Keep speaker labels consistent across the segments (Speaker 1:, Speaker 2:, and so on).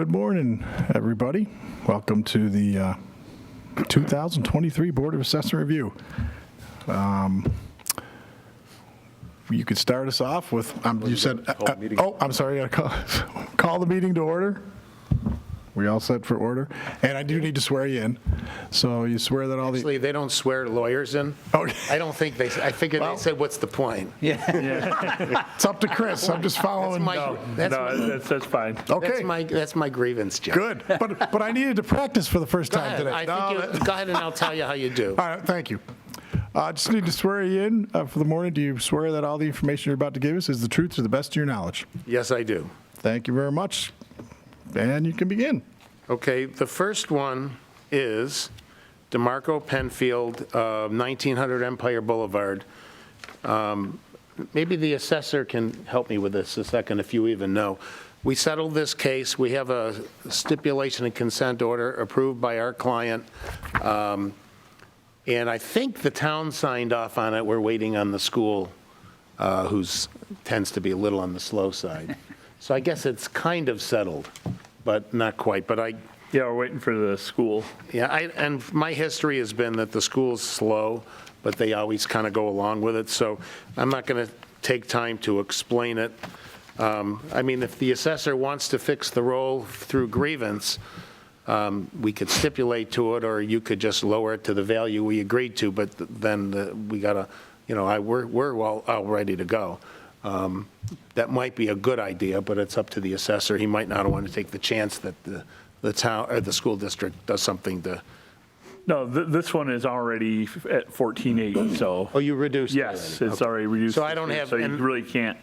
Speaker 1: Good morning, everybody. Welcome to the 2023 Board of Assessment Review. You could start us off with, you said, I'm sorry, I gotta call the meeting to order. We all set for order? And I do need to swear you in. So you swear that all
Speaker 2: Actually, they don't swear lawyers in.
Speaker 1: Okay.
Speaker 2: I don't think they, I figured they said, what's the point?
Speaker 3: Yeah.
Speaker 1: It's up to Chris. I'm just following.
Speaker 3: That's fine.
Speaker 1: Okay.
Speaker 2: That's my grievance, Jeff.
Speaker 1: Good. But I needed to practice for the first time today.
Speaker 2: Go ahead and I'll tell you how you do.
Speaker 1: All right, thank you. I just need to swear you in for the morning. Do you swear that all the information you're about to give us is the truth to the best of your knowledge?
Speaker 2: Yes, I do.
Speaker 1: Thank you very much. And you can begin.
Speaker 2: Okay, the first one is DeMarco Penfield, 1900 Empire Boulevard. Maybe the assessor can help me with this a second, if you even know. We settled this case. We have a stipulation and consent order approved by our client. And I think the town signed off on it. We're waiting on the school, who's tends to be a little on the slow side. So I guess it's kind of settled, but not quite. But
Speaker 3: Yeah, we're waiting for the school.
Speaker 2: Yeah, and my history has been that the school's slow, but they always kind of go along with it. So I'm not going to take time to explain it. I mean, if the assessor wants to fix the roll through grievance, we could stipulate to it, or you could just lower it to the value we agreed to. But then we got to, we're all ready to go. That might be a good idea, but it's up to the assessor. He might not want to take the chance that the town or the school district does something to.
Speaker 3: No, this one is already at 14.8, so.
Speaker 2: Oh, you reduced it?
Speaker 3: Yes, it's already reduced.
Speaker 2: So I don't have.
Speaker 3: So you really can't.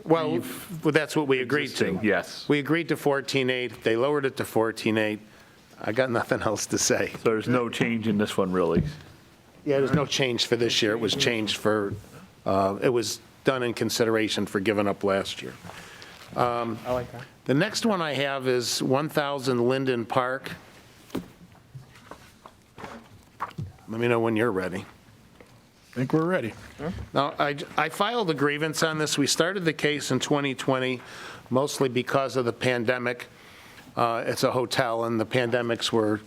Speaker 2: Well, that's what we agreed to.
Speaker 3: Yes.
Speaker 2: We agreed to 14.8. They lowered it to 14.8. I got nothing else to say.
Speaker 3: So there's no change in this one, really.
Speaker 2: Yeah, there's no change for this year. It was changed for, it was done in consideration for giving up last year.
Speaker 4: I like that.
Speaker 2: The next one I have is 1000 Linden Park. Let me know when you're ready.
Speaker 1: I think we're ready.
Speaker 2: Now, I filed a grievance on this. We started the case in 2020, mostly because of the pandemic. It's a hotel, and the pandemics were,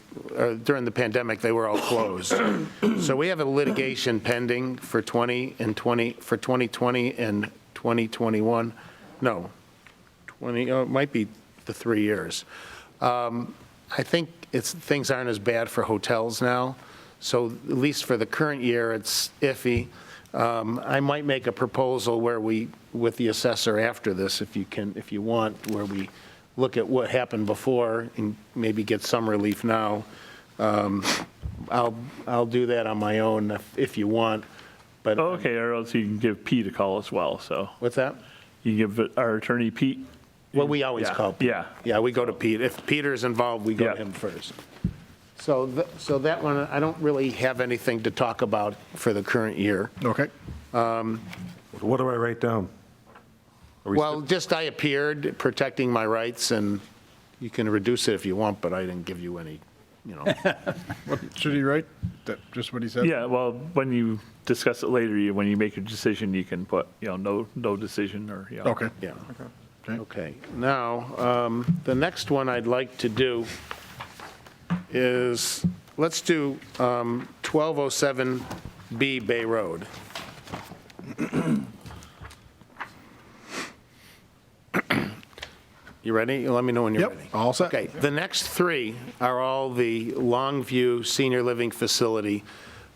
Speaker 2: during the pandemic, they were all closed. So we have a litigation pending for 2020 and 2021. No, it might be the 3 years. I think things aren't as bad for hotels now. So at least for the current year, it's iffy. I might make a proposal where with the assessor after this, if you want, where we look at what happened before and maybe get some relief now. I'll do that on my own if you want. But
Speaker 3: Okay, or else you can give Pete a call as well, so.
Speaker 2: What's that?
Speaker 3: You give our attorney Pete.
Speaker 2: Well, we always call Pete.
Speaker 3: Yeah.
Speaker 2: Yeah, we go to Pete. If Peter's involved, we go to him first. So that one, I don't really have anything to talk about for the current year.
Speaker 1: Okay.
Speaker 5: What do I write down?
Speaker 2: Well, just I appeared protecting my rights, and you can reduce it if you want, but I didn't give you any,
Speaker 1: What should he write? Just what he said?
Speaker 3: Yeah, well, when you discuss it later, when you make a decision, you can put, no decision or,
Speaker 1: Okay.
Speaker 2: Yeah. Okay. Now, the next one I'd like to do is, let's do 1207B Bay Road. You ready? Let me know when you're ready.
Speaker 1: All set.
Speaker 2: Okay, the next three are all the Longview Senior Living Facility.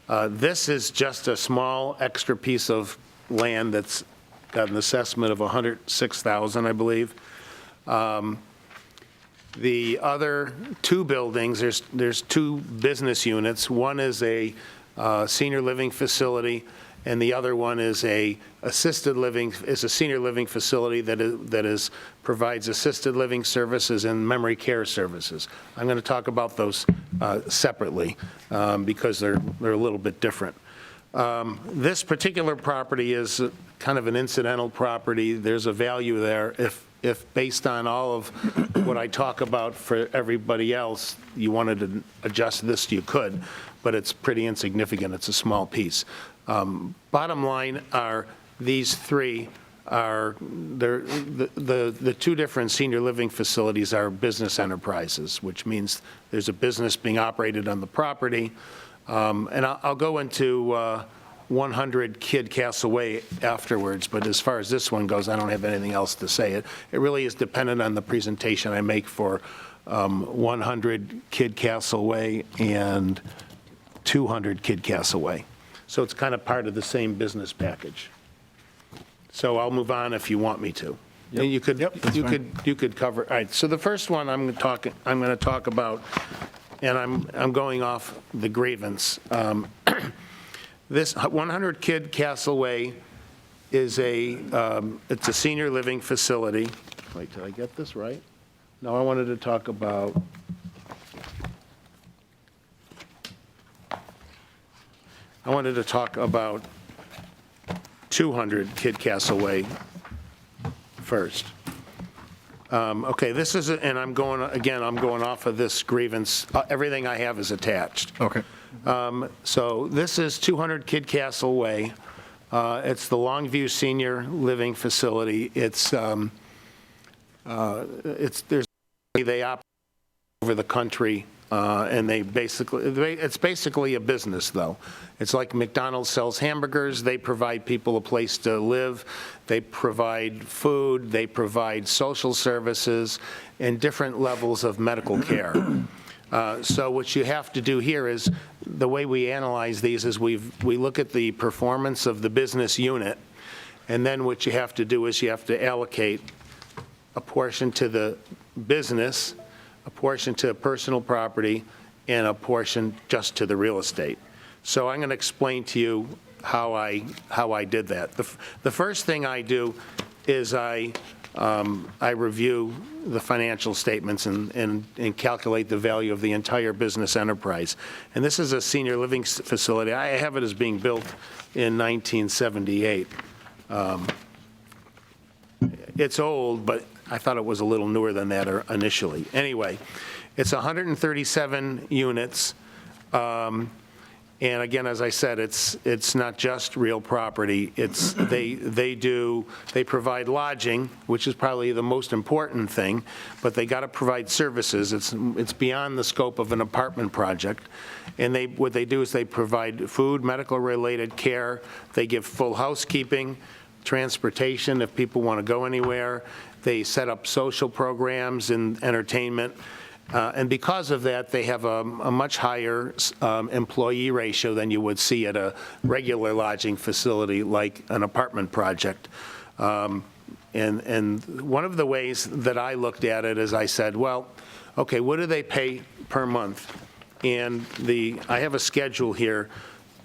Speaker 2: This is just a small extra piece of land that's got an assessment of $106,000, I believe. The other two buildings, there's two business units. One is a senior living facility, and the other one is a assisted living, is a senior living facility that provides assisted living services and memory care services. I'm going to talk about those separately because they're a little bit different. This particular property is kind of an incidental property. There's a value there. If based on all of what I talk about for everybody else, you wanted to adjust this, you could, but it's pretty insignificant. It's a small piece. Bottom line are these three the two different senior living facilities are business enterprises, which means there's a business being operated on the property. And I'll go into 100 Kid Castle Way afterwards, but as far as this one goes, I don't have anything else to say. It really is dependent on the presentation I make for 100 Kid Castle Way and 200 Kid Castle Way. So it's kind of part of the same business package. So I'll move on if you want me to. And you could cover. All right. So the first one I'm going to talk about, and I'm going off the grievance. This 100 Kid Castle Way is it's a senior living facility. Wait, did I get this right? No, I wanted to talk about. I wanted to talk about 200 Kid Castle Way first. Okay, this is, and I'm going off of this grievance. Everything I have is attached.
Speaker 1: Okay.
Speaker 2: So this is 200 Kid Castle Way. It's the Longview Senior Living Facility. They operate over the country, and it's basically a business, though. It's like McDonald's sells hamburgers. They provide people a place to live. They provide food. They provide social services and different levels of medical care. So what you have to do here is, the way we analyze these is we look at the performance of the business unit, and then what you have to do is you have to allocate a portion to the business, a portion to personal property, and a portion just to the real estate. So I'm going to explain to you how I did that. The first thing I do is I review the financial statements and calculate the value of the entire business enterprise. And this is a senior living facility. I have it as being built in 1978. It's old, but I thought it was a little newer than that initially. Anyway, it's 137 units. And again, as I said, it's not just real property. They provide lodging, which is probably the most important thing, but they got to provide services. It's beyond the scope of an apartment project. And what they do is they provide food, medical related care. They give full housekeeping, transportation if people want to go anywhere. They set up social programs and entertainment. And because of that, they have a much higher employee ratio than you would see at a regular lodging facility like an apartment project. And one of the ways that I looked at it is I said, well, okay, what do they pay per month? And I have a schedule here,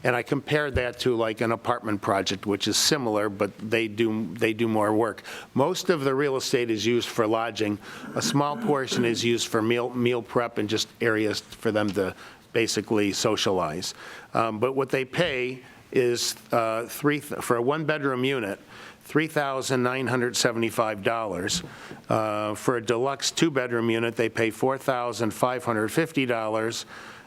Speaker 2: and I compared that to like an apartment project, which is similar, but they do more work. Most of the real estate is used for lodging. A small portion is used for meal prep and just areas for them to basically socialize. But what they pay is for a one-bedroom unit, $3,975. For a deluxe two-bedroom unit, they pay $4,550.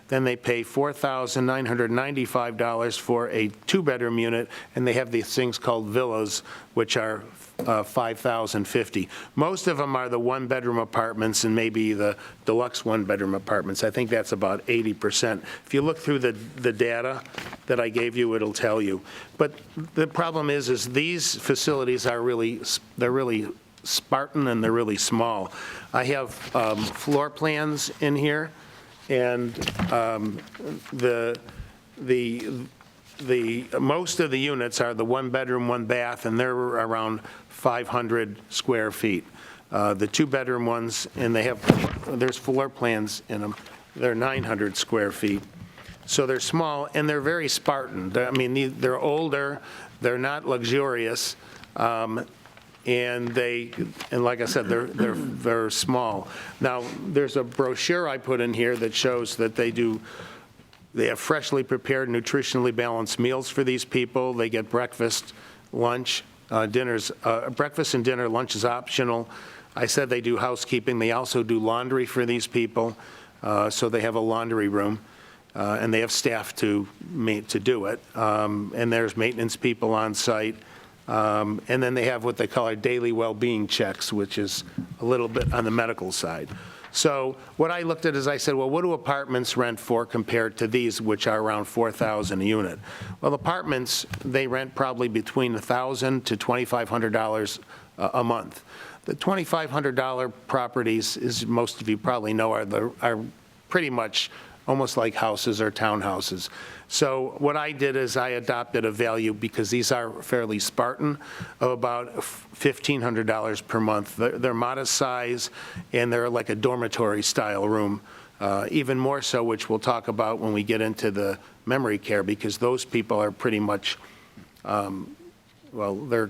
Speaker 2: Then they pay $4,995 for a two-bedroom unit, and they have these things called villas, which are $5,050. Most of them are the one-bedroom apartments and maybe the deluxe one-bedroom apartments. I think that's about 80%. If you look through the data that I gave you, it'll tell you. But the problem is these facilities are they're really Spartan and they're really small. I have floor plans in here. And most of the units are the one bedroom, one bath, and they're around 500 square feet. The two bedroom ones, and there's floor plans in them, they're 900 square feet. So they're small and they're very Spartan. I mean, they're older, they're not luxurious. And like I said, they're small. Now, there's a brochure I put in here that shows that they have freshly prepared, nutritionally balanced meals for these people. They get breakfast, lunch, breakfast and dinner. Lunch is optional. I said they do housekeeping. They also do laundry for these people. So they have a laundry room, and they have staff to do it. And there's maintenance people on site. And then they have what they call our daily well-being checks, which is a little bit on the medical side. So what I looked at is I said, well, what do apartments rent for compared to these, which are around $4,000 a unit? Well, apartments, they rent probably between $1,000 to $2,500 a month. The $2,500 properties, as most of you probably know, are pretty much almost like houses or townhouses. So what I did is I adopted a value, because these are fairly Spartan, of about $1,500 per month. They're modest size, and they're like a dormitory style room. Even more so, which we'll talk about when we get into the memory care, because those people are pretty much, well, they're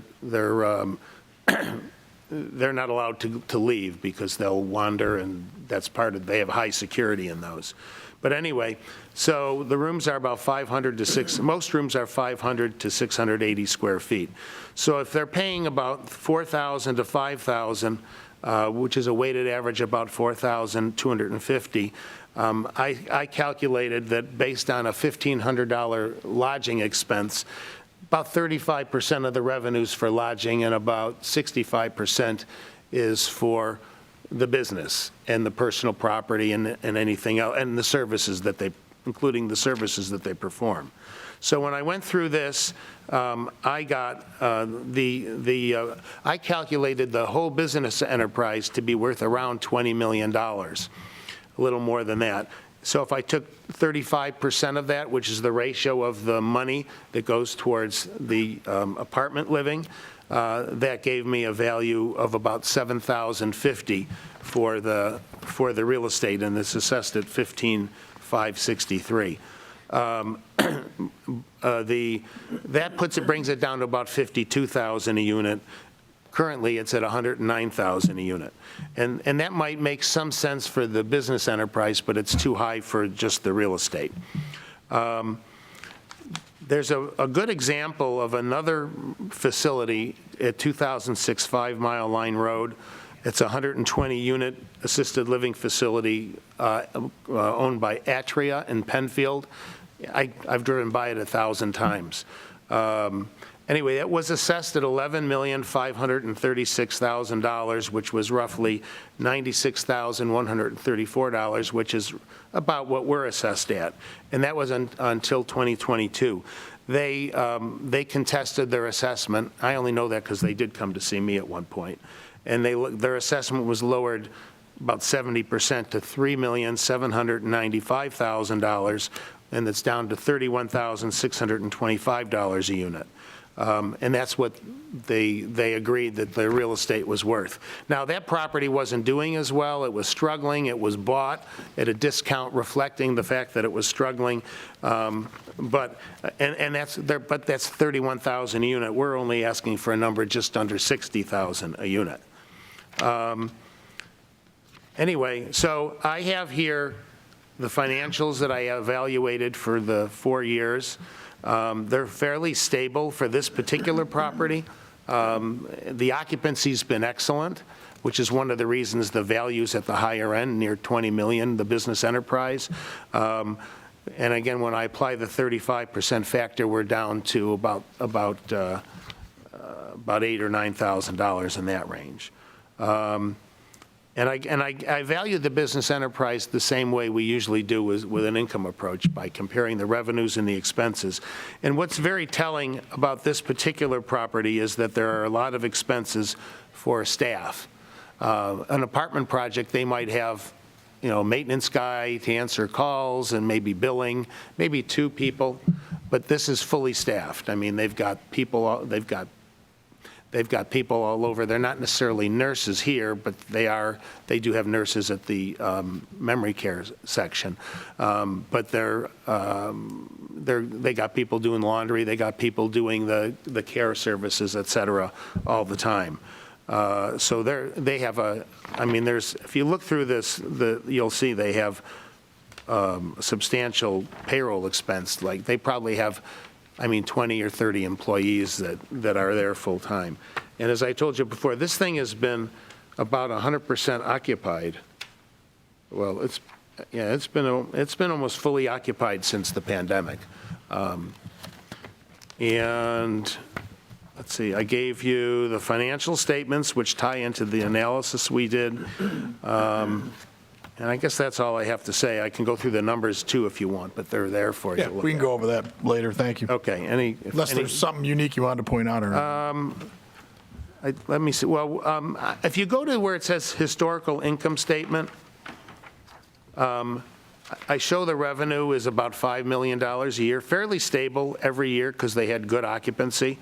Speaker 2: not allowed to leave because they'll wander, and that's part of, they have high security in those. But anyway, so the rooms are about 500 to 6, most rooms are 500 to 680 square feet. So if they're paying about $4,000 to $5,000, which is a weighted average about $4,250, I calculated that based on a $1,500 lodging expense, about 35% of the revenues for lodging and about 65% is for the business and the personal property and anything else, and the services that they, including the services that they perform. So when I went through this, I got I calculated the whole business enterprise to be worth around $20 million, a little more than that. So if I took 35% of that, which is the ratio of the money that goes towards the apartment living, that gave me a value of about $7,050 for the real estate, and it's assessed at $15,563. That brings it down to about $52,000 a unit. Currently, it's at $109,000 a unit. And that might make some sense for the business enterprise, but it's too high for just the real estate. There's a good example of another facility at 2006 5 Mile Line Road. It's a 120-unit assisted living facility owned by Atria in Penfield. I've driven by it 1,000 times. Anyway, it was assessed at $11,536,000, which was roughly $96,134, which is about what we're assessed at. And that was until 2022. They contested their assessment. I only know that because they did come to see me at one point. And their assessment was lowered about 70% to $3,795,000, and it's down to $31,625 a unit. And that's what they agreed that the real estate was worth. Now, that property wasn't doing as well. It was struggling. It was bought at a discount reflecting the fact that it was struggling. But that's $31,000 a unit. We're only asking for a number just under $60,000 a unit. Anyway, so I have here the financials that I evaluated for the 4 years. They're fairly stable for this particular property. The occupancy's been excellent, which is one of the reasons the value's at the higher end, near 20 million, the business enterprise. And again, when I apply the 35% factor, we're down to about $8,000 or $9,000 in that range. And I value the business enterprise the same way we usually do with an income approach, by comparing the revenues and the expenses. And what's very telling about this particular property is that there are a lot of expenses for staff. An apartment project, they might have, a maintenance guy to answer calls and maybe billing, maybe 2 people, but this is fully staffed. I mean, they've got people all over. They're not necessarily nurses here, but they do have nurses at the memory care section. But they got people doing laundry, they got people doing the care services, et cetera, all the time. So they have if you look through this, you'll see they have substantial payroll expense. Like, they probably have 20 or 30 employees that are there full time. And as I told you before, this thing has been about 100% occupied. Well, it's been almost fully occupied since the pandemic. And let's see, I gave you the financial statements, which tie into the analysis we did. And I guess that's all I have to say. I can go through the numbers too if you want, but they're there for you
Speaker 1: Yeah,
Speaker 2: to look
Speaker 1: we can
Speaker 2: at.
Speaker 1: go over that later, thank you.
Speaker 2: Okay,
Speaker 1: Unless there's something unique you wanted to point out or not.
Speaker 2: let me see, well, if you go to where it says historical income statement, I show the revenue is about $5 million a year, fairly stable every year because they had good occupancy.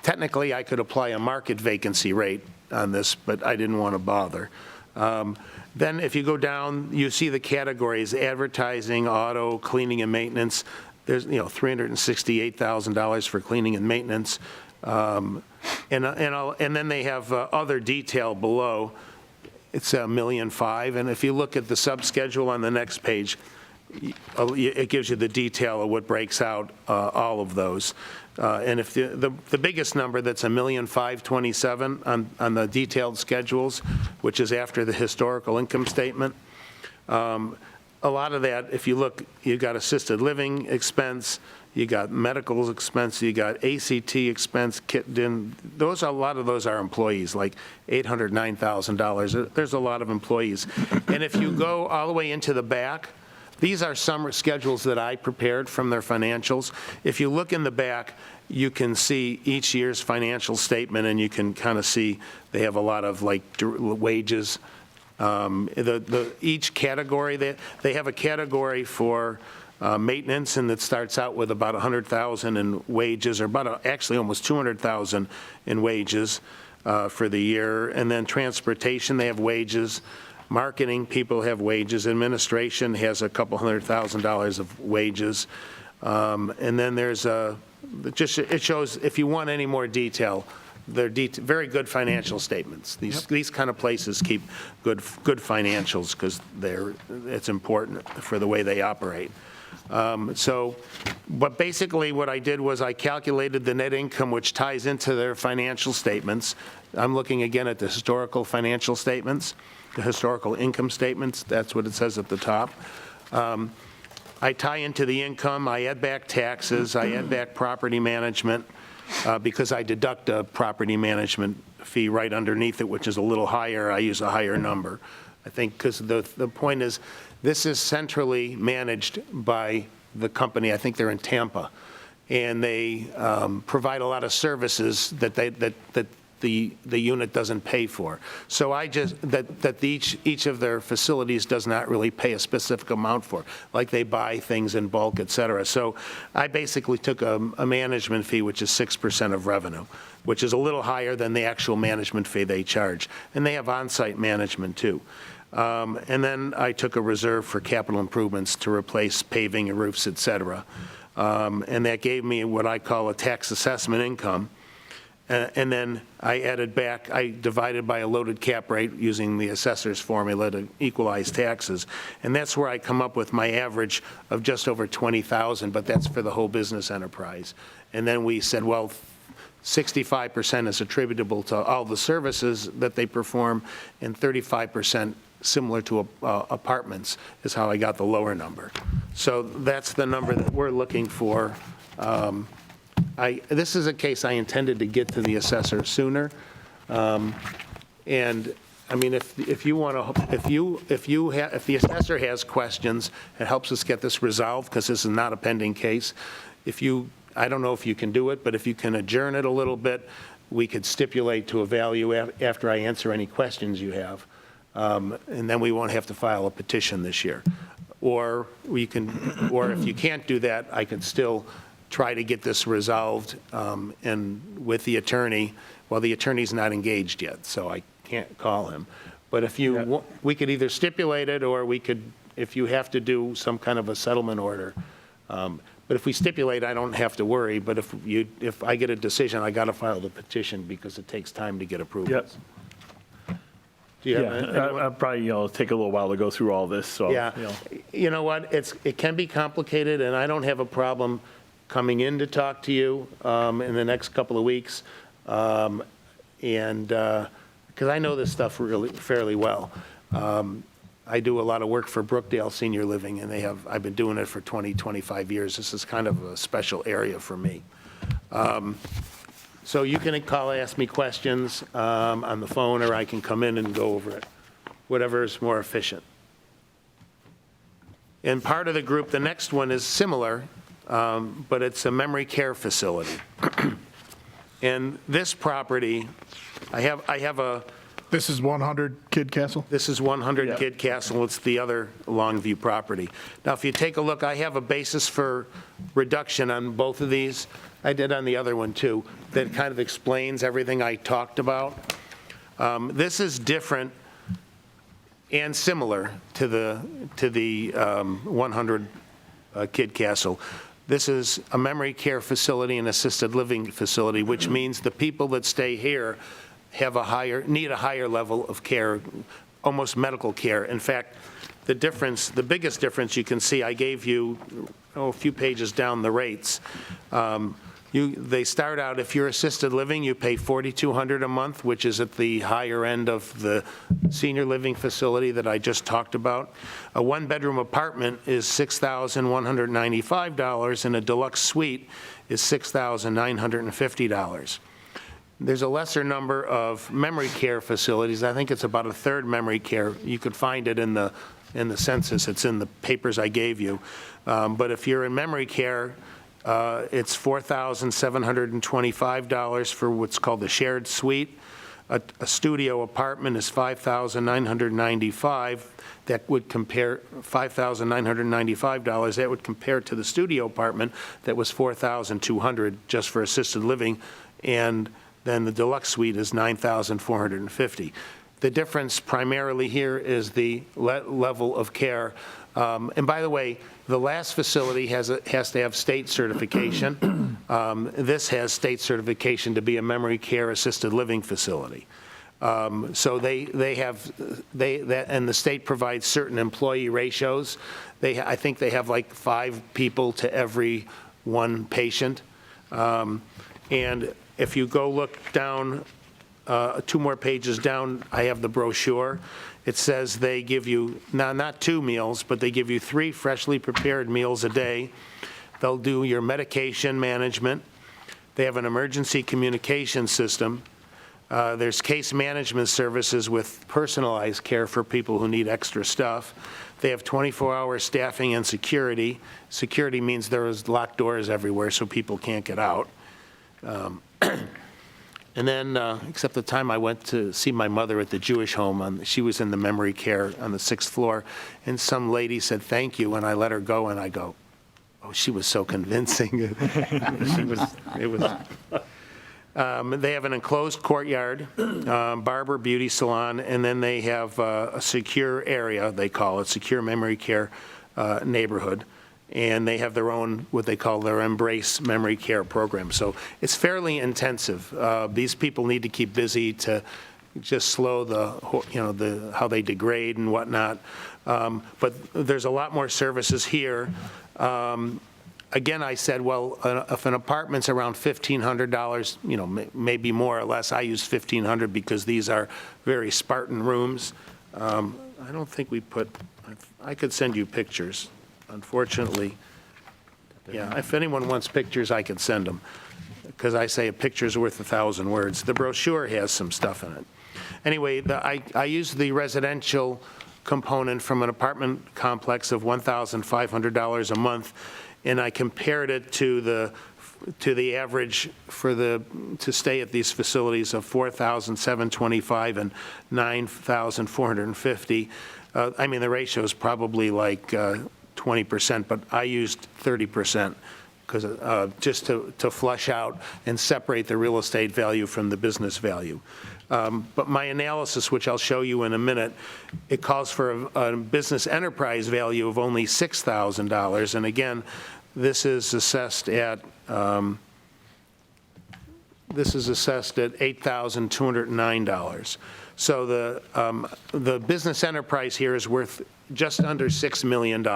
Speaker 2: Technically, I could apply a market vacancy rate on this, but I didn't want to bother. Then if you go down, you see the categories: advertising, auto, cleaning and maintenance. There's, $368,000 for cleaning and maintenance. And then they have other detail below. It's $1.5 million. And if you look at the subschedule on the next page, it gives you the detail of what breaks out all of those. And if the biggest number that's $1,527,000 on the detailed schedules, which is after the historical income statement, a lot of that, if you look, you got assisted living expense, you got medical expense, you got ACT expense, a lot of those are employees, like $809,000. There's a lot of employees. And if you go all the way into the back, these are some schedules that I prepared from their financials. If you look in the back, you can see each year's financial statement, and you can kind of see they have a lot of like wages. Each category, they have a category for maintenance, and it starts out with about $100,000 in wages, or about actually almost $200,000 in wages for the year. And then transportation, they have wages. Marketing, people have wages. Administration has a couple $100,000 of wages. And then there's it shows, if you want any more detail, they're very good financial statements. These kind of places keep good financials because it's important for the way they operate. But basically what I did was I calculated the net income, which ties into their financial statements. I'm looking again at the historical financial statements, the historical income statements. That's what it says at the top. I tie into the income. I add back taxes. I add back property management because I deduct a property management fee right underneath it, which is a little higher. I use a higher number. I think because the point is, this is centrally managed by the company. I think they're in Tampa, and they provide a lot of services that the unit doesn't pay for. So each of their facilities does not really pay a specific amount for, like they buy things in bulk, et cetera. So I basically took a management fee, which is 6% of revenue, which is a little higher than the actual management fee they charge. And they have on-site management too. And then I took a reserve for capital improvements to replace paving and roofs, et cetera. And that gave me what I call a tax assessment income. And then I added back, I divided by a loaded cap rate using the assessor's formula to equalize taxes. And that's where I come up with my average of just over $20,000, but that's for the whole business enterprise. And then we said, well, 65% is attributable to all the services that they perform, and 35% similar to apartments is how I got the lower number. So that's the number that we're looking for. This is a case I intended to get to the assessor sooner. And I mean, if the assessor has questions, it helps us get this resolved because this is not a pending case. I don't know if you can do it, but if you can adjourn it a little bit, we could stipulate to a value after I answer any questions you have. And then we won't have to file a petition this year. Or if you can't do that, I can still try to get this resolved and with the attorney. Well, the attorney's not engaged yet, so I can't call him. But if we could either stipulate it, or we could, if you have to do some kind of a settlement order. But if we stipulate, I don't have to worry. But if I get a decision, I got to file the petition because it takes time to get approvals.
Speaker 3: Yep.
Speaker 2: Do you have anyone?
Speaker 3: I'll probably take a little while to go through all this. So,
Speaker 2: yeah. You know what? It can be complicated, and I don't have a problem coming in to talk to you in the next couple of weeks, and because I know this stuff really fairly well. I do a lot of work for Brookdale Senior Living, and I've been doing it for 20, 25 years. This is kind of a special area for me. So you can call, ask me questions on the phone, or I can come in and go over it, whatever is more efficient. And part of the group, the next one is similar, but it's a memory care facility. And this property, I have a,
Speaker 1: This is 100 Kid Castle?
Speaker 2: this is 100 Kid Castle, it's the other Longview property. Now, if you take a look, I have a basis for reduction on both of these. I did on the other one too, that kind of explains everything I talked about. This is different and similar to the 100 Kid Castle. This is a memory care facility and assisted living facility, which means the people that stay here need a higher level of care, almost medical care. In fact, the biggest difference you can see, I gave you a few pages down the rates. They start out, if you're assisted living, you pay $4,200 a month, which is at the higher end of the senior living facility that I just talked about. A one-bedroom apartment is $6,195, and a deluxe suite is $6,950. There's a lesser number of memory care facilities. I think it's about a third memory care. You could find it in the census. It's in the papers I gave you. But if you're in memory care, it's $4,725 for what's called the shared suite. A studio apartment is $5,995. That would compare $5,995. That would compare to the studio apartment that was $4,200 just for assisted living, and then the deluxe suite is $9,450. The difference primarily here is the level of care. And by the way, the last facility has to have state certification. This has state certification to be a memory care assisted living facility. So they have and the state provides certain employee ratios. I think they have like 5 people to every 1 patient. And if you go look down 2 more pages down, I have the brochure. It says they give you, not 2 meals, but they give you 3 freshly prepared meals a day. They'll do your medication management. They have an emergency communication system. There's case management services with personalized care for people who need extra stuff. They have 24-hour staffing and security. Security means there's locked doors everywhere so people can't get out. And then, except the time I went to see my mother at the Jewish home, she was in the memory care on the 6th floor, and some lady said, "Thank you," and I let her go, and I go, "Oh, she was so convincing." They have an enclosed courtyard, barber, beauty salon, and then they have a secure area, they call it, secure memory care neighborhood. And they have their own, what they call their Embrace memory care program. So it's fairly intensive. These people need to keep busy to just slow how they degrade and whatnot. But there's a lot more services here. Again, I said, well, if an apartment's around $1,500, maybe more or less. I use $1,500 because these are very Spartan rooms. I don't think we put, I could send you pictures. Unfortunately, yeah, if anyone wants pictures, I could send them, because I say a picture's worth 1,000 words. The brochure has some stuff in it. Anyway, I used the residential component from an apartment complex of $1,500 a month, and I compared it to the average to stay at these facilities of $4,725 and $9,450. I mean, the ratio is probably like 20%, but I used 30% because just to flush out and separate the real estate value from the business value. But my analysis, which I'll show you in a minute, it calls for a business enterprise value of only $6,000. And again, this is assessed at $8,209. So the business enterprise here is worth just under $6 million,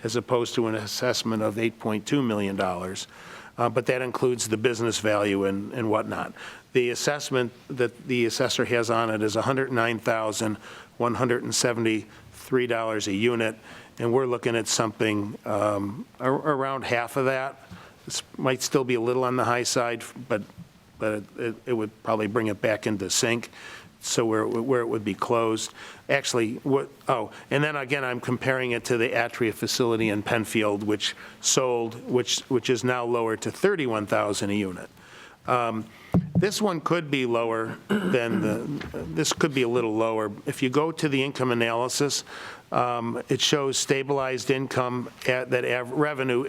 Speaker 2: as opposed to an assessment of $8.2 million. But that includes the business value and whatnot. The assessment that the assessor has on it is $109,173 a unit, and we're looking at something around half of that. This might still be a little on the high side, but but it would probably bring it back into sync, so where it would be closed. Actually, and then again, I'm comparing it to the Atria facility in Penfield, which sold, which is now lower to 31,000 a unit. This one could be lower than this could be a little lower. If you go to the income analysis, it shows stabilized income revenue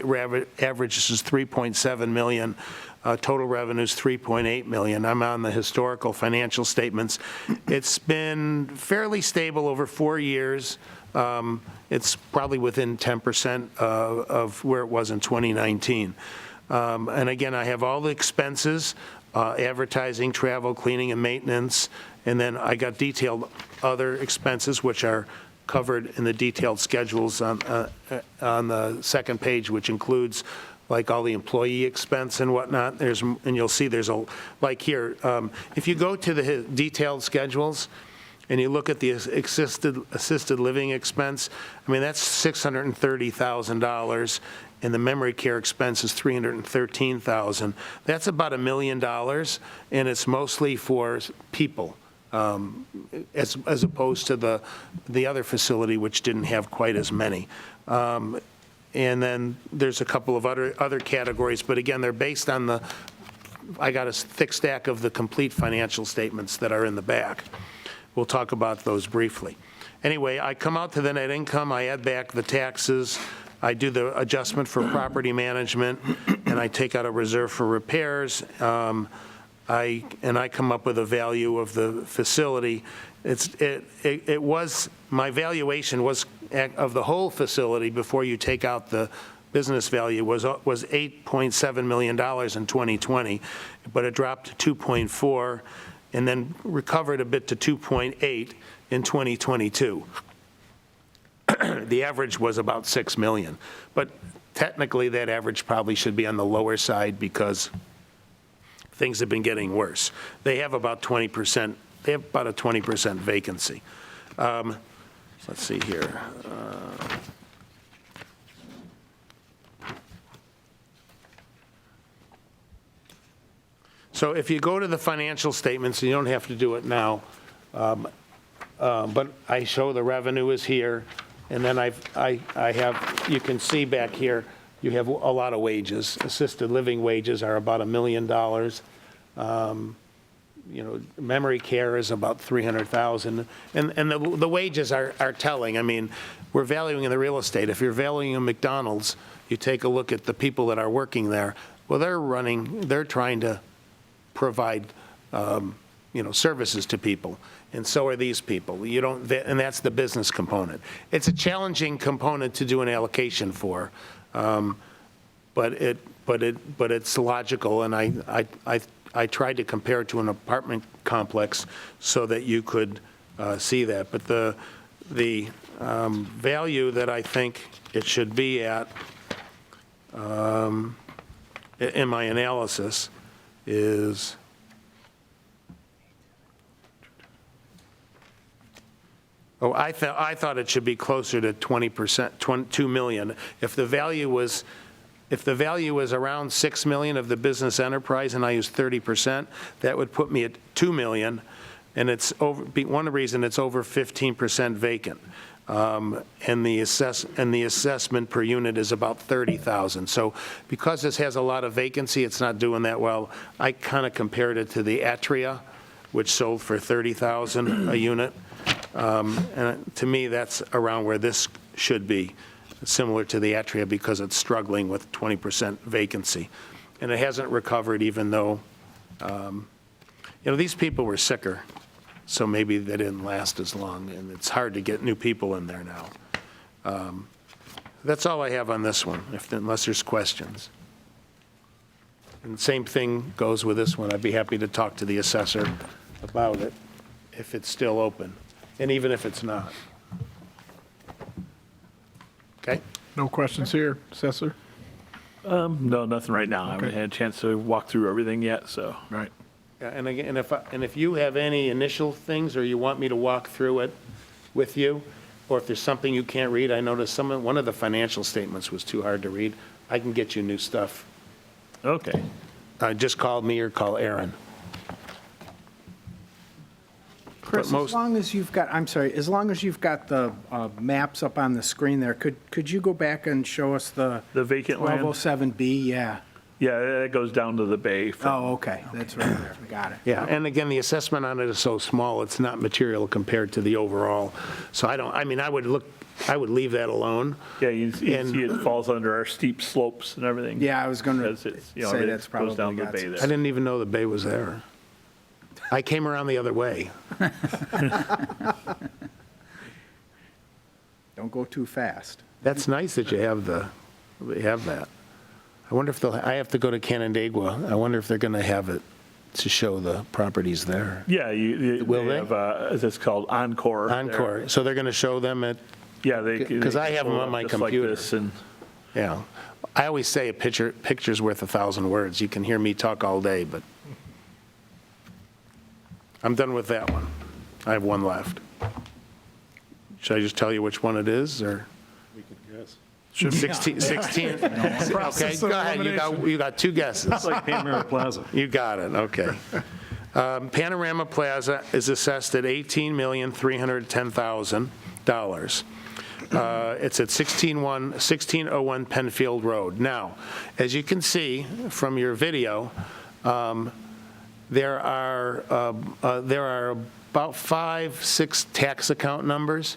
Speaker 2: averages 3.7 million. Total revenue is 3.8 million. I'm on the historical financial statements. It's been fairly stable over 4 years. It's probably within 10% of where it was in 2019. And again, I have all the expenses, advertising, travel, cleaning, and maintenance, and then I got detailed other expenses, which are covered in the detailed schedules on the second page, which includes like all the employee expense and whatnot. And you'll see there's like here, if you go to the detailed schedules and you look at the assisted living expense, I mean, that's $630,000. And the memory care expense is $313,000. That's about $1 million, and it's mostly for people, as opposed to the other facility, which didn't have quite as many. And then there's a couple of other categories, but again, they're based on I got a thick stack of the complete financial statements that are in the back. We'll talk about those briefly. Anyway, I come out to the net income, I add back the taxes, I do the adjustment for property management, and I take out a reserve for repairs. I come up with a value of the facility. My valuation was of the whole facility before you take out the business value was $8.7 million in 2020, but it dropped to 2.4 and then recovered a bit to 2.8 in 2022. The average was about 6 million, but technically that average probably should be on the lower side because things have been getting worse. They have about 20%. They have about a 20% vacancy. Let's see here. So if you go to the financial statements, you don't have to do it now, but I show the revenue is here, and then I have, you can see back here, you have a lot of wages. Assisted living wages are about $1 million. Memory care is about $300,000, and the wages are telling. I mean, we're valuing in the real estate. If you're valuing a McDonald's, you take a look at the people that are working there. Well, they're trying to provide, services to people, and so are these people. And that's the business component. It's a challenging component to do an allocation for, but it's logical, and I tried to compare it to an apartment complex so that you could see that. But the value that I think it should be at in my analysis is I thought it should be closer to 20%, 2 million. If the value was around 6 million of the business enterprise and I use 30%, that would put me at 2 million, and one reason it's over 15% vacant. And the assessment per unit is about 30,000. So because this has a lot of vacancy, it's not doing that well. I kind of compared it to the Atria, which sold for 30,000 a unit. And to me, that's around where this should be, similar to the Atria, because it's struggling with 20% vacancy. And it hasn't recovered, even though, these people were sicker, so maybe they didn't last as long, and it's hard to get new people in there now. That's all I have on this one, unless there's questions. And same thing goes with this one. I'd be happy to talk to the assessor about it if it's still open, and even if it's not. Okay?
Speaker 1: No questions here, Assessor?
Speaker 3: No, nothing right now. I haven't
Speaker 1: Okay.
Speaker 3: had a chance to walk through everything yet, so.
Speaker 1: Right.
Speaker 2: Yeah, and again, if you have any initial things, or you want me to walk through it with you, or if there's something you can't read, I noticed one of the financial statements was too hard to read, I can get you new stuff.
Speaker 3: Okay.
Speaker 2: just call me or call Aaron.
Speaker 4: Chris,
Speaker 2: most-
Speaker 4: as long as you've got, I'm sorry, as long as you've got the maps up on the screen there, could you go back and show us the
Speaker 3: The vacant land?
Speaker 4: 1207B? Yeah.
Speaker 3: Yeah, it goes down to the bay.
Speaker 4: Oh, okay, that's right there, got it.
Speaker 2: Yeah, and again, the assessment on it is so small, it's not material compared to the overall. So I mean, I would leave that alone.
Speaker 3: Yeah, you see
Speaker 2: And-
Speaker 3: it falls under our steep slopes and everything.
Speaker 4: Yeah, I was going to
Speaker 3: As it's, you know,
Speaker 4: say
Speaker 3: everything
Speaker 4: that's probably
Speaker 3: goes down the
Speaker 4: got
Speaker 3: bay
Speaker 4: some-
Speaker 2: I
Speaker 3: there.
Speaker 2: didn't even know the bay was there. I came around the other way.
Speaker 4: Don't go too fast.
Speaker 2: That's nice that you have that. I wonder if I have to go to Canandaigua. I wonder if they're going to have it to show the properties there.
Speaker 3: Yeah,
Speaker 2: Will they?
Speaker 3: have, it's called Encore. there.
Speaker 2: Encore, so they're going to show them at,
Speaker 3: Yeah, they.
Speaker 2: 'Cause I have them
Speaker 3: pull
Speaker 2: on
Speaker 3: up
Speaker 2: my
Speaker 3: just like
Speaker 2: computer.
Speaker 3: this and-
Speaker 2: yeah. I always say a picture's worth 1,000 words. You can hear me talk all day, but I'm done with that one. I have one left. Should I just tell you which one it is, or?
Speaker 5: We can guess.
Speaker 2: 16? Okay,
Speaker 1: Process of
Speaker 2: go ahead. You got two guesses.
Speaker 5: It's like Panorama Plaza.
Speaker 2: You got it, okay. Panorama Plaza is assessed at $18,310,000. It's at 1601 Penfield Road. Now, as you can see from your video, there are about 5, 6 tax account numbers,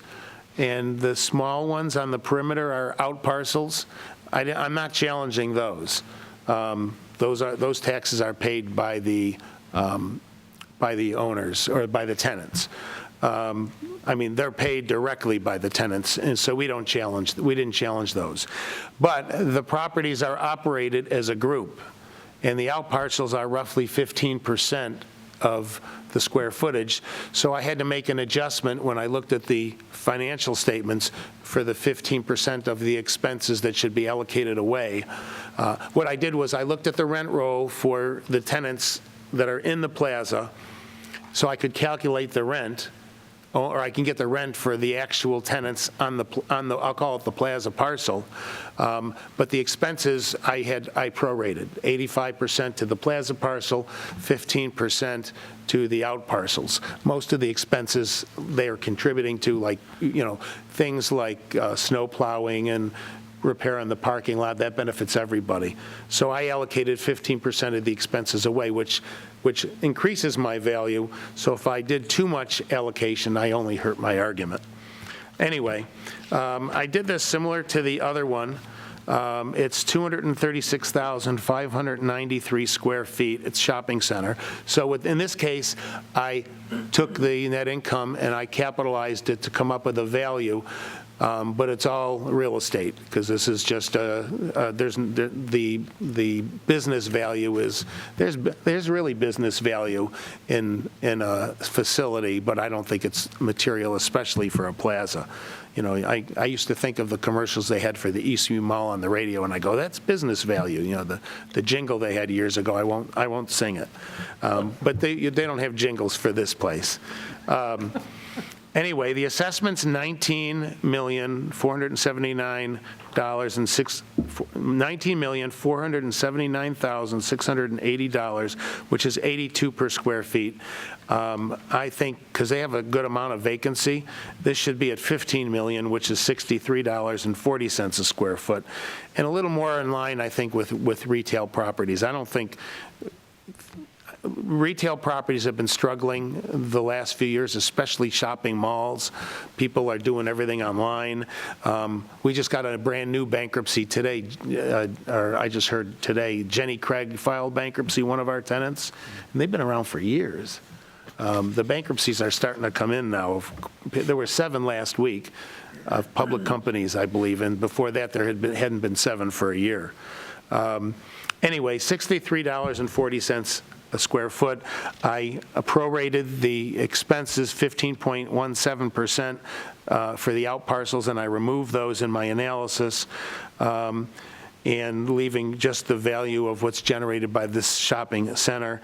Speaker 2: and the small ones on the perimeter are out parcels. I'm not challenging those. Those taxes are paid by the owners or by the tenants. I mean, they're paid directly by the tenants, and so we didn't challenge those. But the properties are operated as a group, and the out parcels are roughly 15% of the square footage. So I had to make an adjustment when I looked at the financial statements for the 15% of the expenses that should be allocated away. What I did was I looked at the rent roll for the tenants that are in the plaza, so I could calculate the rent, or I can get the rent for the actual tenants on the I'll call it the plaza parcel. But the expenses I prorated, 85% to the plaza parcel, 15% to the out parcels. Most of the expenses they are contributing to, like, things like snow plowing and repair on the parking lot, that benefits everybody. So I allocated 15% of the expenses away, which increases my value. So if I did too much allocation, I only hurt my argument. Anyway, I did this similar to the other one. It's 236,593 square feet. It's shopping center. So in this case, I took the net income and I capitalized it to come up with a value. But it's all real estate, because this is just the business value is, there's really business value in a facility, but I don't think it's material, especially for a plaza. I used to think of the commercials they had for the Eastview Mall on the radio, and I go, that's business value. The jingle they had years ago, I won't sing it. But they don't have jingles for this place. Anyway, the assessment's $19,479,680, which is 82 per square feet. I think, because they have a good amount of vacancy, this should be at $15 million, which is $63.40 a square foot, and a little more in line, I think, with retail properties. I don't think retail properties have been struggling the last few years, especially shopping malls. People are doing everything online. We just got a brand-new bankruptcy today, or I just heard today, Jenny Craig filed bankruptcy, one of our tenants, and they've been around for years. The bankruptcies are starting to come in now. There were 7 last week of public companies, I believe, and before that there hadn't been 7 for a year. Anyway, $63.40 a square foot. I prorated the expenses 15.17% for the out parcels, and I removed those in my analysis, and leaving just the value of what's generated by this shopping center.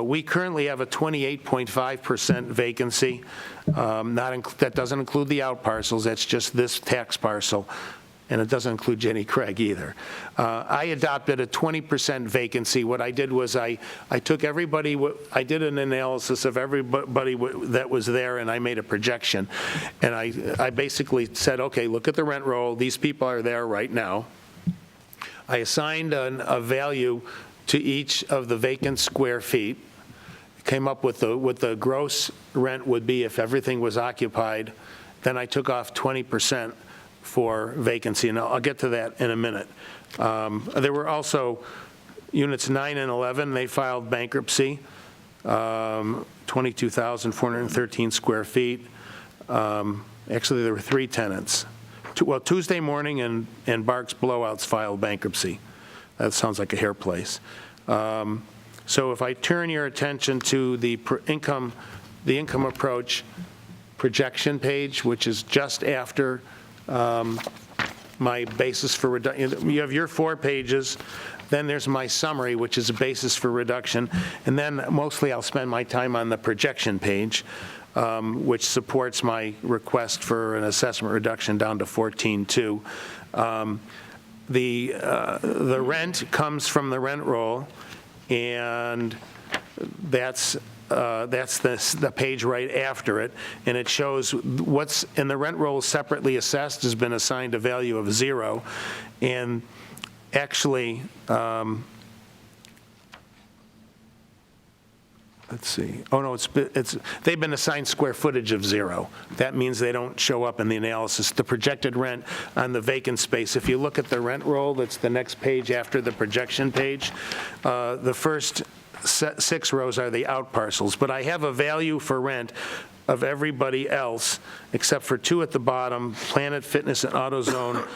Speaker 2: We currently have a 28.5% vacancy. That doesn't include the out parcels. That's just this tax parcel. and it doesn't include Jenny Craig either. I adopted a 20% vacancy. What I did was I took everybody, I did an analysis of everybody that was there, and I made a projection. And I basically said, okay, look at the rent roll. These people are there right now. I assigned a value to each of the vacant square feet, came up with what the gross rent would be if everything was occupied. Then I took off 20% for vacancy, and I'll get to that in a minute. There were also units 9 and 11, they filed bankruptcy, 22,413 square feet. Actually, there were 3 tenants. Well, Tuesday Morning and Barks Blowouts filed bankruptcy. That sounds like a hair place. So if I turn your attention to the income approach projection page, which is just after my basis for reduction. You have your 4 pages, then there's my summary, which is a basis for reduction, and then mostly I'll spend my time on the projection page, which supports my request for an assessment reduction down to 14.2. The rent comes from the rent roll, and that's the page right after it, and it shows what's in the rent roll separately assessed has been assigned a value of 0, and actually, let's see. Oh no, they've been assigned square footage of 0. That means they don't show up in the analysis. The projected rent on the vacant space. If you look at the rent roll, that's the next page after the projection page. The first 6 rows are the out parcels, but I have a value for rent of everybody else except for 2 at the bottom, Planet Fitness and AutoZone,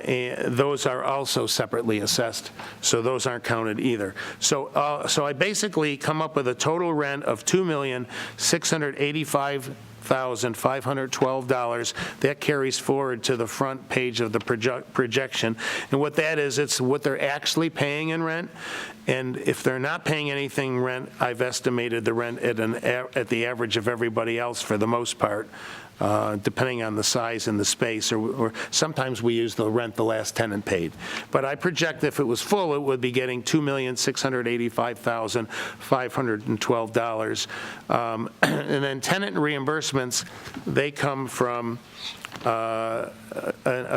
Speaker 2: and those are also separately assessed, so those aren't counted either. So I basically come up with a total rent of $2,685,512. That carries forward to the front page of the projection. And what that is, it's what they're actually paying in rent. And if they're not paying anything rent, I've estimated the rent at the average of everybody else for the most part, depending on the size and the space, or sometimes we use the rent the last tenant paid. But I project if it was full, it would be getting $2,685,512. And then tenant reimbursements, they come from a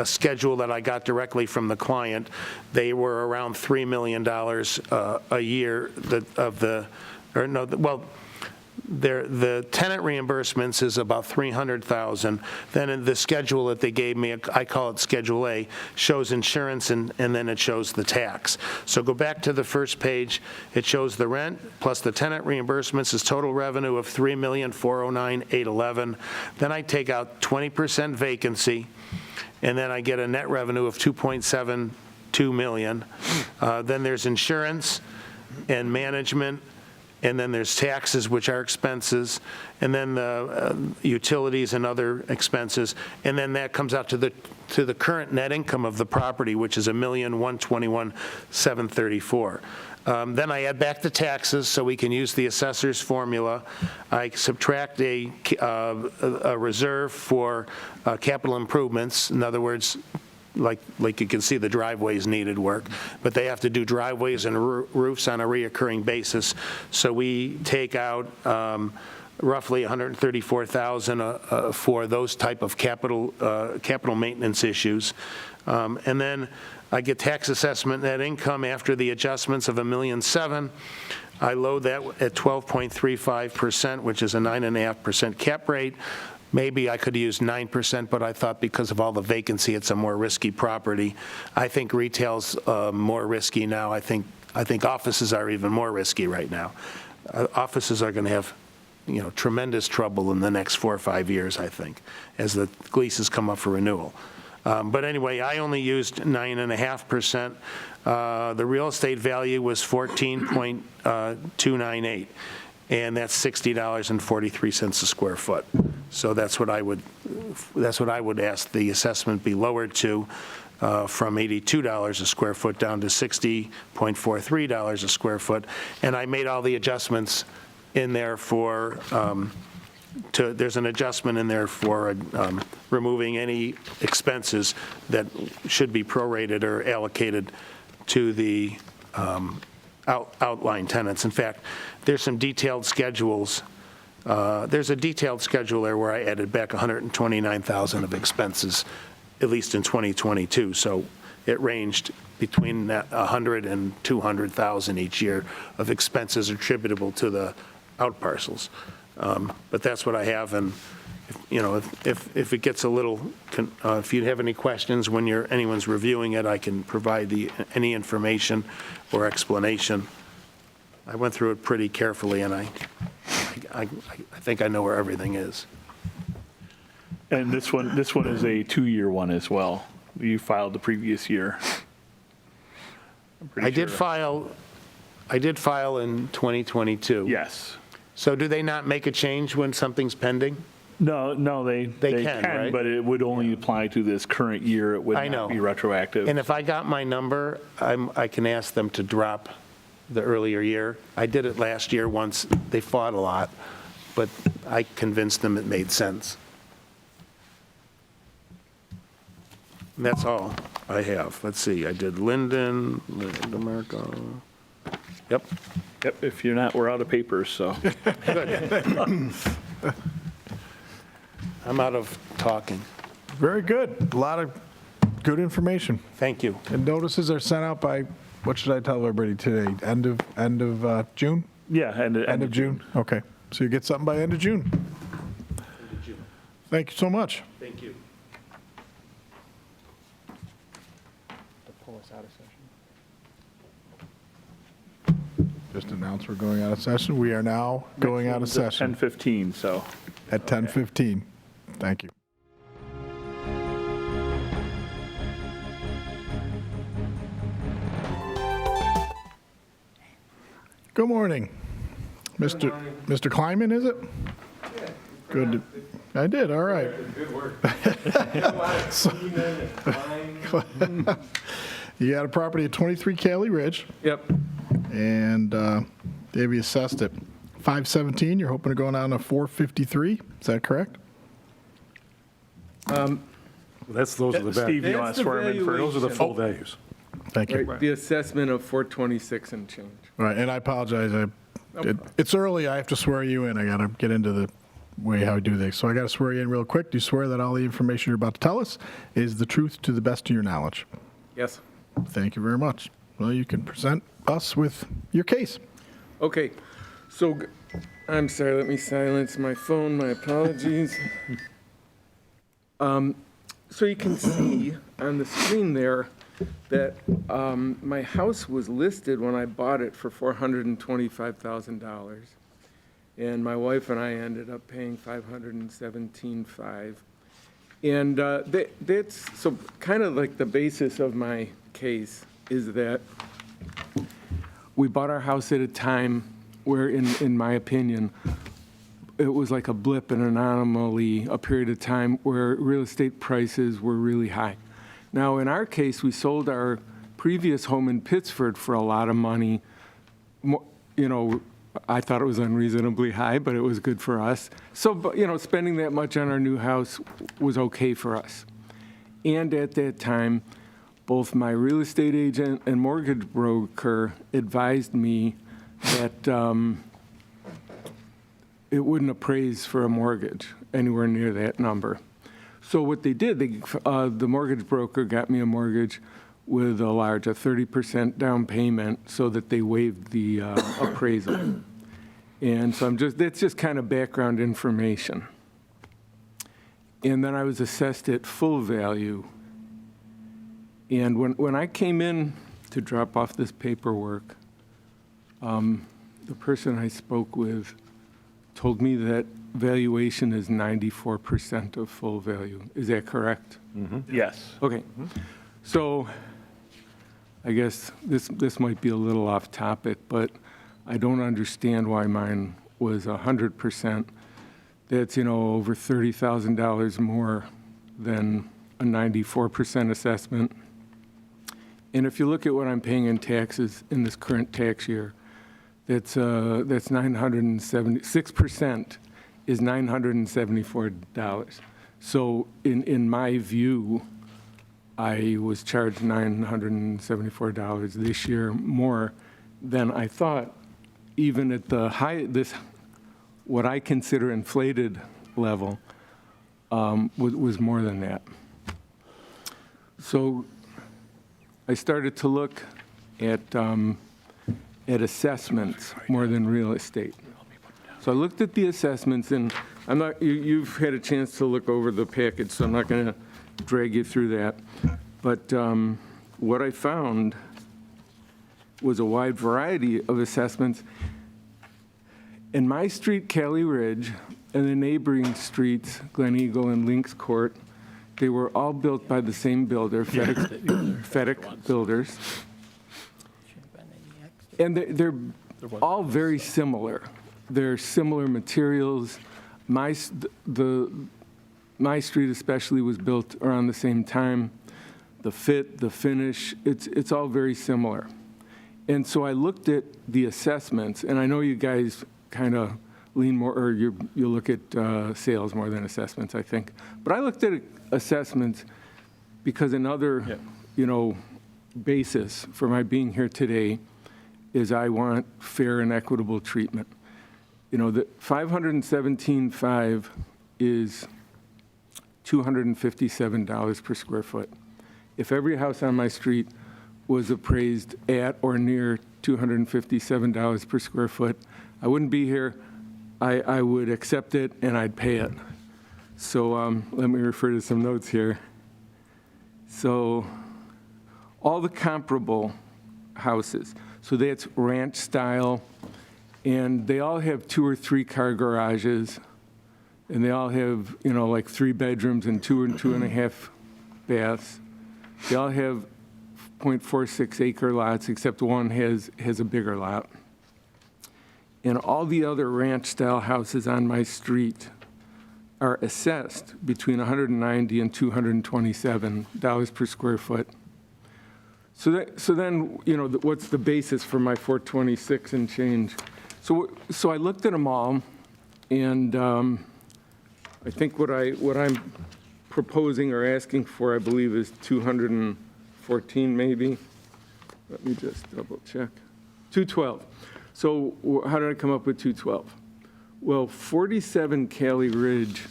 Speaker 2: schedule that I got directly from the client. They were around $3 million a year the tenant reimbursements is about $300,000. Then in the schedule that they gave me, I call it Schedule A, shows insurance and then it shows the tax. So go back to the first page. It shows the rent plus the tenant reimbursements is total revenue of $3,409,811. Then I take out 20% vacancy, and then I get a net revenue of $2.72 million. Then there's insurance and management, and then there's taxes, which are expenses, and then the utilities and other expenses, and then that comes out to the current net income of the property, which is $1,121,734. Then I add back the taxes, so we can use the assessor's formula. I subtract a reserve for capital improvements. In other words, like you can see, the driveways needed work, but they have to do driveways and roofs on a reoccurring basis. So we take out roughly $134,000 for those type of capital maintenance issues, and then I get tax assessment net income after the adjustments of $1,007,000. I load that at 12.35%, which is a 9.5% cap rate. Maybe I could use 9%, but I thought because of all the vacancy, it's a more risky property. I think retail's more risky now. I think offices are even more risky right now. Offices are going to have, tremendous trouble in the next 4 or 5 years, I think, as the leases come up for renewal. But anyway, I only used 9.5%. The real estate value was $14.298. And that's $60.43 a square foot. So that's what I would ask the assessment be lowered to, from $82 a square foot down to $60.43 a square foot. And I made all the adjustments in there for there's an adjustment in there for removing any expenses that should be prorated or allocated to the outlying tenants. In fact, there's some detailed schedules. There's a detailed schedule there where I added back $129,000 of expenses, at least in 2022. So it ranged between $100,000 and $200,000 each year of expenses attributable to the out parcels. But that's what I have, and if it gets a little, if you have any questions when anyone's reviewing it, I can provide any information or explanation. I went through it pretty carefully, and I think I know where everything is.
Speaker 3: And this one is a 2-year one as well. You filed the previous year. I'm pretty
Speaker 2: I did
Speaker 3: sure.
Speaker 2: file in 2022.
Speaker 3: Yes.
Speaker 2: So do they not make a change when something's pending?
Speaker 3: No, they
Speaker 2: can, right?
Speaker 3: but it would only apply to this current year. It would
Speaker 2: I know.
Speaker 3: not be retroactive.
Speaker 2: And if I got my number, I can ask them to drop the earlier year. I did it last year once. They fought a lot, but I convinced them it made sense. And that's all I have. Let's see, I did Linden, America. Yep.
Speaker 3: Yep, if you're not, we're out of papers, so.
Speaker 2: Good. I'm out of talking.
Speaker 1: Very good. A lot of good information.
Speaker 2: Thank you.
Speaker 1: And notices are sent out by, what should I tell everybody today? End of June?
Speaker 3: Yeah, and
Speaker 1: End of June? Okay. So you get something by end of June. Thank you so much.
Speaker 2: Thank you.
Speaker 1: Just announce we're going out of session. We are now going out of session
Speaker 3: 10:15, so.
Speaker 1: at 10:15. Thank you. Good morning. Mr. Kleiman, is it? Yeah. Good. I did, all right.
Speaker 6: Good work.
Speaker 1: You got a property at 23 Cali Ridge,
Speaker 6: Yep.
Speaker 1: and they be assessed at 517. You're hoping to go down to 453. Is that correct?
Speaker 5: Those are the
Speaker 3: Steve,
Speaker 5: bad.
Speaker 3: you want
Speaker 6: That's
Speaker 3: to
Speaker 6: the
Speaker 3: swear him in first?
Speaker 5: Those are the full values.
Speaker 1: Thank you.
Speaker 6: Right, the assessment of 426 and change.
Speaker 1: All right, and I apologize. It's early. I have to swear you in. I got to get into the way how we do this. So I got to swear you in real quick. Do you swear that all the information you're about to tell us is the truth to the best of your knowledge?
Speaker 6: Yes.
Speaker 1: Thank you very much. Well, you can present us with your case.
Speaker 6: Okay, so, I'm sorry, let me silence my phone, my apologies. So you can see on the screen there that my house was listed when I bought it for $425,000. And my wife and I ended up paying $517,500. And that's, so kind of like the basis of my case is that we bought our house at a time where, in my opinion, it was like a blip, an anomaly, a period of time where real estate prices were really high. Now, in our case, we sold our previous home in Pittsford for a lot of money. I thought it was unreasonably high, but it was good for us. So, spending that much on our new house was okay for us. And at that time, both my real estate agent and mortgage broker advised me that it wouldn't appraise for a mortgage anywhere near that number. So what they did, the mortgage broker got me a mortgage with a 30% down payment so that they waived the appraisal. And so that's just kind of background information. And then I was assessed at full value. And when I came in to drop off this paperwork, the person I spoke with told me that valuation is 94% of full value. Is that correct?
Speaker 3: Yes.
Speaker 6: Okay. So I guess this might be a little off topic, but I don't understand why mine was 100%. That's, over $30,000 more than a 94% assessment. And if you look at what I'm paying in taxes in this current tax year, that's 976%. is $974. So in my view, I was charged $974 this year more than I thought, even at the what I consider inflated level, was more than that. So I started to look at assessments more than real estate. So I looked at the assessments, and you've had a chance to look over the package, so I'm not going to drag you through that. But what I found was a wide variety of assessments. In my street, Cali Ridge, and the neighboring streets, Glen Eagle and Lynx Court, they were all built by the same builder, Fedek Builders. And they're all very similar. They're similar materials. My street especially was built around the same time. The fit, the finish, it's all very similar. And so I looked at the assessments, and I know you guys kind of lean more, or you look at sales more than assessments, I think. But I looked at assessments because another, basis for my being here today is I want fair and equitable treatment. The 517.5 is $257 per square foot. If every house on my street was appraised at or near $257 per square foot, I wouldn't be here. I would accept it and I'd pay it. So let me refer to some notes here. So all the comparable houses, so that's ranch style, and they all have 2 or 3 car garages, and they all have, like 3 bedrooms and 2 and 2.5 baths. They all have 0.46 acre lots, except one has a bigger lot. And all the other ranch-style houses on my street are assessed between $190 and $227 per square foot. So then, what's the basis for my 426 and change? So I looked at them all, and I think what I'm proposing or asking for, I believe, is 214 maybe. Let me just double check. 212. So how did I come up with 212? Well, 47 Cali Ridge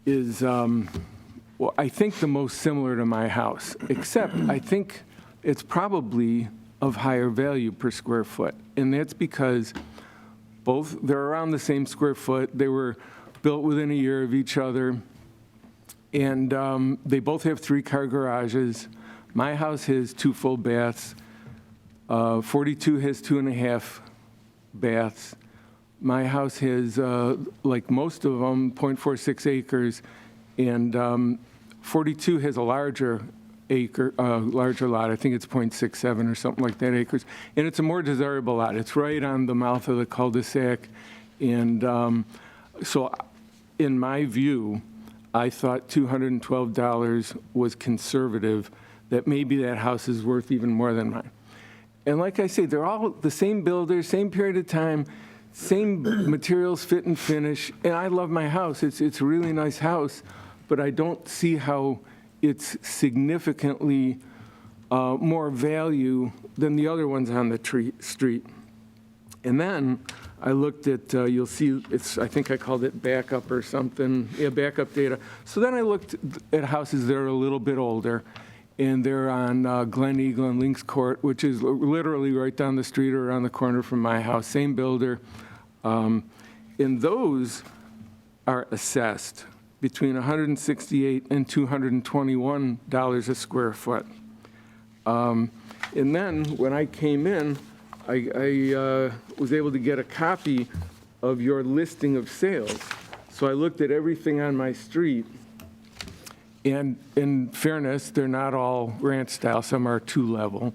Speaker 6: is, I think the most similar to my house, except I think it's probably of higher value per square foot. And that's because they're around the same square foot. They were built within a year of each other. And they both have 3 car garages. My house has 2 full baths. 42 has 2.5 baths. My house has, like most of them, 0.46 acres, and 42 has a larger lot. I think it's 0.67 or something like that acres, and it's a more desirable lot. It's right on the mouth of the cul-de-sac, and so in my view, I thought $212 was conservative, that maybe that house is worth even more than mine. And like I say, they're all the same builder, same period of time, same materials, fit and finish. And I love my house. It's a really nice house, but I don't see how it's significantly more value than the other ones on the street. And then I looked at, you'll see, I think I called it backup or something. Yeah, backup data. So then I looked at houses that are a little bit older, and they're on Glen Eagle and Lynx Court, which is literally right down the street or around the corner from my house, same builder. And those are assessed between $168 and $221 a square foot. And then when I came in, I was able to get a copy of your listing of sales. So I looked at everything on my street. And in fairness, they're not all ranch style. Some are 2-level.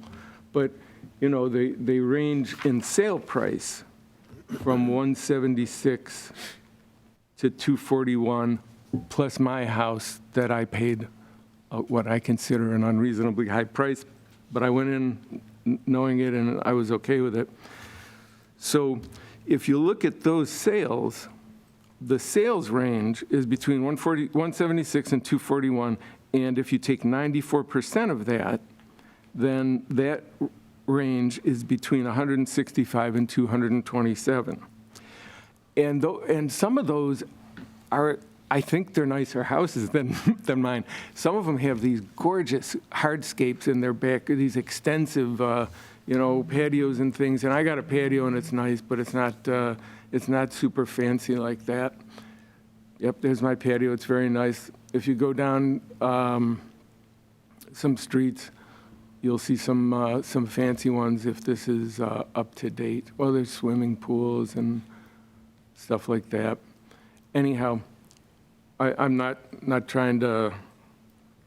Speaker 6: But, they range in sale price from $176 to $241, plus my house that I paid what I consider an unreasonably high price. But I went in knowing it, and I was okay with it. So if you look at those sales, the sales range is between 176 and 241, and if you take 94% of that, then that range is between 165 and 227. And some of those are, I think they're nicer houses than mine. Some of them have these gorgeous hardscapes in their back, these extensive, patios and things. And I got a patio and it's nice, but it's not super fancy like that. Yep, there's my patio. It's very nice. If you go down some streets, you'll see some fancy ones if this is up to date. Well, there's swimming pools and stuff like that. Anyhow, I'm not trying to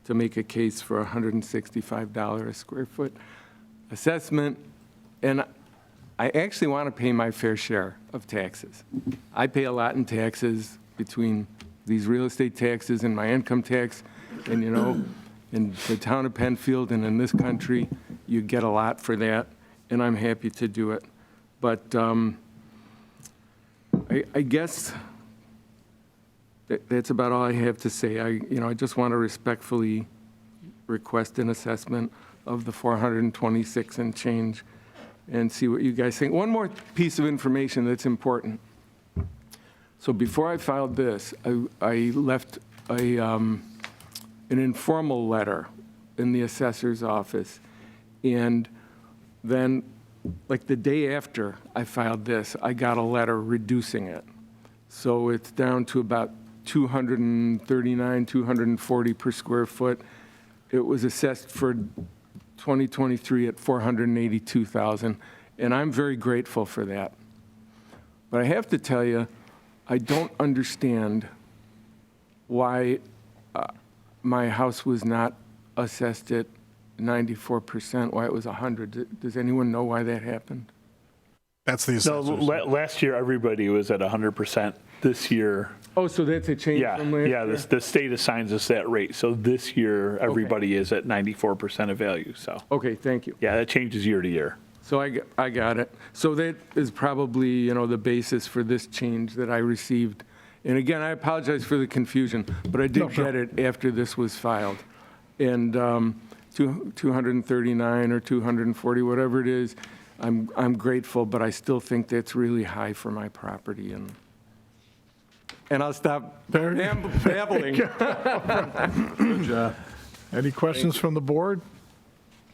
Speaker 6: make a case for a $165 a square foot assessment, and I actually want to pay my fair share of taxes. I pay a lot in taxes between these real estate taxes and my income tax, and in the town of Penfield and in this country, you get a lot for that, and I'm happy to do it. But I guess that's about all I have to say. I just want to respectfully request an assessment of the 426 and change and see what you guys think. One more piece of information that's important. So before I filed this, I left an informal letter in the assessor's office. And then, like the day after I filed this, I got a letter reducing it. So it's down to about 239, 240 per square foot. It was assessed for 2023 at 482,000, and I'm very grateful for that. But I have to tell you, I don't understand why my house was not assessed at 94%, why it was 100. Does anyone know why that happened?
Speaker 1: That's the
Speaker 3: No,
Speaker 1: assessors.
Speaker 3: last year, everybody was at 100%. This year,
Speaker 6: Oh, so that's a change from last year?
Speaker 3: the state assigns us that rate. So this year, everybody is at 94% of value, so.
Speaker 6: Okay, thank you.
Speaker 3: Yeah, that changes year to year.
Speaker 6: So I got it. So that is probably, the basis for this change that I received. And again, I apologize for the confusion, but I did get it after this was filed. And 239 or 240, whatever it is, I'm grateful, but I still think that's really high for my property. And I'll stop babbling.
Speaker 1: Any questions from the board?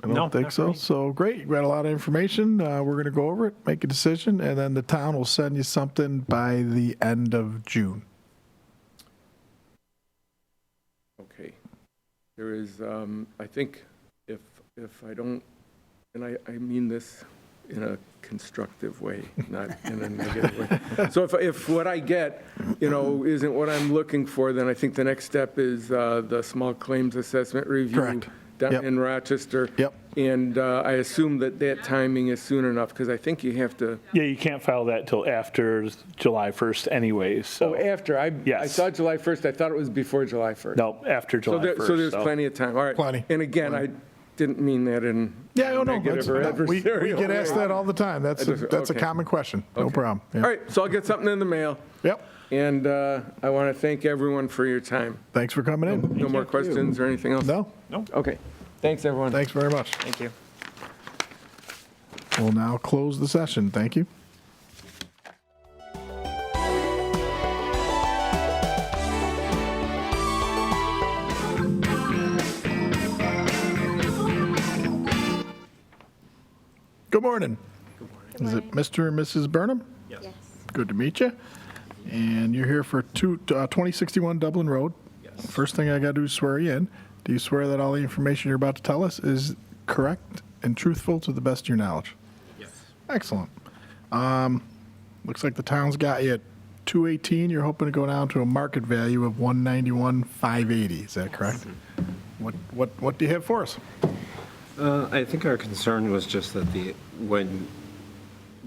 Speaker 1: I don't think so. So great, we had a lot of information. We're going to go over it, make a decision, and then the town will send you something by the end of June.
Speaker 6: Okay. There is, I think, if I don't, and I mean this in a constructive way, not in a negative way. So if what I get, isn't what I'm looking for, then I think the next step is the small claims assessment review.
Speaker 1: Correct.
Speaker 6: Down
Speaker 1: Yep.
Speaker 6: in Rochester.
Speaker 1: Yep.
Speaker 6: And I assume that timing is soon enough, because I think you have to.
Speaker 3: Yeah, you can't file that till after July 1st anyways, so.
Speaker 6: Oh, after. I
Speaker 3: Yes.
Speaker 6: saw July 1st. I thought it was before July 1st.
Speaker 3: No, after July 1st.
Speaker 6: So there's plenty of time. All right.
Speaker 1: Plenty.
Speaker 6: And again, I didn't mean that in
Speaker 1: Yeah, oh, no,
Speaker 6: negative or
Speaker 1: we
Speaker 6: adversarial
Speaker 1: get asked
Speaker 6: way.
Speaker 1: that all the time. That's a
Speaker 6: Okay.
Speaker 1: common question. No problem. Yeah.
Speaker 6: All right, so I'll get something in the mail.
Speaker 1: Yep.
Speaker 6: And I want to thank everyone for your time.
Speaker 1: Thanks for coming in.
Speaker 6: No more questions or anything else?
Speaker 1: No?
Speaker 6: Okay. Thanks, everyone.
Speaker 1: Thanks very much.
Speaker 6: Thank you.
Speaker 1: We'll now close the session. Thank you. Good morning. Is it Mr. and Mrs. Burnham?
Speaker 7: Yes.
Speaker 1: Good to meet you. And you're here for 2061 Dublin Road. Yes. First thing I got to do is swear you in. Do you swear that all the information you're about to tell us is correct and truthful to the best of your knowledge?
Speaker 7: Yes.
Speaker 1: Excellent. Looks like the town's got you at 218. You're hoping to go down to a market value of 191,580. Is that correct? What do you have for us?
Speaker 7: I think our concern was just that when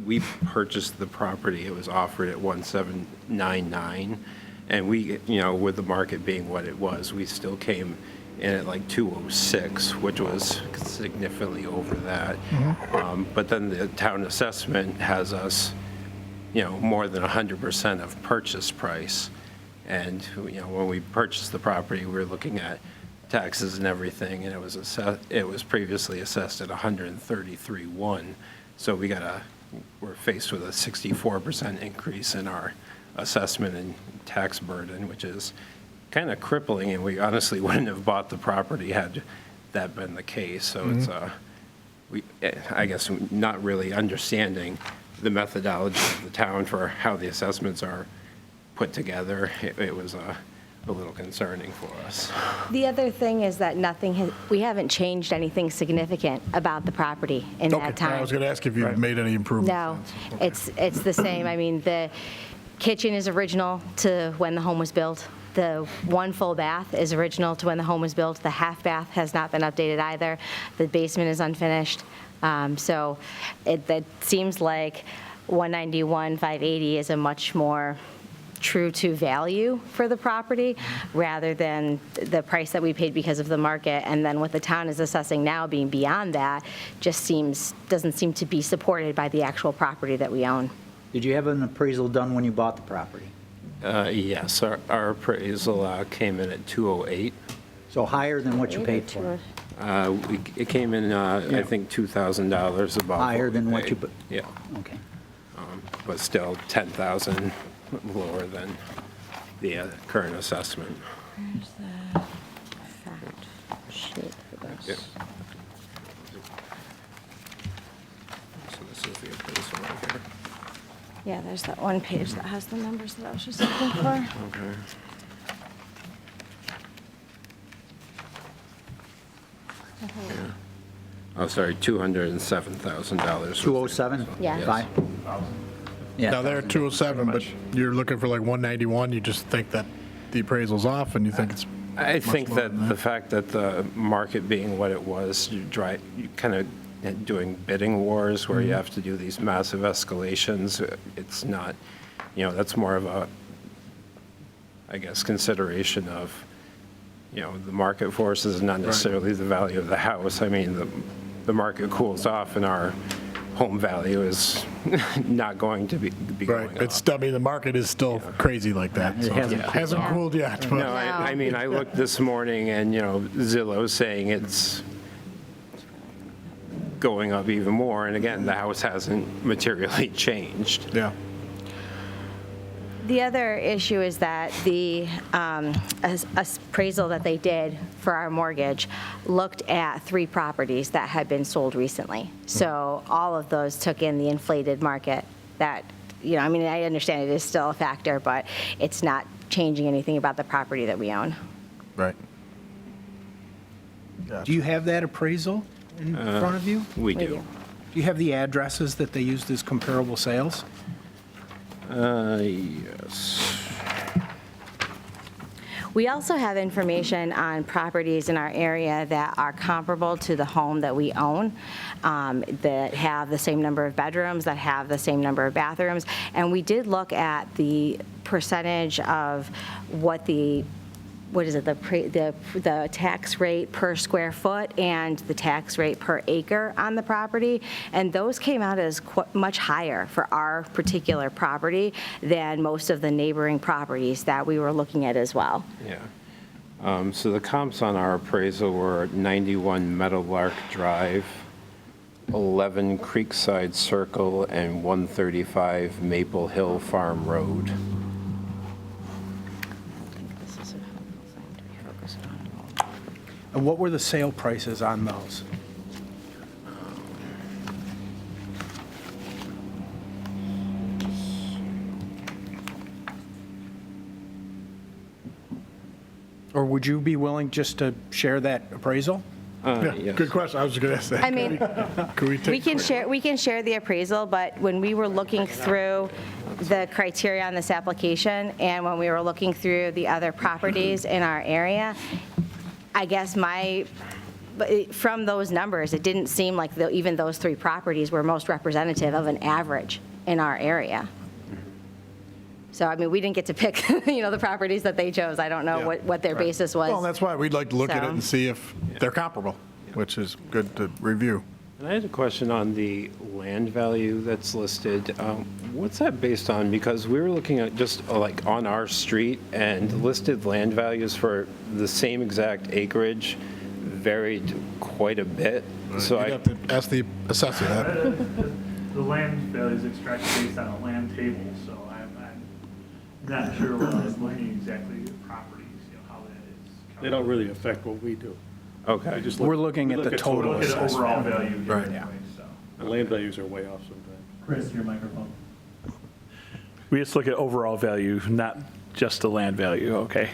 Speaker 7: we purchased the property, it was offered at 1,799, and we, with the market being what it was, we still came in at like 206, which was significantly over that. But then the town assessment has us more than 100% of purchase price. And, when we purchased the property, we were looking at taxes and everything, and it was previously assessed at 133.1. So we're faced with a 64% increase in our assessment and tax burden, which is kind of crippling, and we honestly wouldn't have bought the property had that been the case. So it's, I guess, not really understanding the methodology of the town for how the assessments are put together. It was a little concerning for us.
Speaker 8: The other thing is that we haven't changed anything significant about the property in that time.
Speaker 1: I was going to ask if you made any improvements.
Speaker 8: No, it's the same. I mean, the kitchen is original to when the home was built. The one full bath is original to when the home was built. The half bath has not been updated either. The basement is unfinished. So that seems like 191,580 is a much more true to value for the property rather than the price that we paid because of the market. And then what the town is assessing now being beyond that just doesn't seem to be supported by the actual property that we own.
Speaker 9: Did you have an appraisal done when you bought the property?
Speaker 7: Yes, our appraisal came in at 208.
Speaker 9: So higher than what you paid for?
Speaker 7: It came in, I think, $2,000 above.
Speaker 9: Higher
Speaker 7: what
Speaker 9: than
Speaker 7: we
Speaker 9: what you
Speaker 7: paid.
Speaker 9: put?
Speaker 7: Yeah,
Speaker 9: Okay.
Speaker 7: but still 10,000 lower than the current assessment.
Speaker 8: Where's the fact sheet for this?
Speaker 7: Yep. So this is the appraisal right here.
Speaker 8: Yeah, there's that one page that has the numbers that I was just looking for.
Speaker 7: Okay. Oh, sorry, $207,000.
Speaker 9: 207?
Speaker 8: Yeah.
Speaker 9: Five? Yeah.
Speaker 1: Now, they're at 207, but you're looking for like 191, you just think that the appraisal's off, and you think it's
Speaker 7: I
Speaker 1: much
Speaker 7: think
Speaker 1: lower
Speaker 7: that
Speaker 1: than
Speaker 7: the fact that the market being what it was, you kind of doing bidding wars where you have to do these massive escalations. It's not, that's more of a, I guess, consideration of, the market forces and not necessarily the value of the house. I mean, the market cools off and our home value is not going to be going
Speaker 1: right.
Speaker 7: up.
Speaker 1: It's, I mean, the market is still crazy like that.
Speaker 9: It
Speaker 1: So
Speaker 9: hasn't-
Speaker 1: it hasn't cooled yet, but.
Speaker 7: No, I mean, I looked this morning and, Zillow's saying it's going up even more. And again, the house hasn't materially changed.
Speaker 1: Yeah.
Speaker 8: The other issue is that the appraisal that they did for our mortgage looked at 3 properties that had been sold recently. So all of those took in the inflated market that, I mean, I understand it is still a factor, but it's not changing anything about the property that we own.
Speaker 1: Right.
Speaker 4: Do you have that appraisal in front of you?
Speaker 7: We
Speaker 8: We
Speaker 7: do.
Speaker 8: do.
Speaker 4: Do you have the addresses that they used as comparable sales?
Speaker 7: Yes.
Speaker 8: We also have information on properties in our area that are comparable to the home that we own, that have the same number of bedrooms, that have the same number of bathrooms. And we did look at the percentage of what the tax rate per square foot and the tax rate per acre on the property, and those came out as much higher for our particular property than most of the neighboring properties that we were looking at as well.
Speaker 7: Yeah. So the comps on our appraisal were 91 Meadowlark Drive, 11 Creekside Circle, and 135 Maple Hill Farm Road.
Speaker 4: And what were the sale prices on those? Or would you be willing just to share that appraisal?
Speaker 1: Yeah,
Speaker 7: Yes.
Speaker 1: good question. I was going to ask that.
Speaker 8: I mean,
Speaker 1: Could we take?
Speaker 8: we can share the appraisal, but when we were looking through the criteria on this application, and when we were looking through the other properties in our area, I guess from those numbers, it didn't seem like even those 3 properties were most representative of an average in our area. So, I mean, we didn't get to pick, the properties that they chose. I don't know
Speaker 1: Yeah.
Speaker 8: what their basis was.
Speaker 1: Well, that's why we'd like to look at it
Speaker 8: So-
Speaker 1: and see if they're comparable, which is good to review.
Speaker 7: And I had a question on the land value that's listed. What's that based on? Because we were looking at just like on our street, and listed land values for the same exact acreage varied quite a bit. So
Speaker 1: You'd have to ask the assessor that.
Speaker 3: The land value is extracted based on a land table, so I'm not sure when I was looking exactly at properties, how that is.
Speaker 5: They don't really affect what we do.
Speaker 7: Okay.
Speaker 5: We just
Speaker 4: We're looking at the total
Speaker 3: Look at
Speaker 4: assessment.
Speaker 3: overall value here
Speaker 1: Right.
Speaker 3: anyway, so.
Speaker 5: The land values are way off sometimes.
Speaker 3: Chris, your microphone. We just look at overall value, not just the land value, okay?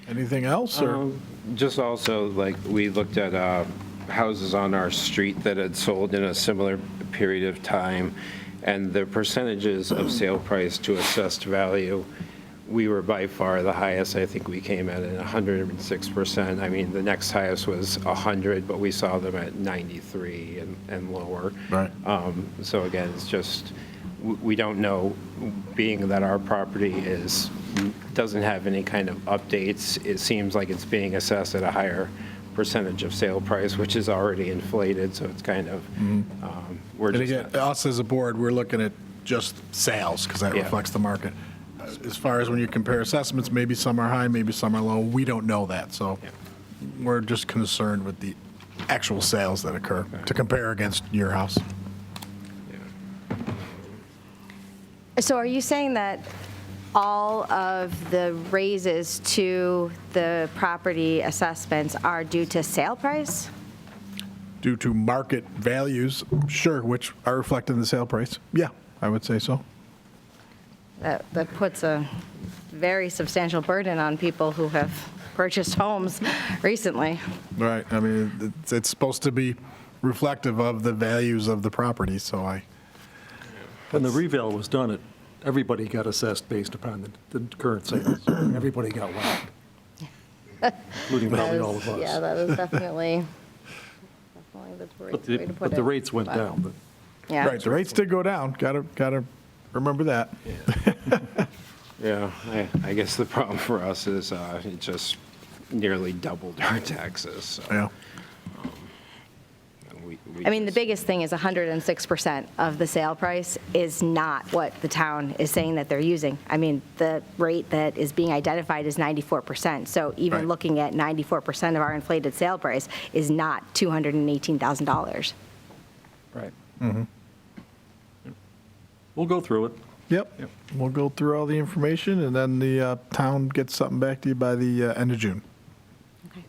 Speaker 1: Anything else, or?
Speaker 7: Just also, like, we looked at houses on our street that had sold in a similar period of time, and the percentages of sale price to assessed value, we were by far the highest. I think we came at 106%. I mean, the next highest was 100, but we saw them at 93 and lower.
Speaker 1: Right.
Speaker 7: So again, it's just, we don't know, being that our property doesn't have any kind of updates, it seems like it's being assessed at a higher percentage of sale price, which is already inflated, so it's kind of, we're
Speaker 1: And
Speaker 7: just.
Speaker 1: again, us as a board, we're looking at just sales, because that
Speaker 7: Yeah.
Speaker 1: reflects the market. As far as when you compare assessments, maybe some are high, maybe some are low, we don't know that, so we're just concerned with the actual sales that occur to compare against your house.
Speaker 8: So are you saying that all of the raises to the property assessments are due to sale price?
Speaker 1: Due to market values, sure, which are reflected in the sale price. Yeah, I would say so.
Speaker 8: That puts a very substantial burden on people who have purchased homes recently.
Speaker 1: Right, I mean, it's supposed to be reflective of the values of the property, so
Speaker 5: When the revale was done, everybody got assessed based upon the current sales. Everybody got whacked, including probably all of us.
Speaker 8: Yeah, that is definitely the way
Speaker 5: But
Speaker 8: to put it.
Speaker 5: but the rates went
Speaker 8: But-
Speaker 5: down, but
Speaker 8: Yeah.
Speaker 1: Right, the rates did go down, gotta remember that.
Speaker 7: Yeah, I guess the problem for us is it just nearly doubled our taxes, so.
Speaker 1: Yeah.
Speaker 8: I mean, the biggest thing is 106% of the sale price is not what the town is saying that they're using. I mean, the rate that is being identified is 94%. So even
Speaker 1: Right.
Speaker 8: looking at 94% of our inflated sale price is not $218,000.
Speaker 5: right. We'll go through it.
Speaker 1: Yep, we'll go through all the information, and then the town gets something back to you by the end of June.
Speaker 8: Okay.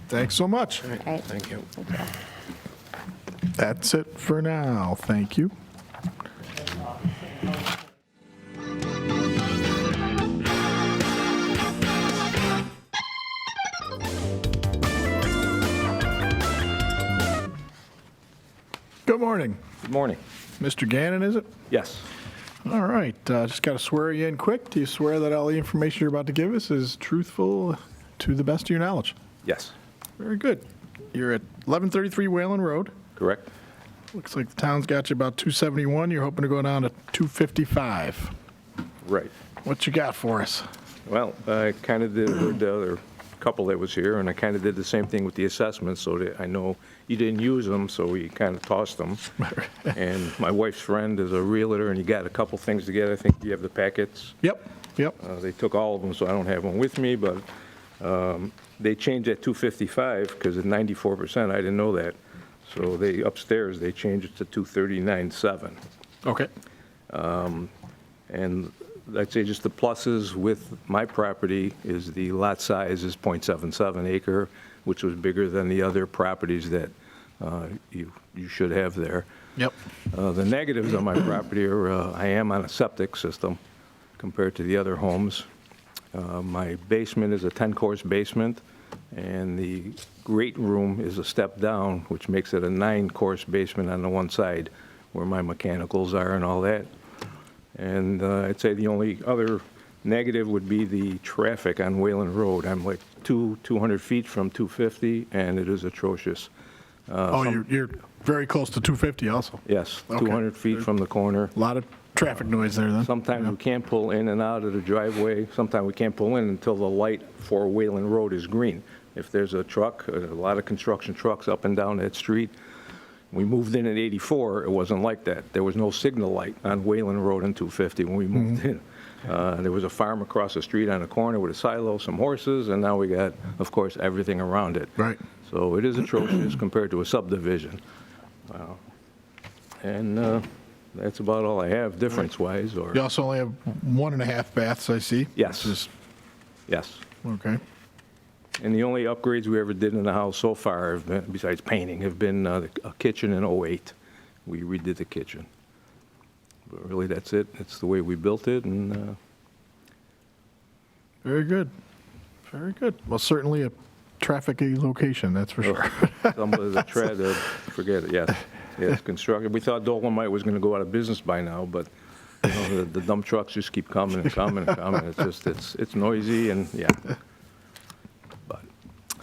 Speaker 1: Thanks so much.
Speaker 8: All right.
Speaker 7: Thank you.
Speaker 1: That's it for now, thank you. Good morning.
Speaker 10: Good morning.
Speaker 1: Mr. Gannon, is it?
Speaker 10: Yes.
Speaker 1: All right, just got to swear you in quick. Do you swear that all the information you're about to give us is truthful to the best of your knowledge?
Speaker 10: Yes.
Speaker 1: Very good. You're at 1133 Whalen Road.
Speaker 10: Correct?
Speaker 1: Looks like the town's got you about 271. You're hoping to go down to 255.
Speaker 10: Right.
Speaker 1: What you got for us?
Speaker 10: Well, I kind of did with the other couple that was here, and I kind of did the same thing with the assessments, so that I know you didn't use them, so we kind of tossed them. And my wife's friend is a realtor, and he got a couple things together. I think you have the packets.
Speaker 1: Yep.
Speaker 10: They took all of them, so I don't have one with me, but they changed that 255 because at 94%, I didn't know that. So they, upstairs, they changed it to 239.7.
Speaker 1: Okay.
Speaker 10: And I'd say just the pluses with my property is the lot size is .77 acre, which was bigger than the other properties that you should have there.
Speaker 1: Yep.
Speaker 10: The negatives on my property are I am on a septic system compared to the other homes. My basement is a 10-course basement, and the great room is a step down, which makes it a 9-course basement on the one side where my mechanicals are and all that. And I'd say the only other negative would be the traffic on Whalen Road. I'm like 200 feet from 250, and it is atrocious.
Speaker 1: Oh, you're very close to 250 also.
Speaker 10: Yes,
Speaker 1: Okay.
Speaker 10: 200 feet from the corner.
Speaker 1: A lot of traffic noise there then.
Speaker 10: Sometimes we can't pull in and out of the driveway. Sometimes we can't pull in until the light for Whalen Road is green. If there's a truck, a lot of construction trucks up and down that street. We moved in 84, it wasn't like that. There was no signal light on Whalen Road and 250 when we moved in. There was a farm across the street on the corner with a silo, some horses, and now we got, of course, everything around it.
Speaker 1: Right.
Speaker 10: So it is atrocious compared to a subdivision. And that's about all I have difference-wise, or...
Speaker 1: You also only have 1.5 baths, I see.
Speaker 10: Yes.
Speaker 1: Which is-
Speaker 10: Yes.
Speaker 1: Okay.
Speaker 10: And the only upgrades we ever did in the house so far, have been, besides painting, have been a kitchen in '08. We redid the kitchen. But really, that's it. It's the way we built it, and
Speaker 1: Very good. Very good. Well, certainly a trafficy location, that's for sure.
Speaker 10: somebody that tried to forget it, yes. Yes, construction. We thought Dolomite was going to go out of business by now, but you know, the dump trucks just keep coming and coming and coming. It's just, it's noisy, and yeah. But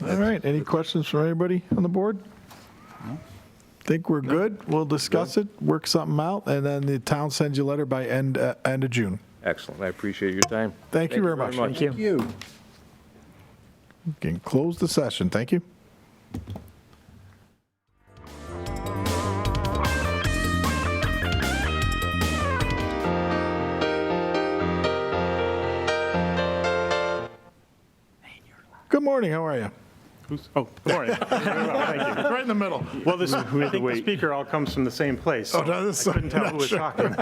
Speaker 1: All right, any questions from anybody on the board? Think we're good? We'll discuss it, work something out, and then the town sends you a letter by end of June.
Speaker 10: excellent. I appreciate your time.
Speaker 1: Thank you very much.
Speaker 9: Thank you.
Speaker 1: We can close the session. Thank you. Good morning, how are you?
Speaker 3: Oh, good morning. Very well, thank you.
Speaker 1: Right in the middle.
Speaker 3: Well, I think the speaker all comes from the same place.
Speaker 1: Oh, does it?
Speaker 3: I couldn't tell who was talking.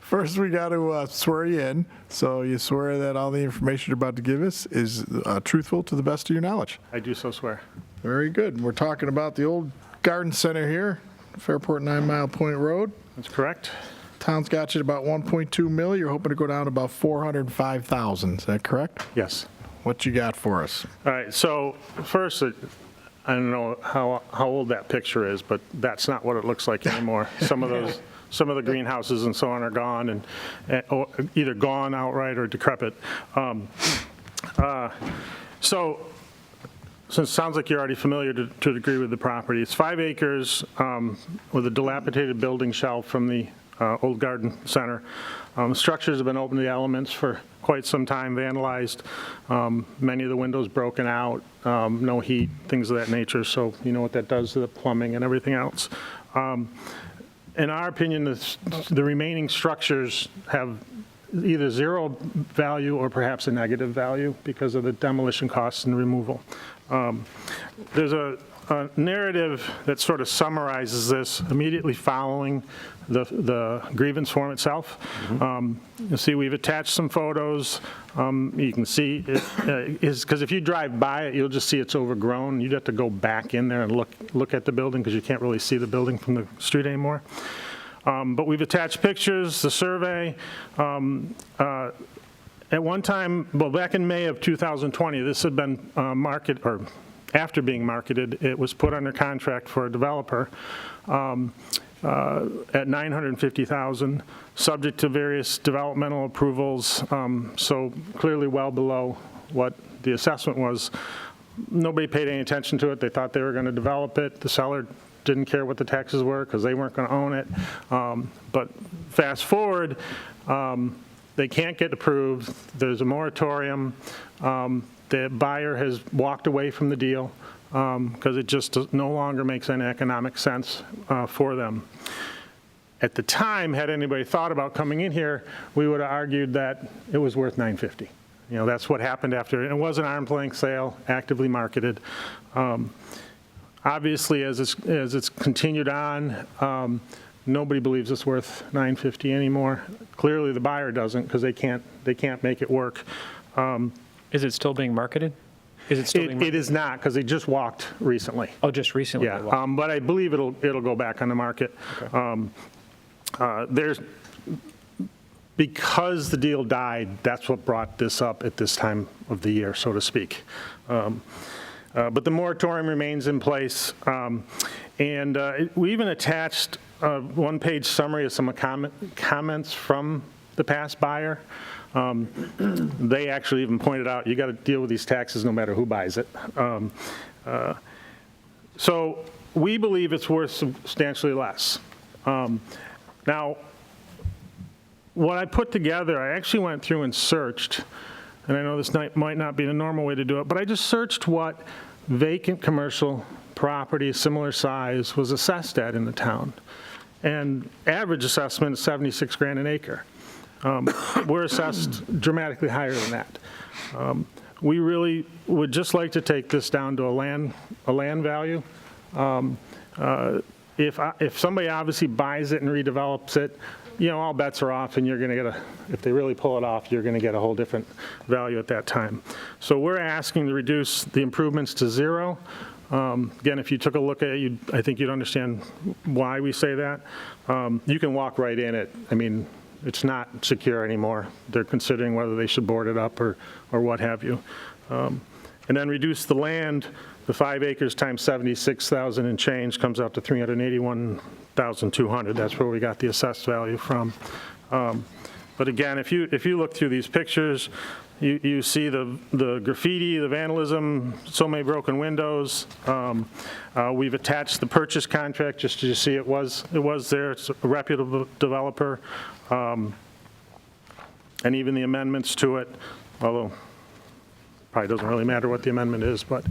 Speaker 1: First, we got to swear you in. So you swear that all the information you're about to give us is truthful to the best of your knowledge.
Speaker 3: I do so swear.
Speaker 1: Very good. We're talking about the old garden center here, Fairport 9 Mile Point Road.
Speaker 3: That's correct.
Speaker 1: Town's got you at about 1.2 mil. You're hoping to go down to about 405,000. Is that correct?
Speaker 3: Yes.
Speaker 1: What you got for us?
Speaker 3: All right, so first, I don't know how old that picture is, but that's not what it looks like anymore. Some of the greenhouses and so on are gone, and or either gone outright or decrepit. So it sounds like you're already familiar to a degree with the property. It's 5 acres with a dilapidated building shell from the old garden center. Structures have been open to the elements for quite some time, vandalized. Many of the windows broken out, no heat, things of that nature. So you know what that does to the plumbing and everything else. In our opinion, the remaining structures have either zero value or perhaps a negative value because of the demolition costs and removal. There's a narrative that sort of summarizes this immediately following the grievance form itself. You'll see we've attached some photos. You can see it is because if you drive by it, you'll just see it's overgrown. You'd have to go back in there and look at the building because you can't really see the building from the street anymore. But we've attached pictures, the survey. At one time, well, back in May of 2020, this had been marketed, or after being marketed, it was put under contract for a developer at $950,000, subject to various developmental approvals, so clearly well below what the assessment was. Nobody paid any attention to it. They thought they were going to develop it. The seller didn't care what the taxes were because they weren't going to own it. But fast forward, they can't get approved. There's a moratorium. The buyer has walked away from the deal because it just no longer makes any economic sense for them. At the time, had anybody thought about coming in here, we would have argued that it was worth $950. You know, that's what happened after. It was an arm's length sale, actively marketed. Obviously, as it's continued on, nobody believes it's worth $950 anymore. Clearly, the buyer doesn't because they can't make it work.
Speaker 11: Is it still being marketed? Is it still being marketed?
Speaker 3: It is not because they just walked recently.
Speaker 11: Oh, just recently?
Speaker 3: Yeah,
Speaker 11: they walked.
Speaker 3: but I believe it'll go back on the market.
Speaker 11: Okay.
Speaker 3: Because the deal died, that's what brought this up at this time of the year, so to speak. But the moratorium remains in place. We even attached a one-page summary of some comments from the past buyer. They actually even pointed out, you got to deal with these taxes no matter who buys it. So we believe it's worth substantially less. Now, what I put together, I actually went through and searched, and I know this might not be the normal way to do it, but I just searched what vacant commercial property, similar size, was assessed at in the town. And average assessment is 76 grand an acre. We're assessed dramatically higher than that. We really would just like to take this down to a land value. If somebody obviously buys it and redevelops it, all bets are off, and you're going to get if they really pull it off, you're going to get a whole different value at that time. So we're asking to reduce the improvements to zero. Again, if you took a look at it, I think you'd understand why we say that. You can walk right in it. I mean, it's not secure anymore. They're considering whether they should board it up or what have you. And then reduce the land. The 5 acres times 76,000 and change comes out to 381,200. That's where we got the assessed value from. But again, if you look through these pictures, you see the graffiti, the vandalism, so many broken windows. We've attached the purchase contract just to see it was there. It's a reputable developer. And even the amendments to it, although probably doesn't really matter what the amendment is, but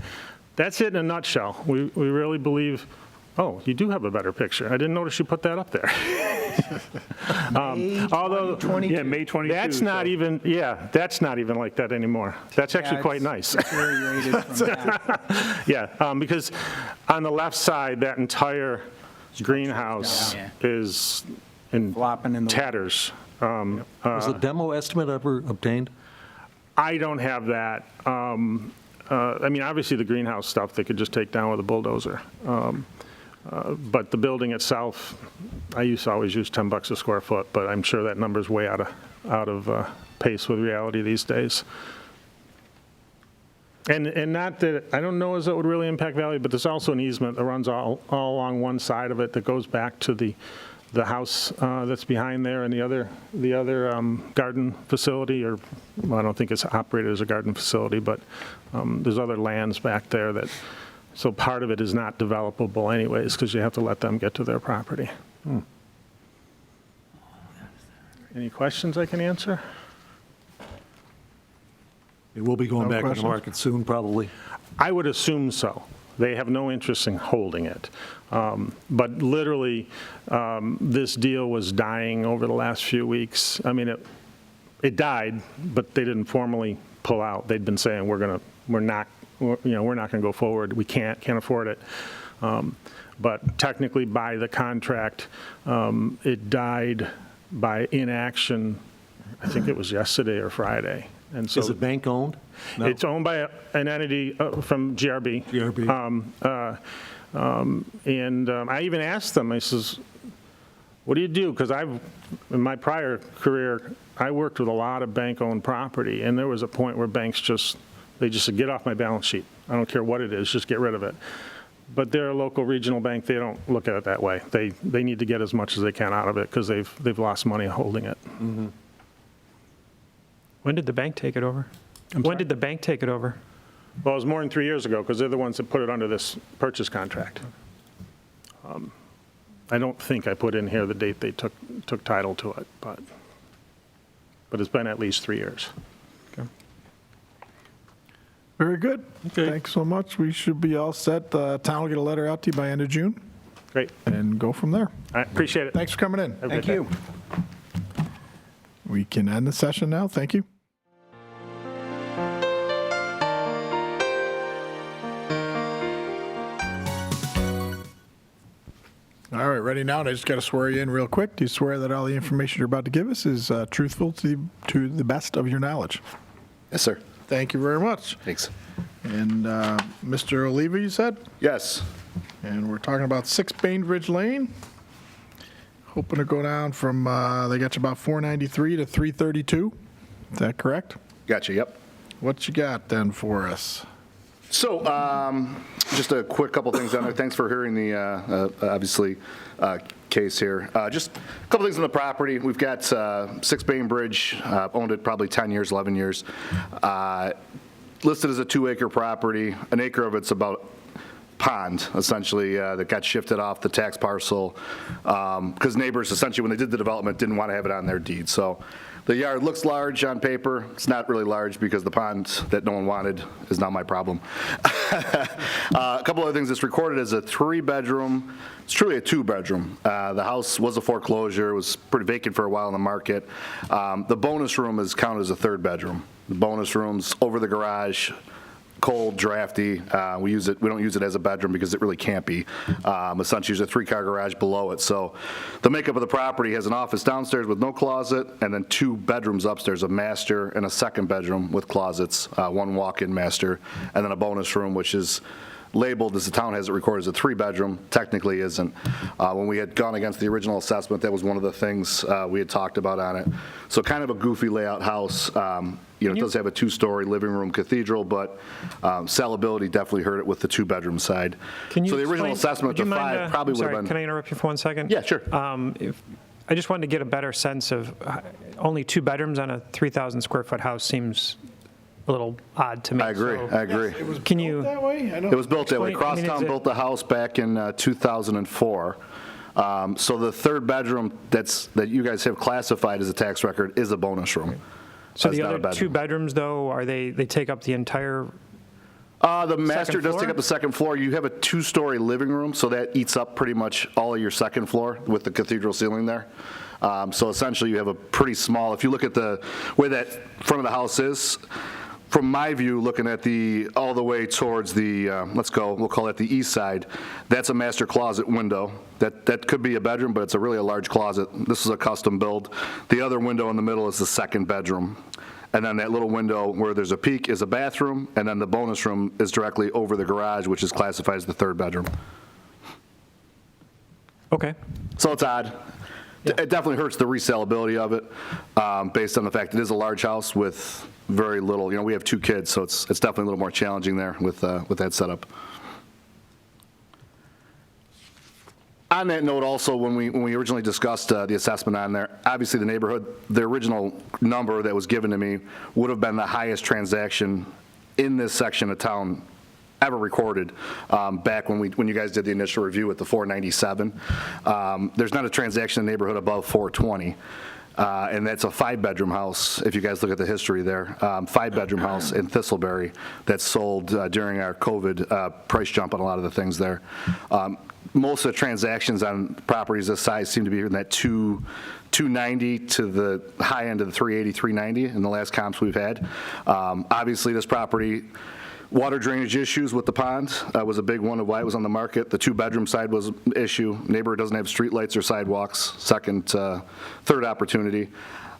Speaker 3: that's it in a nutshell. We really believe, oh, you do have a better picture. I didn't notice you put that up there. Although,
Speaker 4: yeah,
Speaker 5: May 22.
Speaker 3: that's not even like that anymore. That's actually quite nice.
Speaker 4: Deteriorated from that.
Speaker 3: Yeah, because on the left side, that entire greenhouse
Speaker 4: Yeah.
Speaker 3: is in
Speaker 4: Flopping in the
Speaker 3: tatters.
Speaker 5: Was the demo estimate ever obtained?
Speaker 3: I don't have that. I mean, obviously, the greenhouse stuff, they could just take down with a bulldozer. But the building itself, I used to always use $10 a square foot, but I'm sure that number's way out of pace with reality these days. And not that, I don't know as it would really impact value, but there's also an easement that runs all along one side of it that goes back to the house that's behind there and the other garden facility, or well, I don't think it's operated as a garden facility, but there's other lands back there that, so part of it is not developable anyways, because you have to let them get to their property. Any questions I can answer?
Speaker 5: It will be going
Speaker 1: No
Speaker 5: back on the
Speaker 1: questions?
Speaker 5: market soon, probably.
Speaker 3: I would assume so. They have no interest in holding it. But literally, this deal was dying over the last few weeks. I mean, it died, but they didn't formally pull out. They'd been saying, we're not going to go forward. We can't afford it. But technically, by the contract, it died by inaction. I think it was yesterday or Friday. And so
Speaker 5: Is it bank-owned? No.
Speaker 3: It's owned by an entity from GRB. And I even asked them, I says, what do you do? Because in my prior career, I worked with a lot of bank-owned property, and there was a point where banks they just said, get off my balance sheet. I don't care what it is, just get rid of it. But they're a local regional bank. They don't look at it that way. They need to get as much as they can out of it because they've lost money holding it.
Speaker 5: Mm-hmm.
Speaker 11: When did the bank take it over? When did the bank take it over?
Speaker 3: Well, it was more than 3 years ago because they're the ones that put it under this purchase contract. I don't think I put in here the date they took title to it, but it's been at least 3 years.
Speaker 1: Very good.
Speaker 5: Okay.
Speaker 1: Thanks so much. We should be all set. The town will get a letter out to you by end of June
Speaker 3: Great.
Speaker 1: and go from there.
Speaker 3: I appreciate it.
Speaker 1: Thanks for coming in.
Speaker 3: Have a
Speaker 4: Thank
Speaker 3: good day.
Speaker 4: you.
Speaker 1: We can end the session now. Thank you. All right, ready now, and I just got to swear you in real quick. Do you swear that all the information you're about to give us is truthful to the best of your knowledge?
Speaker 12: Yes, sir.
Speaker 1: Thank you very much.
Speaker 12: Thanks.
Speaker 1: And Mr. Oliva, you said?
Speaker 12: Yes.
Speaker 1: And we're talking about 6 Bainbridge Lane. Hoping to go down from, they got you about 493 to 332. Is that correct?
Speaker 12: Gotcha, yep.
Speaker 1: What you got then for us?
Speaker 12: So, just a quick couple things on there. Thanks for hearing the, obviously, case here. Just a couple things on the property. We've got 6 Bainbridge, owned it probably 10 years, 11 years. Listed as a 2-acre property. An acre of it's about pond, essentially, that got shifted off the tax parcel, because neighbors, essentially, when they did the development, didn't want to have it on their deed. So the yard looks large on paper. It's not really large because the pond that no one wanted is not my problem. A couple other things. It's recorded as a 3-bedroom. It's truly a 2-bedroom. The house was a foreclosure. It was pretty vacant for a while in the market. The bonus room is counted as a 3rd bedroom. The bonus room's over the garage, cold, drafty. We don't use it as a bedroom because it really can't be. Essentially, there's a 3-car garage below it. So the makeup of the property has an office downstairs with no closet, and then 2 bedrooms upstairs, a master and a 2nd bedroom with closets, 1 walk-in master, and then a bonus room, which is labeled, as the town has it recorded, as a 3-bedroom, technically isn't. When we had gone against the original assessment, that was one of the things we had talked about on it. So kind of a goofy layout house. It does have a 2-story living room cathedral, but sellability definitely hurt it with the 2-bedroom side. So the original assessment, the 5 probably would have been.
Speaker 11: Can I interrupt you for 1 second?
Speaker 12: Yeah, sure.
Speaker 11: I just wanted to get a better sense of only 2 bedrooms on a 3,000 square foot house seems a little odd to me.
Speaker 12: I agree.
Speaker 11: So
Speaker 12: I agree.
Speaker 11: Can you?
Speaker 1: That way? I don't.
Speaker 12: It was built that way.
Speaker 11: Explain- I mean, is
Speaker 12: Crosstown
Speaker 11: it-
Speaker 12: built the house back in 2004. So the 3rd bedroom that you guys have classified as a tax record is a bonus room.
Speaker 11: So
Speaker 12: It's
Speaker 11: the
Speaker 12: not a
Speaker 11: other 2
Speaker 12: bedroom.
Speaker 11: bedrooms, though, are they take up the entire?
Speaker 12: The master
Speaker 11: Second
Speaker 12: does take
Speaker 11: floor?
Speaker 12: up the 2nd floor. You have a 2-story living room, so that eats up pretty much all of your 2nd floor with the cathedral ceiling there. So essentially, you have a pretty small, if you look at the way that front of the house is, from my view, looking at all the way towards the, we'll call it the east side, that's a master closet window. That could be a bedroom, but it's really a large closet. This is a custom build. The other window in the middle is the 2nd bedroom. And then that little window where there's a peak is a bathroom, and then the bonus room is directly over the garage, which is classified as the 3rd bedroom.
Speaker 11: Okay.
Speaker 12: So it's odd. It definitely hurts the resellability of it, based on the fact it is a large house with very little. We have 2 kids, so it's definitely a little more challenging there with that setup. On that note, also, when we originally discussed the assessment on there, obviously the neighborhood, the original number that was given to me would have been the highest transaction in this section of town ever recorded, back when you guys did the initial review at the 497. There's not a transaction in the neighborhood above 420. And that's a 5-bedroom house, if you guys look at the history there. 5-bedroom house in Thistleberry that sold during our COVID price jump on a lot of the things there. Most of the transactions on properties this size seem to be in that 290 to the high end of the 380, 390 in the last comps we've had. Obviously, this property, water drainage issues with the pond was a big one of why it was on the market. The 2-bedroom side was an issue. Neighbor doesn't have streetlights or sidewalks. 3rd opportunity.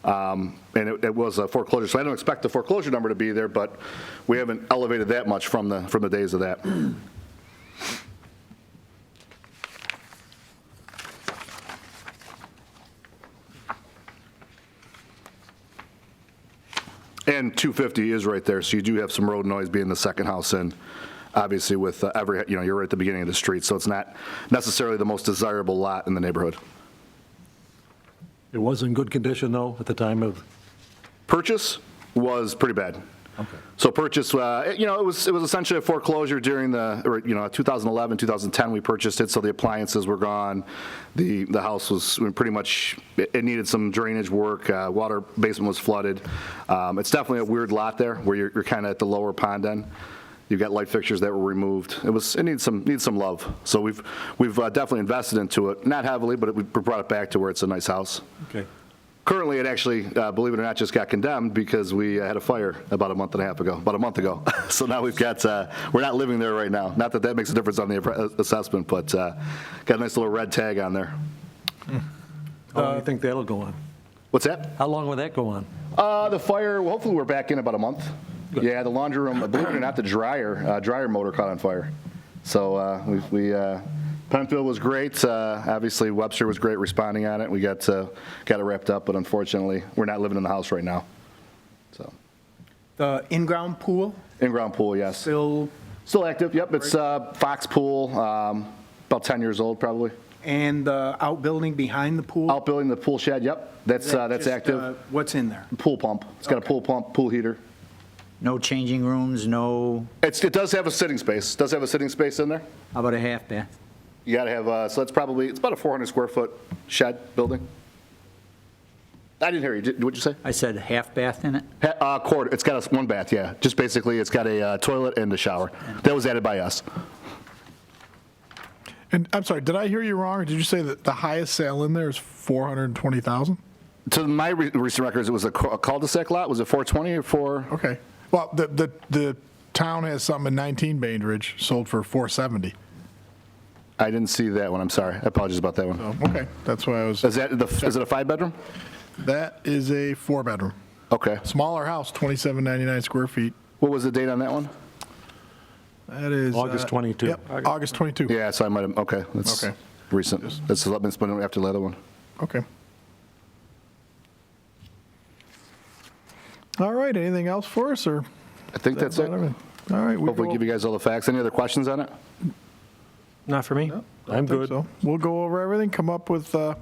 Speaker 12: And it was a foreclosure. So I don't expect the foreclosure number to be there, but we haven't elevated that much from the days of that. And 250 is right there, so you do have some road noise being the 2nd house in, obviously with you're right at the beginning of the street, so it's not necessarily the most desirable lot in the neighborhood.
Speaker 5: It was in good condition, though, at the time of?
Speaker 12: Purchase was pretty bad.
Speaker 5: Okay.
Speaker 12: So purchase, it was essentially a foreclosure during 2011, 2010, we purchased it, so the appliances were gone. The house was pretty much, it needed some drainage work, water basement was flooded. It's definitely a weird lot there, where you're kind of at the lower pond end. You've got light fixtures that were removed. It needs some love. So we've definitely invested into it, not heavily, but we brought it back to where it's a nice house.
Speaker 5: Okay.
Speaker 12: Currently, it actually, believe it or not, just got condemned because we had a fire about a month ago. So now we've got, we're not living there right now. Not that makes a difference on the assessment, but got a nice little red tag on there.
Speaker 5: How long do you think that'll go on?
Speaker 12: What's that?
Speaker 5: How long will that go on?
Speaker 12: The fire, well, hopefully we're back in about a month.
Speaker 5: Good.
Speaker 12: Yeah, the laundry room, believe it or not, the dryer motor caught on fire. So Penfield was great. Obviously, Webster was great responding on it. We got it wrapped up, but unfortunately, we're not living in the house right now. So
Speaker 4: The in-ground pool,
Speaker 12: in-ground pool, yes.
Speaker 4: still,
Speaker 12: Still active, yep. It's Fox Pool, about 10 years old, probably.
Speaker 4: and the outbuilding behind the pool?
Speaker 12: Outbuilding, the pool shed, yep. That's
Speaker 4: Is that
Speaker 12: that's
Speaker 4: just,
Speaker 12: active.
Speaker 4: What's in there?
Speaker 12: Pool pump. It's got a pool pump, pool heater.
Speaker 9: No changing rooms, no,
Speaker 12: It does have a sitting space. Does have a sitting space in there?
Speaker 9: how about a half bath?
Speaker 12: You got to have, so it's about a 400 square foot shed building. I didn't hear you. What'd you say?
Speaker 9: I said half bath in it?
Speaker 12: Quarter. It's got one bath, yeah. Just basically, it's got a toilet and a shower. That was added by us.
Speaker 1: And I'm sorry, did I hear you wrong, or did you say that the highest sale in there is 420,000?
Speaker 12: To my recent records, it was a cul-de-sac lot. Was it 420 or 4?
Speaker 1: Okay. Well, the town has something in 19 Bainbridge sold for 470.
Speaker 12: I didn't see that one. I'm sorry. I apologize about that one.
Speaker 1: Oh, okay, that's why I was.
Speaker 12: Is it a 5-bedroom?
Speaker 1: That is a 4-bedroom.
Speaker 12: Okay.
Speaker 1: Smaller house, 2799 square feet.
Speaker 12: What was the date on that one?
Speaker 1: That is.
Speaker 5: August 22.
Speaker 1: Yep, August 22.
Speaker 12: Yeah, so I might have, okay. That's
Speaker 1: Okay.
Speaker 12: recent. That's been spent after the other one.
Speaker 1: Okay. All right, anything else for us, or?
Speaker 12: I think that's it.
Speaker 1: All right.
Speaker 12: Hopefully give you guys all the facts. Any other questions on it?
Speaker 11: Not for me.
Speaker 5: I'm good.
Speaker 1: So we'll go over everything, come up with a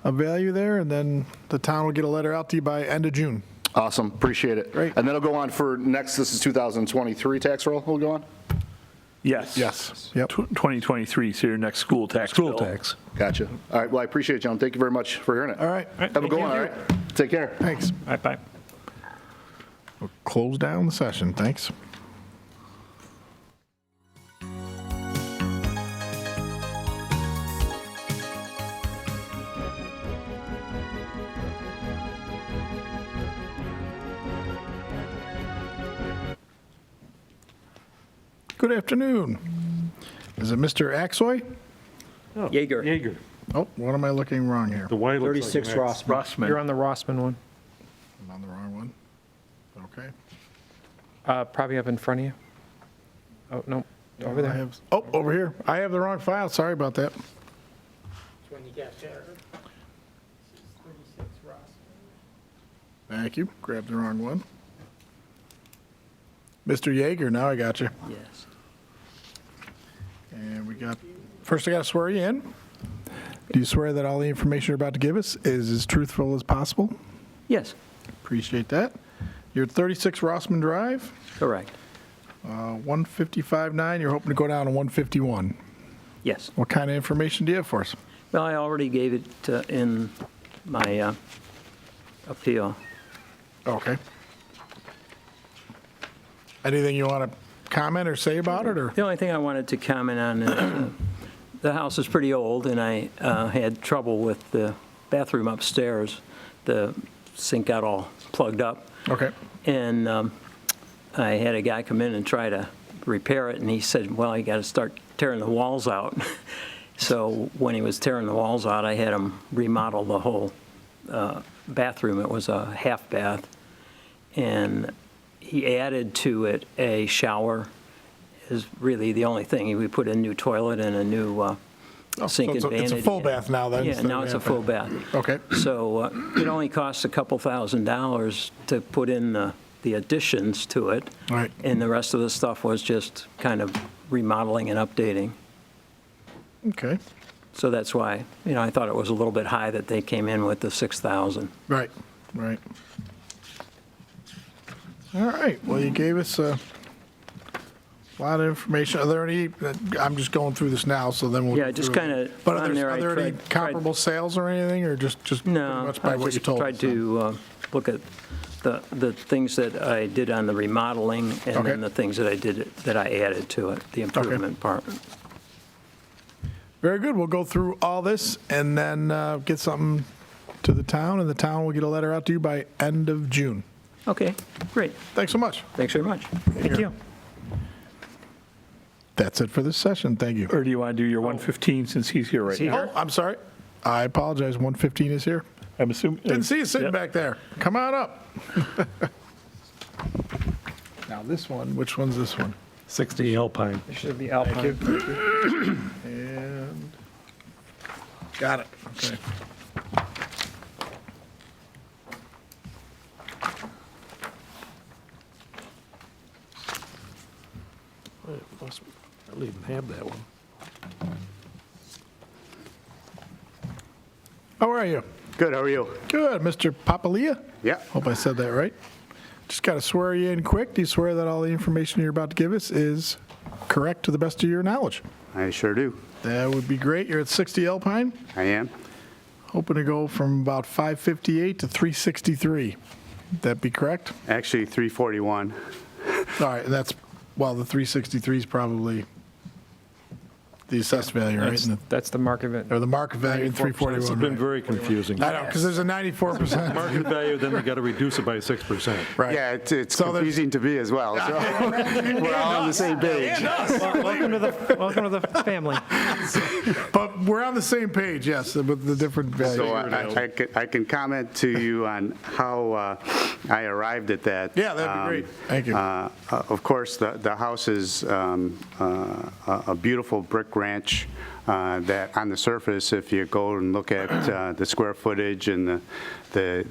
Speaker 1: value there, and then the town will get a letter out to you by end of June.
Speaker 12: Awesome, appreciate it.
Speaker 1: Great.
Speaker 12: And then it'll go on for next, this is 2023 tax roll will go on?
Speaker 13: Yes.
Speaker 1: Yes. Yep.
Speaker 13: 2023, so your next school tax
Speaker 5: School
Speaker 13: bill.
Speaker 5: tax.
Speaker 12: Gotcha. All right, well, I appreciate it, gentlemen. Thank you very much for hearing it.
Speaker 1: All right.
Speaker 12: Have a good one, all right? Take care.
Speaker 1: Thanks.
Speaker 11: All right, bye.
Speaker 1: We'll close down the session. Thanks. Good afternoon. Is it Mr. Axoy?
Speaker 9: Jaeger.
Speaker 5: Jaeger.
Speaker 1: Oh, what am I looking wrong here?
Speaker 5: The Y looks like
Speaker 9: 36
Speaker 5: an X.
Speaker 9: Rossman.
Speaker 11: You're on the Rossman one.
Speaker 1: I'm on the wrong one. Okay.
Speaker 11: Probably up in front of you. Oh, no, over
Speaker 1: I
Speaker 11: there.
Speaker 1: have, oh, over here. I have the wrong file. Sorry about that. Thank you. Grabbed the wrong one. Mr. Jaeger, now I got you.
Speaker 9: Yes.
Speaker 1: And we got, first I got to swear you in. Do you swear that all the information you're about to give us is as truthful as possible?
Speaker 9: Yes,
Speaker 1: Appreciate that. You're at 36 Rossman Drive,
Speaker 9: correct.
Speaker 1: 155.9. You're hoping to go down to 151.
Speaker 9: Yes.
Speaker 1: What kind of information do you have for us?
Speaker 9: Well, I already gave it in my appeal.
Speaker 1: Okay. Anything you want to comment or say about it, or?
Speaker 9: The only thing I wanted to comment on is the house is pretty old, and I had trouble with the bathroom upstairs. The sink got all plugged up.
Speaker 1: Okay.
Speaker 9: And I had a guy come in and try to repair it, and he said, well, you got to start tearing the walls out. So when he was tearing the walls out, I had him remodel the whole bathroom. It was a half bath. And he added to it a shower, is really the only thing. We put a new toilet and a new sink and vanity.
Speaker 1: It's a full bath now then?
Speaker 9: Yeah, now it's a full bath.
Speaker 1: Okay.
Speaker 9: So it only costs a couple $1,000s to put in the additions to it.
Speaker 1: Right.
Speaker 9: And the rest of the stuff was just kind of remodeling and updating.
Speaker 1: Okay.
Speaker 9: So that's why, I thought it was a little bit high that they came in with the 6,000.
Speaker 1: Right, right. All right, well, you gave us a lot of information. Are there any, I'm just going through this now, so then we'll.
Speaker 9: Yeah,
Speaker 1: go
Speaker 9: just
Speaker 1: through it.
Speaker 9: kinda
Speaker 1: But
Speaker 9: on there,
Speaker 1: are
Speaker 9: I
Speaker 1: there any
Speaker 9: tried-
Speaker 1: comparable sales or anything, or just pretty
Speaker 9: No,
Speaker 1: much by
Speaker 9: I
Speaker 1: what you
Speaker 9: just
Speaker 1: told us?
Speaker 9: tried to look at the things that I did on the remodeling and
Speaker 1: Okay.
Speaker 9: then the things that I did, that I added to it, the improvement part.
Speaker 1: Very good, we'll go through all this and then get something to the town, and the town will get a letter out to you by end of June.
Speaker 9: Okay, great.
Speaker 1: Thanks so much.
Speaker 9: Thanks very much.
Speaker 11: Thank you.
Speaker 1: That's it for this session, thank you.
Speaker 13: Or do you want to do your 115 since he's here right
Speaker 11: he
Speaker 13: now?
Speaker 11: here?
Speaker 1: Oh, I'm sorry. I apologize, 115 is here.
Speaker 13: I'm assuming.
Speaker 1: Didn't see you sitting
Speaker 13: Yep.
Speaker 1: back there. Come on up. Now this one, which one's this one?
Speaker 5: 60 Alpine.
Speaker 11: It should be Alpine.
Speaker 1: And, got it, okay.
Speaker 5: I don't even have that one.
Speaker 1: How are you?
Speaker 14: Good, how are you?
Speaker 1: Good, Mr. Papalia?
Speaker 14: Yeah.
Speaker 1: Hope I said that right. Just got to swear you in quick. Do you swear that all the information you're about to give us is correct to the best of your knowledge?
Speaker 14: I sure do.
Speaker 1: That would be great. You're at 60 Alpine.
Speaker 14: I am.
Speaker 1: Hoping to go from about 558 to 363. Would that be correct?
Speaker 14: Actually, 341.
Speaker 1: All right, that's, well, the 363 is probably the assessed value, right?
Speaker 11: That's the market value.
Speaker 1: Or the market value in 341.
Speaker 5: It's been
Speaker 1: right?
Speaker 5: very confusing.
Speaker 1: I know, because there's a 94%.
Speaker 5: Market value, then they got to reduce it by 6%.
Speaker 1: Right.
Speaker 14: Yeah, it's
Speaker 1: So there's-
Speaker 14: confusing to me as well, so we're all on the same page.
Speaker 11: Welcome to the family.
Speaker 1: But we're on the same page, yes, with the different
Speaker 14: So
Speaker 1: values.
Speaker 14: I can comment to you on how I arrived at that.
Speaker 1: Yeah, that'd be great. Thank you.
Speaker 14: Of course, the house is a beautiful brick ranch that on the surface, if you go and look at the square footage and the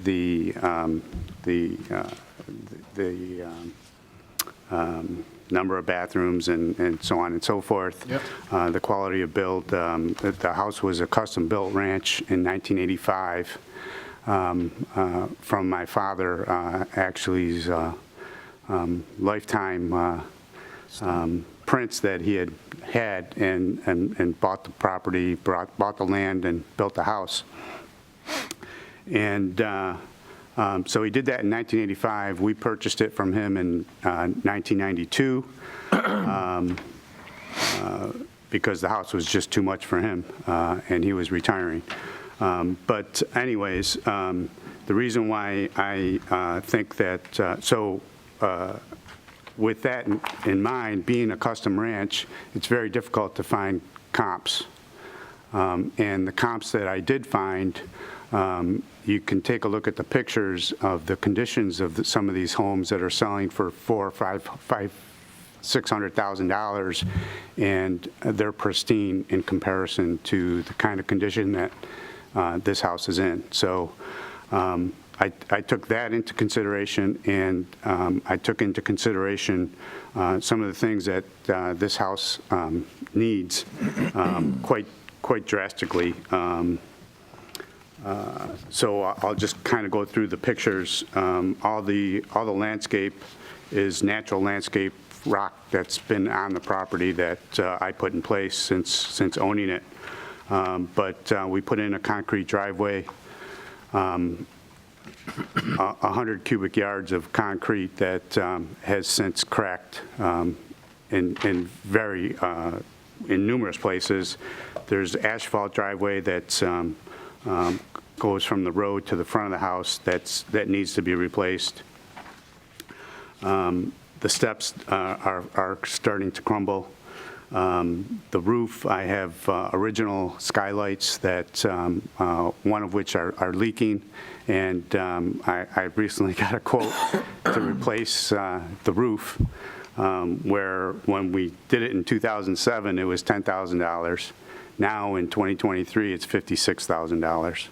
Speaker 14: number of bathrooms and so on and so forth,
Speaker 1: Yep.
Speaker 14: the quality of build, the house was a custom-built ranch in 1985 from my father, actually's lifetime prints that he had and bought the property, bought the land and built the house. And so he did that in 1985. We purchased it from him in 1992 because the house was just too much for him and he was retiring. But anyways, the reason why I think that, with that in mind, being a custom ranch, it's very difficult to find comps. And the comps that I did find, you can take a look at the pictures of the conditions of some of these homes that are selling for $600,000, and they're pristine in comparison to the kind of condition that this house is in. So I took that into consideration, and I took into consideration some of the things that this house needs quite drastically. So I'll just kind of go through the pictures. All the landscape is natural landscape rock that's been on the property that I put in place since owning it. But we put in a concrete driveway, 100 cubic yards of concrete that has since cracked in numerous places. There's asphalt driveway that goes from the road to the front of the house that needs to be replaced. The steps are starting to crumble. The roof, I have original skylights that one of which are leaking, and I recently got a quote to replace the roof, where when we did it in 2007, it was $10,000. Now in 2023, it's $56,000.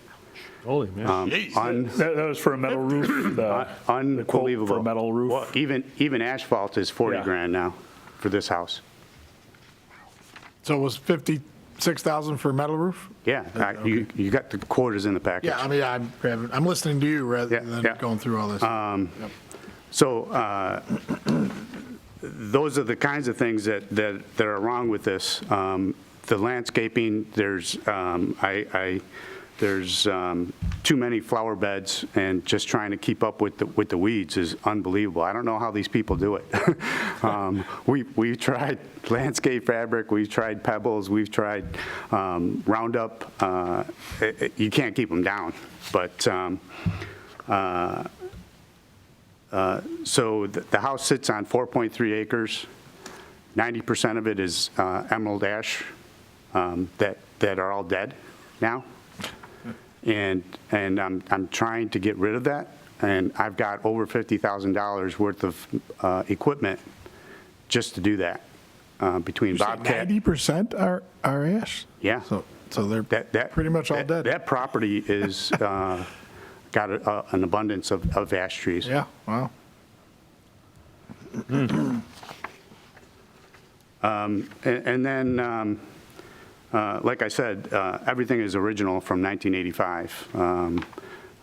Speaker 5: Holy man.
Speaker 13: That was for a metal roof.
Speaker 14: Unbelievable.
Speaker 13: For a metal roof.
Speaker 14: Well, even asphalt is 40 grand now for this house.
Speaker 1: So it was 56,000 for a metal roof?
Speaker 14: Yeah, you got the quarters in the package.
Speaker 1: Yeah, I mean, I'm listening to you rather than going through all this. Yep.
Speaker 14: So those are the kinds of things that are wrong with this. The landscaping, there's too many flower beds, and just trying to keep up with the weeds is unbelievable. I don't know how these people do it. We've tried landscape fabric, we've tried pebbles, we've tried Roundup. You can't keep them down. But so the house sits on 4.3 acres. 90% of it is emerald ash that are all dead now. And I'm trying to get rid of that, and I've got over $50,000 worth of equipment just to do that. Between
Speaker 1: You said
Speaker 14: Bobcat,
Speaker 1: 90% are ash?
Speaker 14: yeah.
Speaker 1: So they're pretty much all dead.
Speaker 14: That property is got an abundance of ash trees.
Speaker 1: Yeah, wow.
Speaker 14: And then, like I said, everything is original from 1985.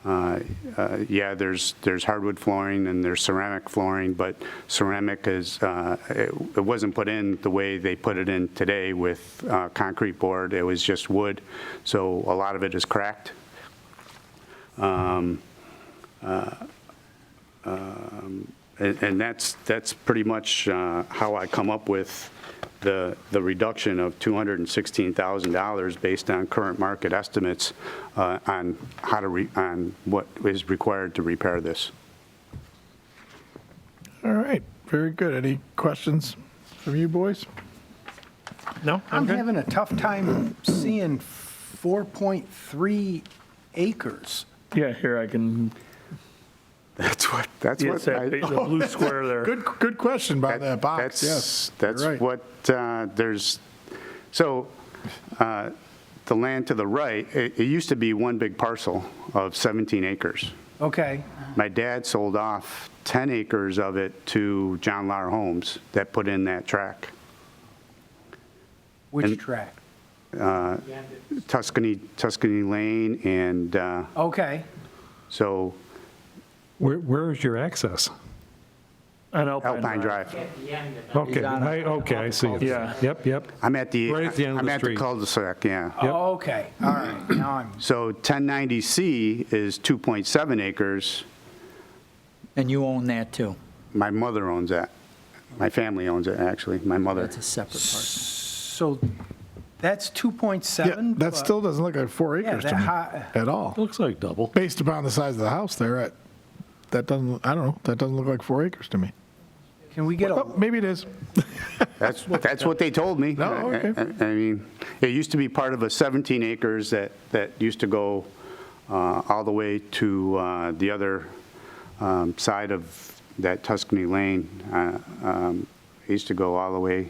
Speaker 14: Yeah, there's hardwood flooring and there's ceramic flooring, but ceramic is, it wasn't put in the way they put it in today with concrete board. It was just wood, so a lot of it is cracked. And that's pretty much how I come up with the reduction of $216,000 based on current market estimates on on what is required to repair this.
Speaker 1: All right, very good. Any questions from you boys?
Speaker 11: No?
Speaker 4: I'm
Speaker 11: good?
Speaker 4: having a tough time seeing 4.3 acres.
Speaker 13: Yeah, here I can,
Speaker 14: That's what
Speaker 13: it's that big- the blue square there.
Speaker 1: Good question about that box, yes.
Speaker 14: That's
Speaker 1: you're right.
Speaker 14: what there's, so the land to the right, it used to be one big parcel of 17 acres.
Speaker 4: Okay,
Speaker 14: My dad sold off 10 acres of it to John Lahr Homes that put in that track.
Speaker 4: which
Speaker 14: And-
Speaker 4: track?
Speaker 14: Tuscany Lane, and
Speaker 4: Okay,
Speaker 14: so
Speaker 5: Where is your access?
Speaker 13: On
Speaker 14: Alpine Drive.
Speaker 5: Okay, I see it.
Speaker 13: Yeah.
Speaker 5: Yep.
Speaker 14: I'm at the,
Speaker 5: Right at the end of
Speaker 14: I'm
Speaker 5: the
Speaker 14: at the
Speaker 5: street.
Speaker 14: cul-de-sac, yeah.
Speaker 4: okay, all right, now I'm,
Speaker 14: So 1090C is 2.7 acres.
Speaker 15: And you own that too?
Speaker 14: My mother owns that. My family owns it, actually, my mother.
Speaker 15: That's a separate parcel.
Speaker 4: so that's 2.7?
Speaker 1: Yeah, that
Speaker 4: but-
Speaker 1: still doesn't look like 4
Speaker 4: Yeah,
Speaker 1: acres
Speaker 4: that
Speaker 1: to me
Speaker 4: high-
Speaker 1: at all.
Speaker 5: Looks like double.
Speaker 1: Based upon the size of the house there, that doesn't, I don't know, that doesn't look like 4 acres to me.
Speaker 4: Can we get
Speaker 1: Oh,
Speaker 4: a,
Speaker 1: maybe it is.
Speaker 14: That's what they told me.
Speaker 1: No, okay.
Speaker 14: I mean, it used to be part of a 17 acres that used to go all the way to the other side of that Tuscany Lane. It used to go all the way.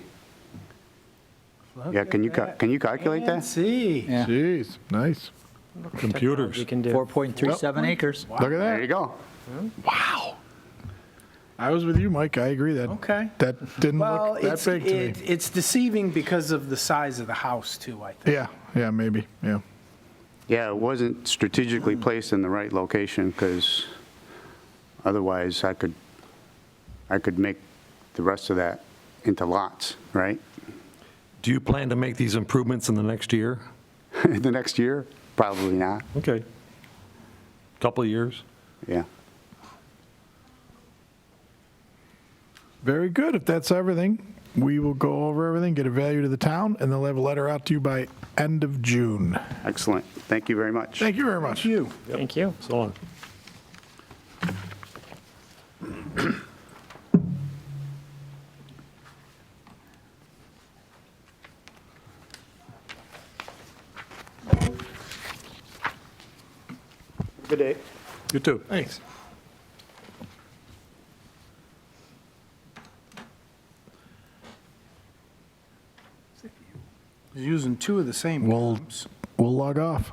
Speaker 14: Yeah, can you calculate that?
Speaker 4: see,
Speaker 15: Yeah,
Speaker 1: Jeez, nice.
Speaker 5: Computers.
Speaker 11: You can do.
Speaker 15: 4.37 acres.
Speaker 1: Look at
Speaker 14: There
Speaker 1: that.
Speaker 14: you go.
Speaker 1: Wow. I was with you, Mike. I agree that.
Speaker 4: Okay.
Speaker 1: That didn't
Speaker 4: well,
Speaker 1: look that big to me.
Speaker 4: it's deceiving because of the size of the house too, I think.
Speaker 1: Yeah, maybe, yeah.
Speaker 14: Yeah, it wasn't strategically placed in the right location, because otherwise I could make the rest of that into lots, right?
Speaker 5: Do you plan to make these improvements in the next year?
Speaker 14: The next year? Probably not,
Speaker 5: Okay. Couple of years?
Speaker 14: yeah.
Speaker 1: Very good. If that's everything, we will go over everything, get a value to the town, and they'll have a letter out to you by end of June.
Speaker 14: Excellent. Thank you very much.
Speaker 1: Thank you very much.
Speaker 4: Thank you.
Speaker 11: Thank you.
Speaker 5: So long.
Speaker 14: Good day.
Speaker 5: You too.
Speaker 1: Thanks.
Speaker 4: He's using two of the same
Speaker 1: Well-
Speaker 4: terms.
Speaker 1: We'll log off.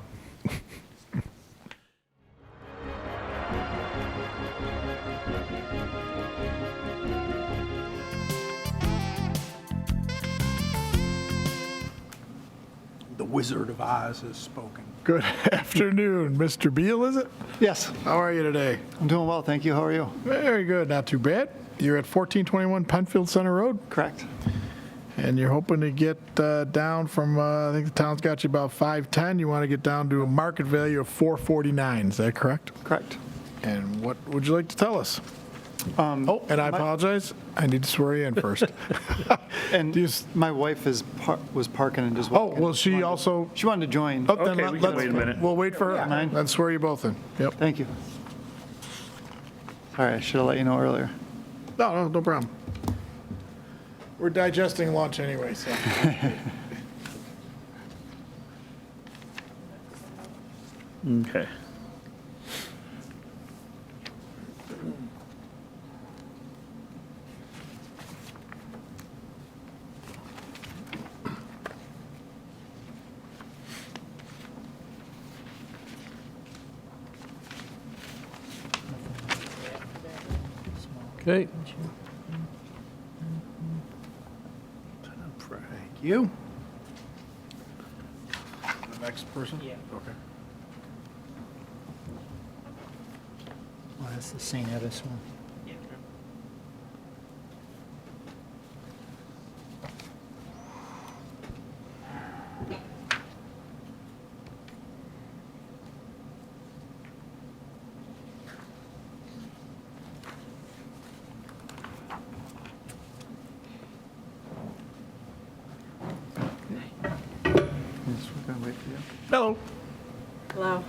Speaker 4: The Wizard of Oz has spoken.
Speaker 1: Good afternoon, Mr. Beal, is it?
Speaker 16: Yes,
Speaker 1: How are you today?
Speaker 16: I'm doing well, thank you. How are you?
Speaker 1: Very good, not too bad. You're at 1421 Penfield Center Road,
Speaker 16: Correct.
Speaker 1: and you're hoping to get down from, I think the town's got you about 510. You want to get down to a market value of 449, is that correct?
Speaker 16: Correct.
Speaker 1: And what would you like to tell us? Oh, and I apologize, I need to swear you in first.
Speaker 16: And
Speaker 1: Do you s-
Speaker 16: my wife was parking and just
Speaker 1: Oh,
Speaker 16: walking.
Speaker 1: well, she also,
Speaker 16: She wanted to join.
Speaker 1: oh, then
Speaker 13: Okay, we can
Speaker 1: let's,
Speaker 13: wait a minute.
Speaker 1: we'll wait for her.
Speaker 16: Yeah.
Speaker 1: Let's swear you both in. Yep.
Speaker 16: Thank you. Sorry, I should have let you know earlier.
Speaker 1: No problem. We're digesting lunch anyway, so.
Speaker 13: Okay.
Speaker 5: Okay.
Speaker 4: Thank you.
Speaker 1: The next person? Yeah. Okay.
Speaker 15: that's the St. Ebbas one.
Speaker 16: Yes, we're gonna wait for you.
Speaker 1: Hello.
Speaker 17: Hello.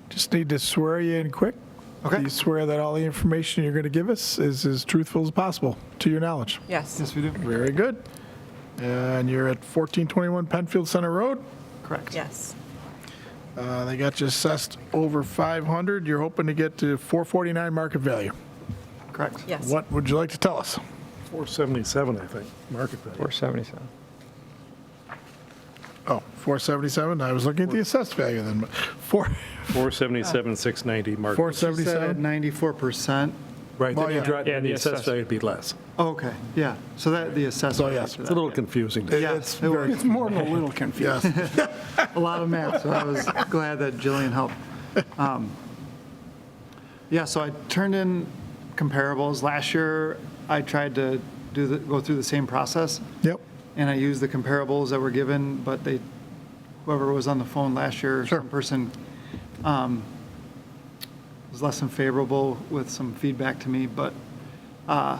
Speaker 1: Just need to swear you in quick.
Speaker 16: Okay.
Speaker 1: Do you swear that all the information you're going to give us is as truthful as possible, to your knowledge?
Speaker 17: Yes.
Speaker 16: Yes, we do.
Speaker 1: Very good. And you're at 1421 Penfield Center Road.
Speaker 16: Correct.
Speaker 17: Yes.
Speaker 1: They got you assessed over 500. You're hoping to get to 449 market value.
Speaker 16: Correct.
Speaker 17: Yes.
Speaker 1: What would you like to tell us?
Speaker 3: 477, I think, market value.
Speaker 11: 477.
Speaker 1: Oh, 477? I was looking at the assessed value then. But
Speaker 3: 477, 690 market.
Speaker 1: 477?
Speaker 16: 94%.
Speaker 3: Right,
Speaker 1: Well,
Speaker 3: then you
Speaker 1: yeah.
Speaker 3: drop,
Speaker 11: Yeah,
Speaker 3: and
Speaker 11: the
Speaker 3: the assessed
Speaker 11: assessed.
Speaker 3: value would be less.
Speaker 16: Oh, okay, yeah. So that, the assessment.
Speaker 1: So, yes.
Speaker 3: It's a little confusing.
Speaker 16: Yes, it was.
Speaker 4: It's more than a little confusing.
Speaker 1: Yes.
Speaker 16: A lot of math, so I was glad that Jillian helped. Yeah, so I turned in comparables. Last year, I tried to go through the same process,
Speaker 1: Yep.
Speaker 16: and I used the comparables that were given, but whoever was on the phone last year,
Speaker 1: Sure.
Speaker 16: some person was less than favorable with some feedback to me, but I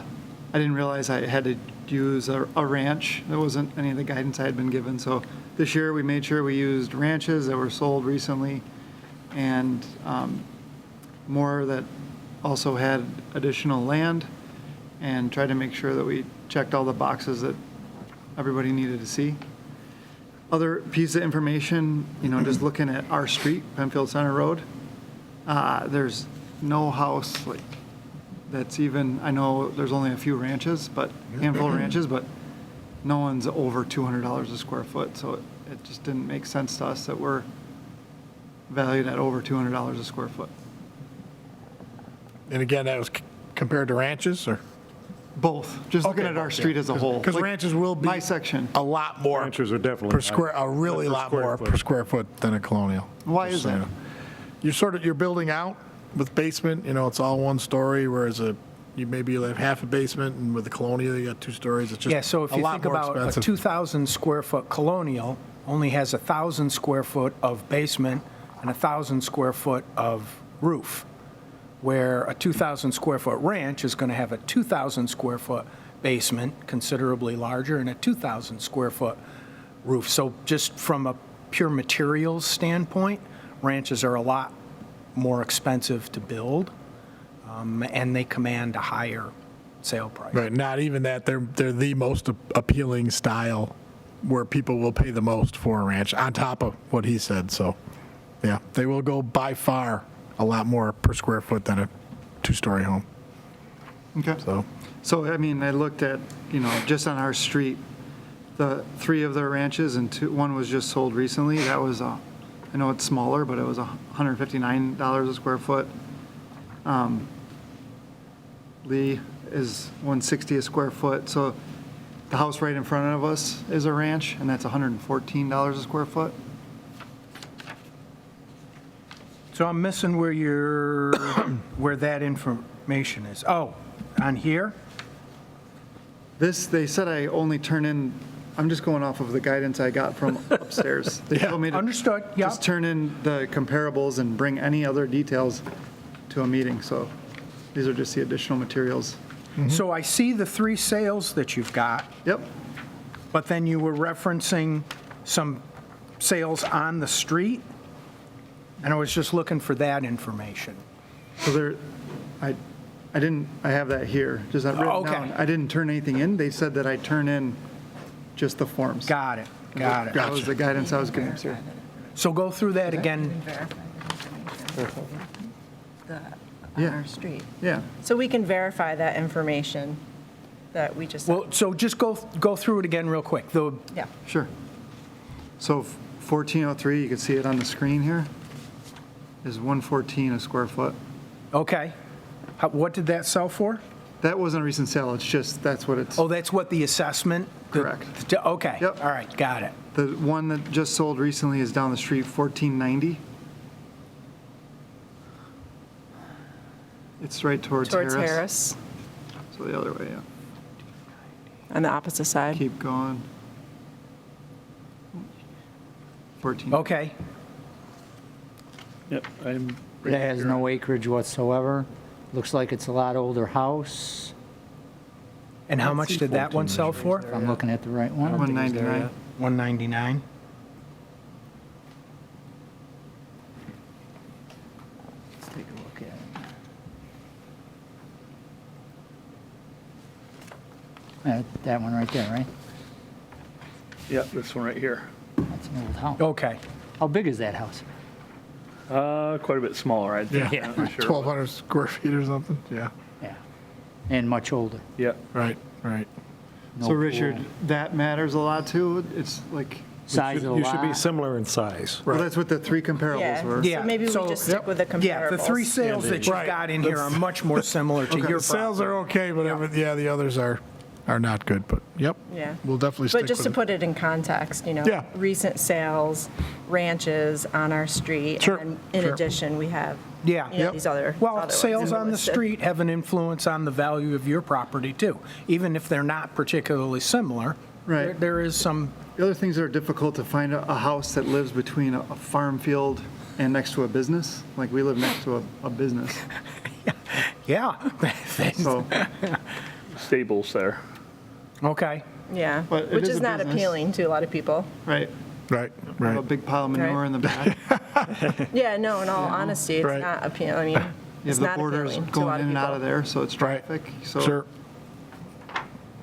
Speaker 16: didn't realize I had to use a ranch. There wasn't any of the guidance I had been given. So this year, we made sure we used ranches that were sold recently and more that also had additional land, and tried to make sure that we checked all the boxes that everybody needed to see. Other piece of information, just looking at our street, Penfield Center Road, there's no house that's even, I know there's only a few ranches, handful of ranches, but no one's over $200 a square foot. So it just didn't make sense to us that we're valued at over $200 a square foot.
Speaker 1: And again, that was compared to ranches, or?
Speaker 16: Both, just looking
Speaker 1: Okay,
Speaker 16: at our street as a whole.
Speaker 1: Because
Speaker 16: Like,
Speaker 1: ranches will be
Speaker 16: my section.
Speaker 1: a lot more
Speaker 3: Ranchers are definitely
Speaker 1: per square, a really
Speaker 3: per
Speaker 1: lot
Speaker 3: square
Speaker 1: more
Speaker 3: foot.
Speaker 1: per square foot than a colonial.
Speaker 16: Why
Speaker 1: Just
Speaker 16: is
Speaker 1: so you
Speaker 16: that?
Speaker 1: know. You're building out with basement, it's all one story, whereas you'll have half a basement, and with the colonial, you got 2 stories. It's just
Speaker 4: Yeah, so if
Speaker 1: a
Speaker 4: you
Speaker 1: lot
Speaker 4: think
Speaker 1: more
Speaker 4: about a
Speaker 1: expensive.
Speaker 4: 2,000 square foot colonial, only has 1,000 square foot of basement and 1,000 square foot of roof, where a 2,000 square foot ranch is going to have a 2,000 square foot basement, considerably larger, and a 2,000 square foot roof. So just from a pure materials standpoint, ranches are a lot more expensive to build, and they command a higher sale price.
Speaker 1: Right, not even that, they're the most appealing style where people will pay the most for a ranch, on top of what he said, so, yeah, they will go by far a lot more per square foot than a 2-story home,
Speaker 16: Okay.
Speaker 1: so.
Speaker 16: I mean, I looked at, just on our street, the 3 of the ranches, and one was just sold recently. That was I know it's smaller, but it was $159 a square foot. Lee is $160 a square foot. So the house right in front of us is a ranch, and that's $114 a square foot.
Speaker 4: So I'm missing where that information is. Oh, on here?
Speaker 16: They said I only turn in, I'm just going off of the guidance I got from upstairs. They told me to
Speaker 4: Understood, yeah.
Speaker 16: just turn in the comparables and bring any other details to a meeting. So these are just the additional materials.
Speaker 4: So I see the 3 sales that you've got,
Speaker 16: Yep.
Speaker 4: but then you were referencing some sales on the street, and I was just looking for that information.
Speaker 16: So I have that here, just I've written
Speaker 4: Okay.
Speaker 16: down. I didn't turn anything in. They said that I turn in just the forms.
Speaker 4: Got it.
Speaker 16: That was the guidance I was getting, sir.
Speaker 4: So go through that again.
Speaker 17: On
Speaker 16: Yeah.
Speaker 17: our street.
Speaker 16: Yeah.
Speaker 17: So we can verify that information that we just.
Speaker 4: Well, so just go through it again real quick.
Speaker 17: Yeah.
Speaker 16: Sure. So 1403, you can see it on the screen here, is 114 a square foot.
Speaker 4: Okay. What did that sell for?
Speaker 16: That wasn't a recent sale, it's just, that's what it's.
Speaker 4: Oh, that's what the assessment?
Speaker 16: Correct.
Speaker 4: Okay.
Speaker 16: Yep.
Speaker 4: All right, got it.
Speaker 16: The one that just sold recently is down the street, 1490. It's right towards
Speaker 17: Towards
Speaker 16: Harris.
Speaker 17: Harris,
Speaker 16: So the other way, yeah.
Speaker 17: on the opposite side.
Speaker 16: Keep going. 14.
Speaker 4: Okay.
Speaker 13: Yep, I'm.
Speaker 15: It has no acreage whatsoever. Looks like it's a lot older house.
Speaker 4: And how much did that one sell for?
Speaker 15: If I'm looking at the right one.
Speaker 16: 199.
Speaker 4: 199.
Speaker 15: Let's take a look at it. That one right there, right?
Speaker 13: Yep, this one right here.
Speaker 15: That's an old house.
Speaker 4: Okay.
Speaker 15: How big is that house?
Speaker 13: Quite a bit smaller, I think.
Speaker 1: Yeah.
Speaker 13: Not for sure.
Speaker 1: 1,200 square feet or something, yeah.
Speaker 15: Yeah. And much older.
Speaker 13: Yep.
Speaker 1: Right, right.
Speaker 15: No
Speaker 16: So Richard,
Speaker 15: pool.
Speaker 16: that matters a lot too. It's like,
Speaker 15: Size of the
Speaker 5: You should be
Speaker 15: lot.
Speaker 5: similar in size.
Speaker 16: well, that's what the three comparables
Speaker 17: Yeah,
Speaker 16: were.
Speaker 4: Yeah,
Speaker 17: so maybe we
Speaker 4: so-
Speaker 17: just stick with the comparables.
Speaker 4: Yeah, the three sales that you've
Speaker 1: Right.
Speaker 4: got in here are much more similar to your
Speaker 1: The sales are
Speaker 4: property.
Speaker 1: okay, but yeah, the others are not good, but yep.
Speaker 17: Yeah.
Speaker 1: We'll definitely stick
Speaker 17: But just
Speaker 1: with
Speaker 17: to
Speaker 1: it.
Speaker 17: put it in context,
Speaker 1: Yeah.
Speaker 17: recent sales, ranches on our street.
Speaker 1: Sure,
Speaker 17: And in
Speaker 1: sure.
Speaker 17: addition, we have,
Speaker 4: Yeah.
Speaker 17: these other
Speaker 4: Well,
Speaker 17: ones
Speaker 4: sales on the
Speaker 17: listed.
Speaker 4: street have an influence on the value of your property too. Even if they're not particularly similar,
Speaker 16: Right.
Speaker 4: there is some,
Speaker 16: The other things that are difficult to find a house that lives between a farm field and next to a business. Like we live next to a business.
Speaker 4: yeah.
Speaker 16: So,
Speaker 13: Stables there.
Speaker 4: Okay.
Speaker 17: Yeah,
Speaker 16: But it
Speaker 17: which
Speaker 16: is
Speaker 17: is
Speaker 16: a
Speaker 17: not
Speaker 16: business.
Speaker 17: appealing to a lot of people.
Speaker 16: right.
Speaker 1: Right,
Speaker 16: Have a
Speaker 1: right.
Speaker 16: big pile of manure
Speaker 17: Right.
Speaker 16: in the back.
Speaker 17: Yeah, no, in all honesty, it's
Speaker 1: Right.
Speaker 17: not appealing. I mean,
Speaker 16: You
Speaker 17: it's
Speaker 16: have the
Speaker 17: not
Speaker 16: borders
Speaker 17: appealing to a lot
Speaker 16: going
Speaker 17: of
Speaker 16: in and out of
Speaker 17: people.
Speaker 16: there, so it's
Speaker 1: Right.
Speaker 16: traffic. So
Speaker 1: Sure.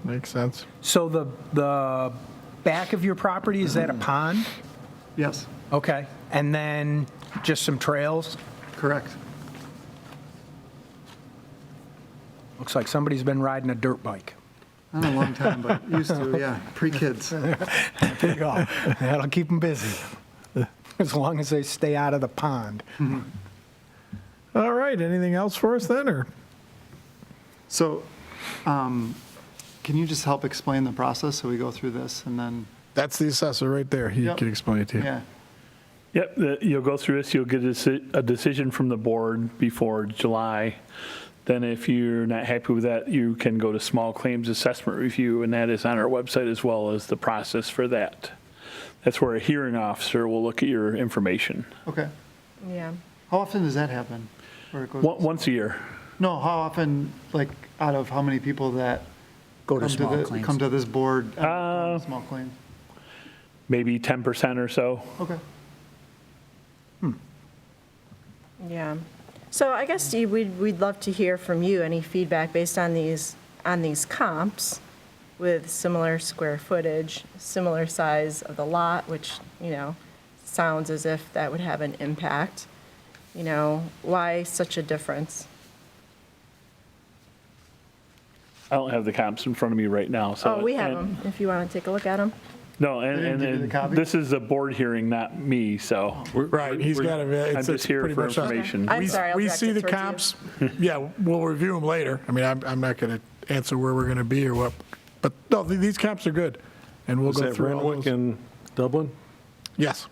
Speaker 1: Makes sense.
Speaker 4: So the back of your property, is that a pond?
Speaker 16: yes,
Speaker 4: Okay. And then just some trails?
Speaker 16: correct.
Speaker 4: Looks like somebody's been riding a dirt bike.
Speaker 16: Not a long time, but used to, yeah, pre-kids.
Speaker 4: There you go. That'll keep them busy, as long as they stay out of the pond.
Speaker 1: All right, anything else for us then, or?
Speaker 16: So, can you just help explain the process so we go through this and then,
Speaker 1: That's the assessor right there. He
Speaker 16: Yep.
Speaker 1: can explain it to you.
Speaker 16: yeah,
Speaker 13: Yep, you'll go through this, you'll get a decision from the board before July. Then if you're not happy with that, you can go to small claims assessment review, and that is on our website as well as the process for that. That's where a hearing officer will look at your information.
Speaker 16: okay.
Speaker 17: Yeah.
Speaker 16: How often does that happen? Where it goes-
Speaker 13: Once a year.
Speaker 16: No, how often, like, out of how many people that
Speaker 15: Go to
Speaker 16: come
Speaker 15: small
Speaker 16: the-
Speaker 15: claims.
Speaker 16: come to this board, small claims?
Speaker 13: Maybe 10% or so.
Speaker 16: Okay.
Speaker 17: Yeah. So I guess we'd love to hear from you, any feedback based on these comps with similar square footage, similar size of the lot, which, sounds as if that would have an impact. Why such a difference?
Speaker 13: I don't have the comps in front of me right now, so.
Speaker 17: Oh, we have
Speaker 13: and-
Speaker 17: them, if you want to take a look at them.
Speaker 13: No,
Speaker 16: They didn't give you the
Speaker 13: and
Speaker 16: copy?
Speaker 13: this is a board hearing, not me, so.
Speaker 1: Right, he's got to,
Speaker 13: I'm just here for information.
Speaker 17: I'm sorry, I'll
Speaker 1: We
Speaker 17: direct
Speaker 1: see
Speaker 17: it
Speaker 1: the
Speaker 17: towards you.
Speaker 1: comps. Yeah, we'll review them later. I mean, I'm not going to answer where we're going to be or what, but no, these comps are good. And we'll
Speaker 5: Is
Speaker 1: go
Speaker 5: that
Speaker 1: through all
Speaker 5: Renwick
Speaker 1: those.
Speaker 5: and Dublin
Speaker 1: Yes,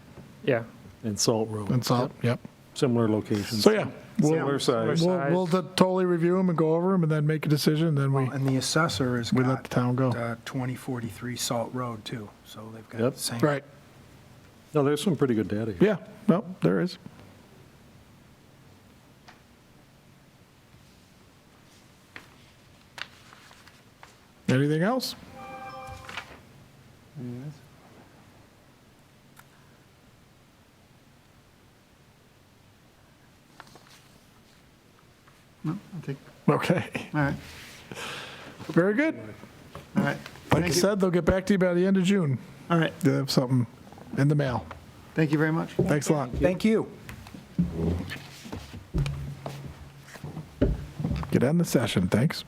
Speaker 11: Yeah.
Speaker 5: and Salt Road?
Speaker 1: and salt, yep.
Speaker 5: Similar locations.
Speaker 1: So, yeah.
Speaker 5: Similar size.
Speaker 1: We'll totally review them and go over them and then make a decision, and then we
Speaker 4: And the assessor has
Speaker 1: let the
Speaker 4: got
Speaker 1: town go.
Speaker 4: 2043 Salt Road too, so they've got
Speaker 5: Yep.
Speaker 4: the same.
Speaker 1: Right,
Speaker 5: No, there's some pretty good data here.
Speaker 1: yeah, no, there is. Anything else?
Speaker 16: No, I think,
Speaker 1: Okay,
Speaker 16: all right,
Speaker 1: very good.
Speaker 16: all right.
Speaker 1: Like I
Speaker 16: Thank you.
Speaker 1: said, they'll get back to you by the end of June.
Speaker 16: All right,
Speaker 1: They'll have something in the mail.
Speaker 16: thank you very much.
Speaker 1: Thanks a lot.
Speaker 4: Thank you.
Speaker 1: Get on the session, thanks.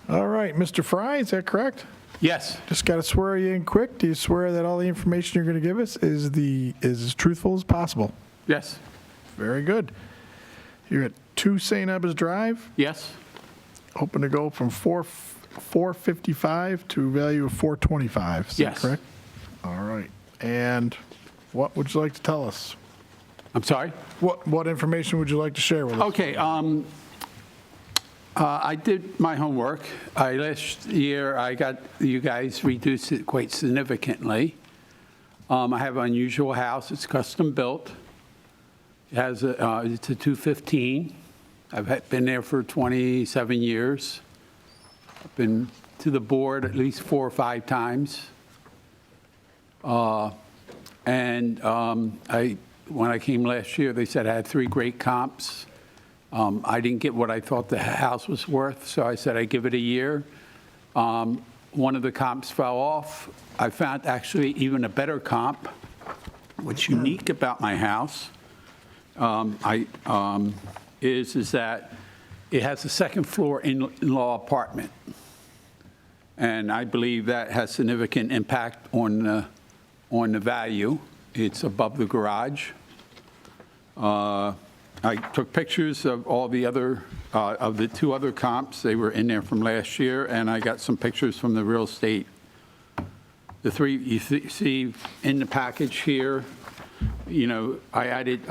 Speaker 1: All right, Mr. Fry, is that correct?
Speaker 2: Yes.
Speaker 1: Just got to swear you in quick. Do you swear that all the information you're going to give us is as truthful as possible?
Speaker 2: Yes.
Speaker 1: Very good. You're at 2 St. Ebbas Drive,
Speaker 2: Yes.
Speaker 1: hoping to go from 455 to a value of 425. Is that
Speaker 18: Yes.
Speaker 1: correct? All right. And what would you like to tell us?
Speaker 18: I'm sorry?
Speaker 1: What information would you like to share with us?
Speaker 18: Okay, I did my homework. Last year, I got you guys reduced it quite significantly. I have an unusual house. It's custom built. It's a 215. I've been there for 27 years. I've been to the board at least 4 or 5 times. When I came last year, they said I had 3 great comps. I didn't get what I thought the house was worth, so I said I'd give it a year. One of the comps fell off. I found actually even a better comp. What's unique about my house is that it has a second floor in-law apartment. And I believe that has significant impact on the value. It's above the garage. I took pictures of all the other, of the 2 other comps. They were in there from last year, and I got some pictures from the real estate. The 3 you see in the package here, I added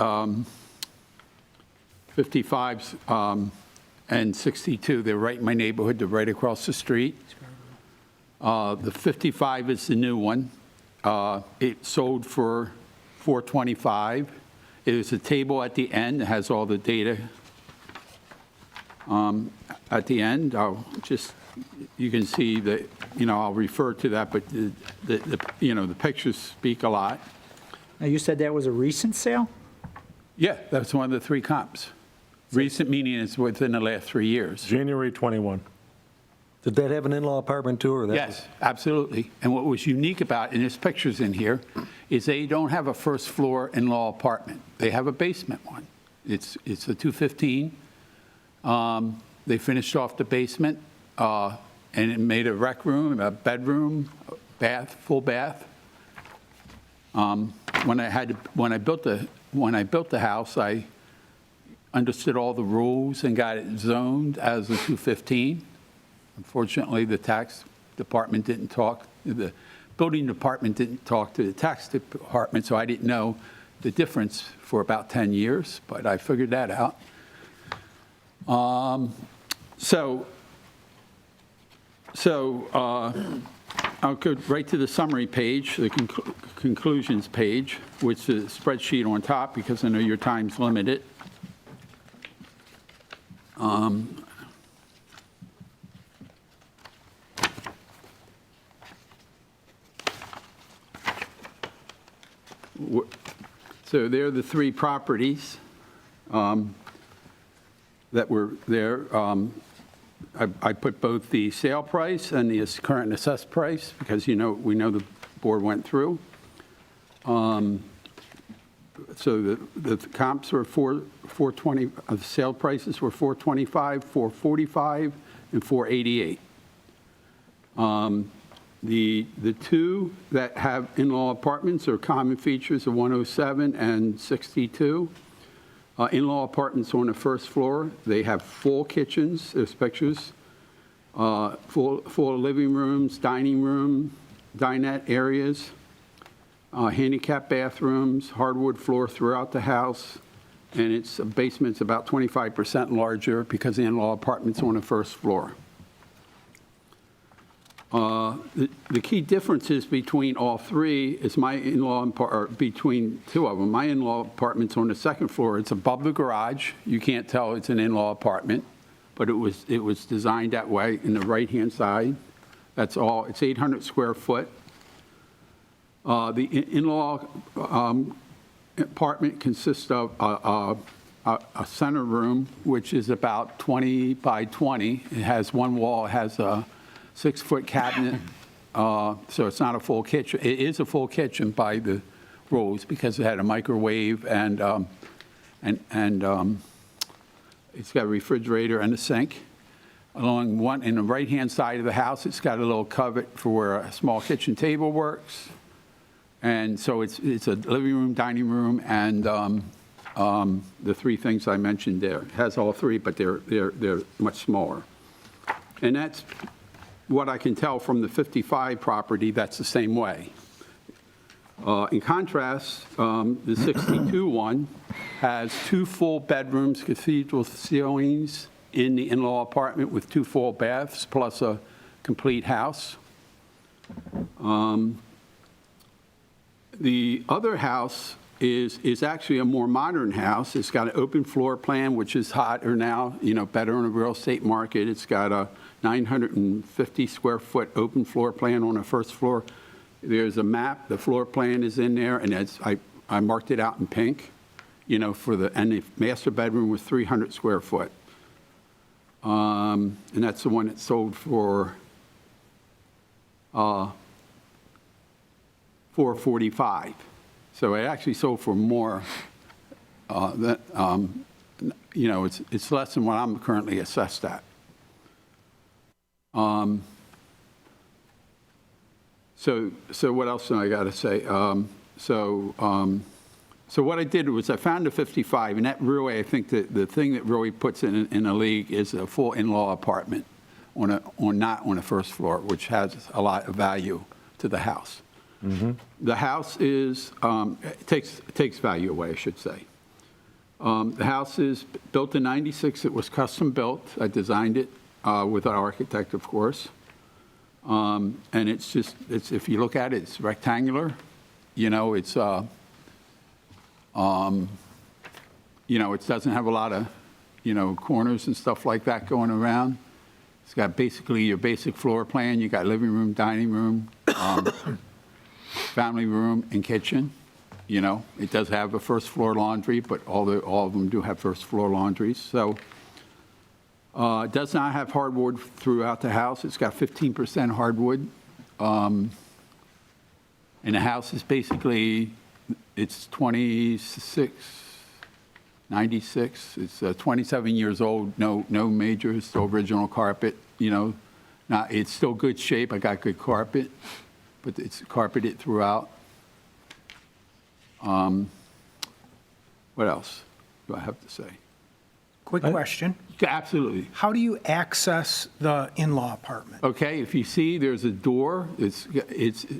Speaker 18: 55s and 62. They're right in my neighborhood. They're right across the street. The 55 is the new one. It sold for $425. There's a table at the end that has all the data. At the end, you can see that, I'll refer to that, but the pictures speak a lot.
Speaker 15: Now, you said that was a recent sale?
Speaker 18: Yeah, that's one of the 3 comps. Recent meaning it's within the last 3 years.
Speaker 5: January 21. Did that have an in-law apartment too, or that?
Speaker 18: Yes, absolutely. And what was unique about, and there's pictures in here, is they don't have a first floor in-law apartment. They have a basement one. It's a 215. They finished off the basement, and it made a rec room, a bedroom, bath, full bath. When I built the house, I understood all the rules and got it zoned as a 215. Unfortunately, the tax department didn't talk, the building department didn't talk to the tax department, so I didn't know the difference for about 10 years, but I figured that out. I'll go right to the summary page, the conclusions page, which is a spreadsheet on top, because I know your time's limited. So there are the 3 properties that were there. I put both the sale price and the current assessed price, because we know the board went through. So the comps were 420. The sale prices were 425, 445, and 488. The 2 that have in-law apartments are common features of 107 and 62. In-law apartments on the first floor, they have full kitchens, there's pictures, full living rooms, dining room, dinette areas, handicap bathrooms, hardwood floor throughout the house, and its basement's about 25% larger because the in-law apartment's on the first floor. The key differences between all 3 is my in-law, or between 2 of them. My in-law apartment's on the second floor. It's above the garage. You can't tell it's an in-law apartment, but it was designed that way in the right-hand side. That's all. It's 800 square foot. The in-law apartment consists of a center room, which is about 20 by 20. It has one wall, it has a 6-foot cabinet, so it's not a full kitchen. It is a full kitchen by the rules because it had a microwave and it's got a refrigerator and a sink. Along one in the right-hand side of the house, it's got a little cupboard for where a small kitchen table works, and so it's a living room, dining room, and the 3 things I mentioned there. It has all 3, but they're much smaller. And that's what I can tell from the 55 property, that's the same way. In contrast, the 62 one has 2 full bedrooms, cathedral ceilings in the in-law apartment with 2 full baths plus a complete house. The other house is actually a more modern house. It's got an open floor plan, which is hotter now, better on the real estate market. It's got a 950 square foot open floor plan on the first floor. There's a map, the floor plan is in there, and I marked it out in pink, and the master bedroom was 300 square foot. And that's the one that sold for $445. So it actually sold for more it's less than what I'm currently assessed at. So what else do I got to say? So what I did was I found the 55, and that really, I think that the thing that really puts it in a league is a full in-law apartment not on the first floor, which has a lot of value to the house. Mm-hmm. The house is, takes value away, I should say. The house is built in '96. It was custom built. I designed it with an architect, of course. And it's if you look at it, it's rectangular. It doesn't have a lot of, corners and stuff like that going around. It's got basically your basic floor plan. You got living room, dining room, family room, and kitchen. It does have a first floor laundry, but all of them do have first floor laundries. So it does not have hardwood throughout the house. It's got 15% hardwood. And the house is basically, it's 96. It's 27 years old, no major, it's still original carpet, it's still good shape. I got good carpet, but it's carpeted throughout. What else do I have to say?
Speaker 4: Quick question.
Speaker 18: Absolutely.
Speaker 4: How do you access the in-law apartment?
Speaker 18: Okay, if you see, there's a door. It's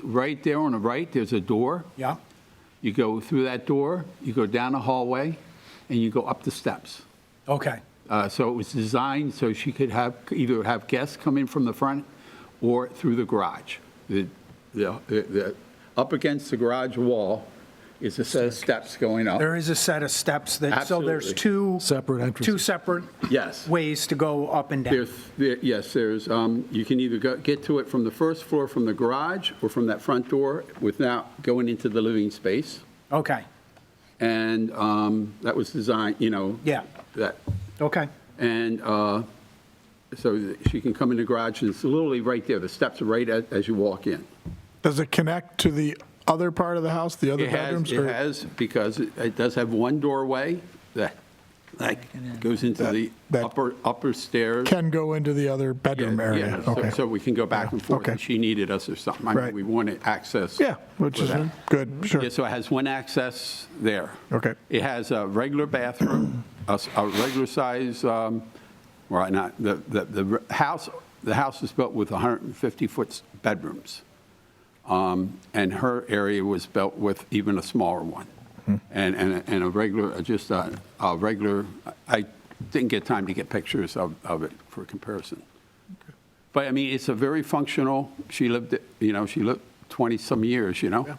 Speaker 18: right there on the right, there's a door.
Speaker 4: Yeah.
Speaker 18: You go through that door, you go down the hallway, and you go up the steps.
Speaker 4: Okay.
Speaker 18: So it was designed so she could either have guests come in from the front or through the garage. The up against the garage wall is a set of steps going up.
Speaker 4: There is a set of steps so there's two
Speaker 5: separate entrances.
Speaker 4: Two separate ways to go up and down.
Speaker 18: There's you can either get to it from the first floor from the garage or from that front door without going into the living space.
Speaker 4: Okay.
Speaker 18: And that was designed,
Speaker 4: Yeah.
Speaker 18: That.
Speaker 4: Okay.
Speaker 18: And so she can come in the garage, and it's literally right there. The steps are right as you walk in.
Speaker 1: Does it connect to the other part of the house, the other bedrooms?
Speaker 18: It has, because it does have one doorway that goes into the upper stairs.
Speaker 1: Can go into the other bedroom area.
Speaker 18: Yeah,
Speaker 1: Okay.
Speaker 18: so we can go back and forth if she needed us or something. I mean, we wanted access.
Speaker 1: Yeah, which is good, sure.
Speaker 18: Yeah, so it has one access there.
Speaker 1: Okay.
Speaker 18: It has a regular bathroom, a regular size, the house is built with 150-foot bedrooms. And her area was built with even a smaller one. And a regular, I didn't get time to get pictures of it for comparison. Okay. But I mean, it's a very functional, she lived 20-some years,
Speaker 1: Yeah.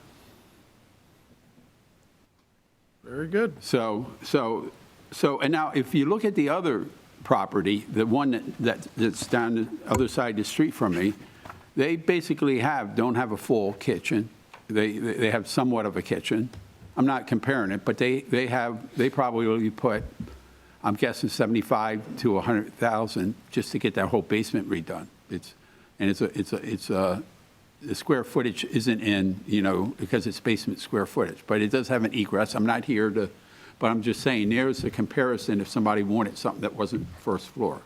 Speaker 1: Very good.
Speaker 18: So, and now if you look at the other property, the one that's down the other side of the street from me, they basically don't have a full kitchen. They have somewhat of a kitchen. I'm not comparing it, but they probably put, I'm guessing 75 to 100,000 just to get that whole basement redone. The square footage isn't in, because it's basement square footage, but it does have an egress. I'm not here to, but I'm just saying there's a comparison if somebody wanted something that wasn't first floor.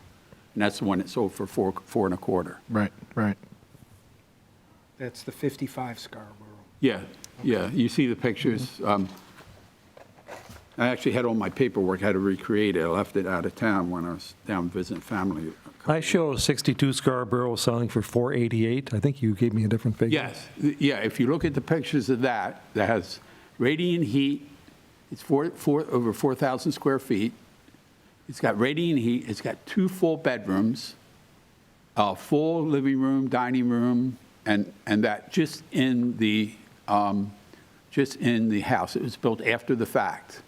Speaker 18: And that's the one that sold for $425.
Speaker 1: Right.
Speaker 4: That's the 55 Scarborough.
Speaker 18: Yeah. You see the pictures. I actually had all my paperwork, had to recreate it. I left it out of town when I was down visiting family a
Speaker 5: I show 62 Scarborough selling for 488. I think you gave me a different figure.
Speaker 18: Yes, yeah, if you look at the pictures of that has radiant heat, it's over 4,000 square feet. It's got radiant heat, it's got 2 full bedrooms, a full living room, dining room, and that just in the house. It was built after the fact.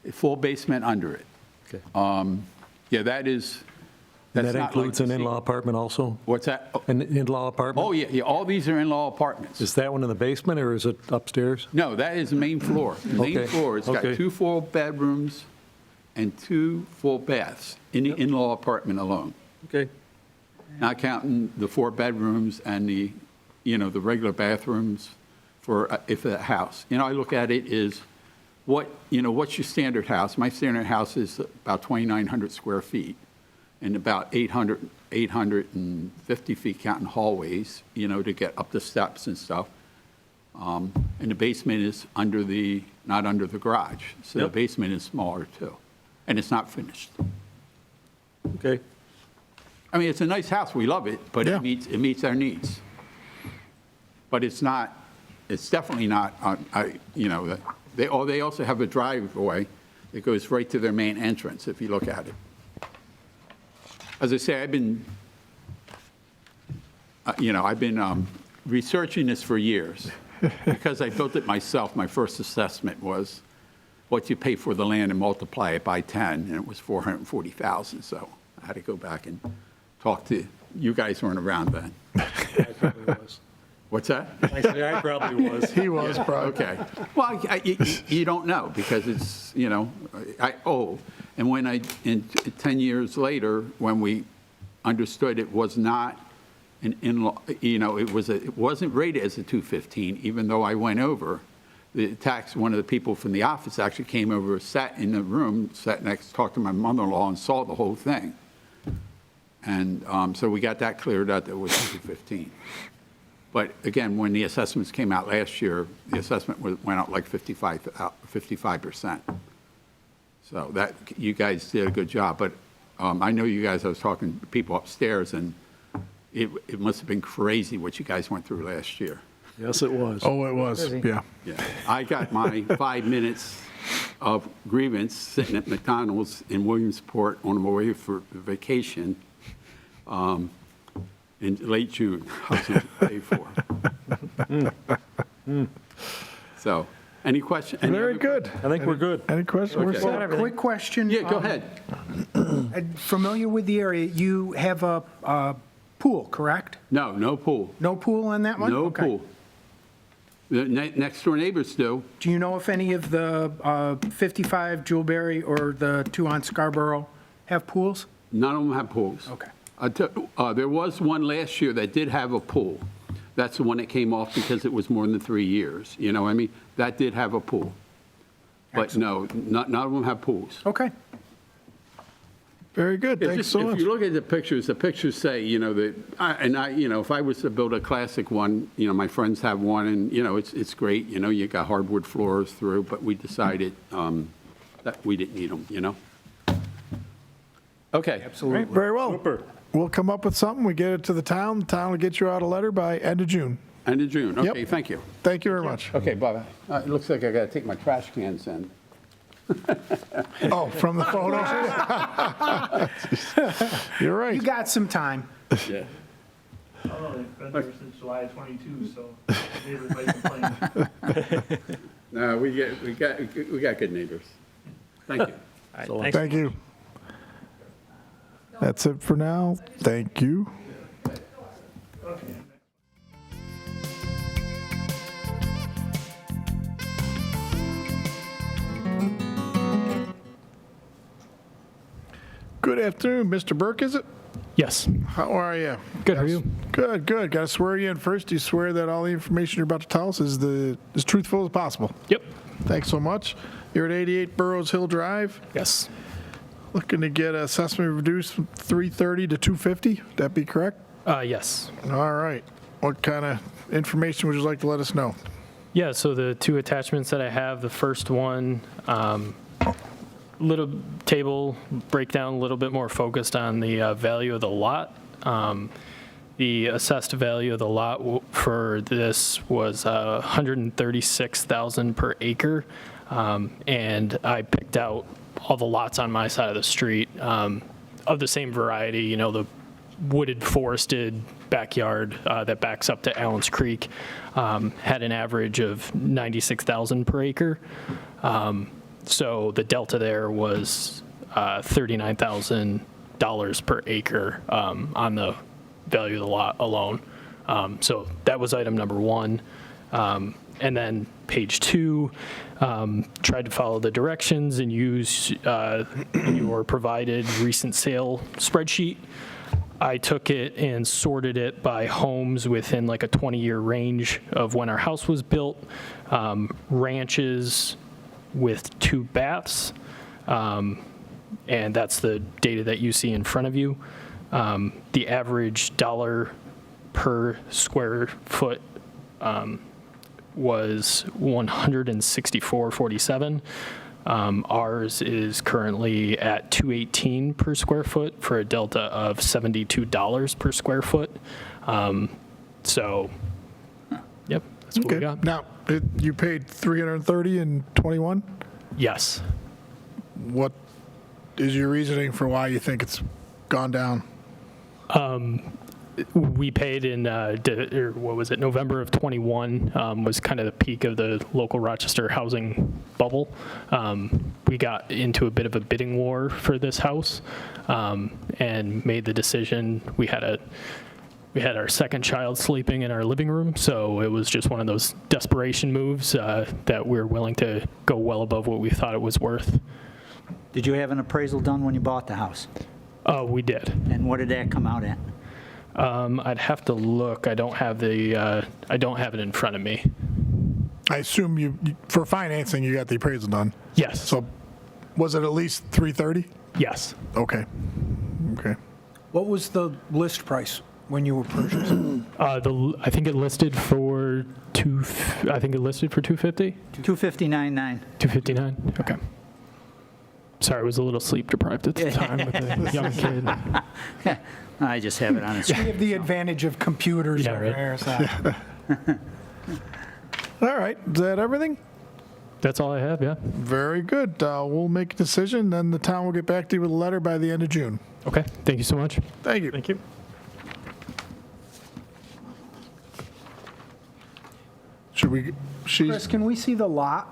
Speaker 18: A full basement under it.
Speaker 5: Okay.
Speaker 18: Yeah, that's
Speaker 5: That
Speaker 18: not
Speaker 5: includes
Speaker 18: like
Speaker 5: an in-law apartment also?
Speaker 18: What's that?
Speaker 5: An in-law apartment?
Speaker 18: Oh, yeah, all these are in-law apartments.
Speaker 5: Is that one in the basement or is it upstairs?
Speaker 18: No, that is the main floor. The main
Speaker 5: Okay,
Speaker 18: floor, it's got
Speaker 5: okay.
Speaker 18: 2 full bedrooms and 2 full baths in the in-law apartment alone.
Speaker 5: Okay.
Speaker 18: Not counting the 4 bedrooms and the regular bathrooms for if a house. I look at it as what's your standard house? My standard house is about 2,900 square feet and about 850 feet counting hallways, to get up the steps and stuff. And the basement is not under the garage. So
Speaker 5: Yep.
Speaker 18: the basement is smaller too. And it's not finished.
Speaker 5: Okay.
Speaker 18: I mean, it's a nice house. We love it, but
Speaker 1: Yeah.
Speaker 18: it meets our needs. But it's definitely not, they also have a driveway that goes right to their main entrance, if you look at it. As I say, I've been researching this for years. Because I built it myself, my first assessment was what you pay for the land and multiply it by 10, and it was $440,000. So I had to go back and talk to, you guys weren't around then.
Speaker 5: I probably was.
Speaker 18: What's that?
Speaker 5: I say I probably was.
Speaker 1: He was probably.
Speaker 18: Okay. Well, you don't know because it's, and when 10 years later, when we understood it was not an in-law, it wasn't rated as a 215, even though I went over. One of the people from the office actually came over, sat in the room, sat next, talked to my mother-in-law and saw the whole thing. And so we got that cleared out that it was 215. But again, when the assessments came out last year, the assessment went up like 55%. So that, you guys did a good job. But I know you guys, I was talking to people upstairs, and it must have been crazy what you guys went through last year.
Speaker 5: Yes, it was.
Speaker 1: Oh, it was, yeah.
Speaker 18: Yeah. I got my 5 minutes of grievance sitting at McDonald's in Williamsport on my way for vacation. In late June, I was paid for. So, any questions?
Speaker 1: Very good.
Speaker 5: I think we're good.
Speaker 1: Any questions? We're
Speaker 18: Okay.
Speaker 1: set.
Speaker 4: Quick question.
Speaker 18: Yeah, go ahead.
Speaker 4: Familiar with the area, you have a pool, correct?
Speaker 18: No pool.
Speaker 4: No pool on that one?
Speaker 18: No
Speaker 4: Okay.
Speaker 18: pool. The next door neighbors do.
Speaker 4: Do you know if any of the 55 Jewelberry or the 2 on Scarborough have pools?
Speaker 18: None of them have pools.
Speaker 4: Okay.
Speaker 18: There was one last year that did have a pool. That's the one that came off because it was more than 3 years. You know what I mean? That did have a pool. But no, none of them have pools.
Speaker 4: Okay.
Speaker 1: Very good, thanks so
Speaker 18: If
Speaker 1: much.
Speaker 18: you look at the pictures say, if I was to build a classic one, my friends have one, and, it's great, you got hardwood floors through, but we decided that we didn't need them, Okay.
Speaker 4: Absolutely.
Speaker 1: Very well.
Speaker 5: Super.
Speaker 1: We'll come up with something, we get it to the town will get you out a letter by end of June.
Speaker 18: End of June, okay,
Speaker 1: Yep.
Speaker 18: thank you.
Speaker 1: Thank you very much.
Speaker 18: Okay, bye-bye. It looks like I got to take my trash cans in.
Speaker 1: Oh, from the photos? You're right.
Speaker 4: You got some time.
Speaker 18: Yeah.
Speaker 13: Oh, they've been there since July 22, so neighbors might complain.
Speaker 18: No, we got good neighbors. Thank you.
Speaker 1: Thank you. That's it for now. Thank you. Good afternoon, Mr. Burke, is it?
Speaker 11: Yes.
Speaker 1: How are you?
Speaker 11: Good, how are you?
Speaker 1: Good, good. Got to swear you in first. Do you swear that all the information you're about to tell us is as truthful as possible?
Speaker 11: Yep.
Speaker 1: Thanks so much. You're at 88 Burrows Hill Drive.
Speaker 11: Yes.
Speaker 1: Looking to get assessment reduced from 330 to 250. Would that be correct?
Speaker 11: Yes.
Speaker 1: All right. What kind of information would you like to let us know?
Speaker 11: Yeah, so the 2 attachments that I have, the first one
Speaker 19: little table breakdown, a little bit more focused on the value of the lot. The assessed value of the lot for this was $136,000 per acre, and I picked out all the lots on my side of the street of the same variety. You know, the wooded, forested backyard that backs up to Allen's Creek had an average of $96,000 per acre. So the delta there was $39,000 per acre on the value of the lot alone. So that was item number one. And then page 2, tried to follow the directions and use your provided recent sale spreadsheet. I took it and sorted it by homes within like a 20-year range of when our house was built, ranches with 2 baths, and that's the data that you see in front of you. The average dollar per square foot was $164.47. Ours is currently at $218 per square foot for a delta of $72 per square foot. So, yep, that's what we got.
Speaker 1: Now, you paid $330 in '21?
Speaker 19: Yes.
Speaker 1: What is your reasoning for why you think it's gone down?
Speaker 19: We paid in, what was it, November of '21 was kind of the peak of the local Rochester housing bubble. We got into a bit of a bidding war for this house and made the decision. We had our second child sleeping in our living room, so it was just one of those desperation moves that we're willing to go well above what we thought it was worth.
Speaker 15: Did you have an appraisal done when you bought the house?
Speaker 19: We did.
Speaker 15: And what did that come out at?
Speaker 19: I'd have to look. I don't have it in front of me.
Speaker 1: I assume you for financing, you got the appraisal done?
Speaker 19: Yes.
Speaker 1: So was it at least $330?
Speaker 19: Yes.
Speaker 1: Okay. Okay.
Speaker 4: What was the list price when you were purchasing?
Speaker 19: I think it listed for $250.
Speaker 15: $259,900.
Speaker 19: $259. Okay. Sorry, I was a little sleep deprived at the time with a young kid.
Speaker 15: I just have it on a
Speaker 4: We
Speaker 15: screen.
Speaker 4: have the advantage of computers over
Speaker 19: right.
Speaker 4: here. So.
Speaker 1: All right. Is that everything?
Speaker 19: That's all I have, yeah.
Speaker 1: Very good. We'll make a decision, then the town will get back to you with a letter by the end of June.
Speaker 19: Okay, thank you so much.
Speaker 1: Thank you.
Speaker 19: Thank you.
Speaker 4: Chris, can we see the lot?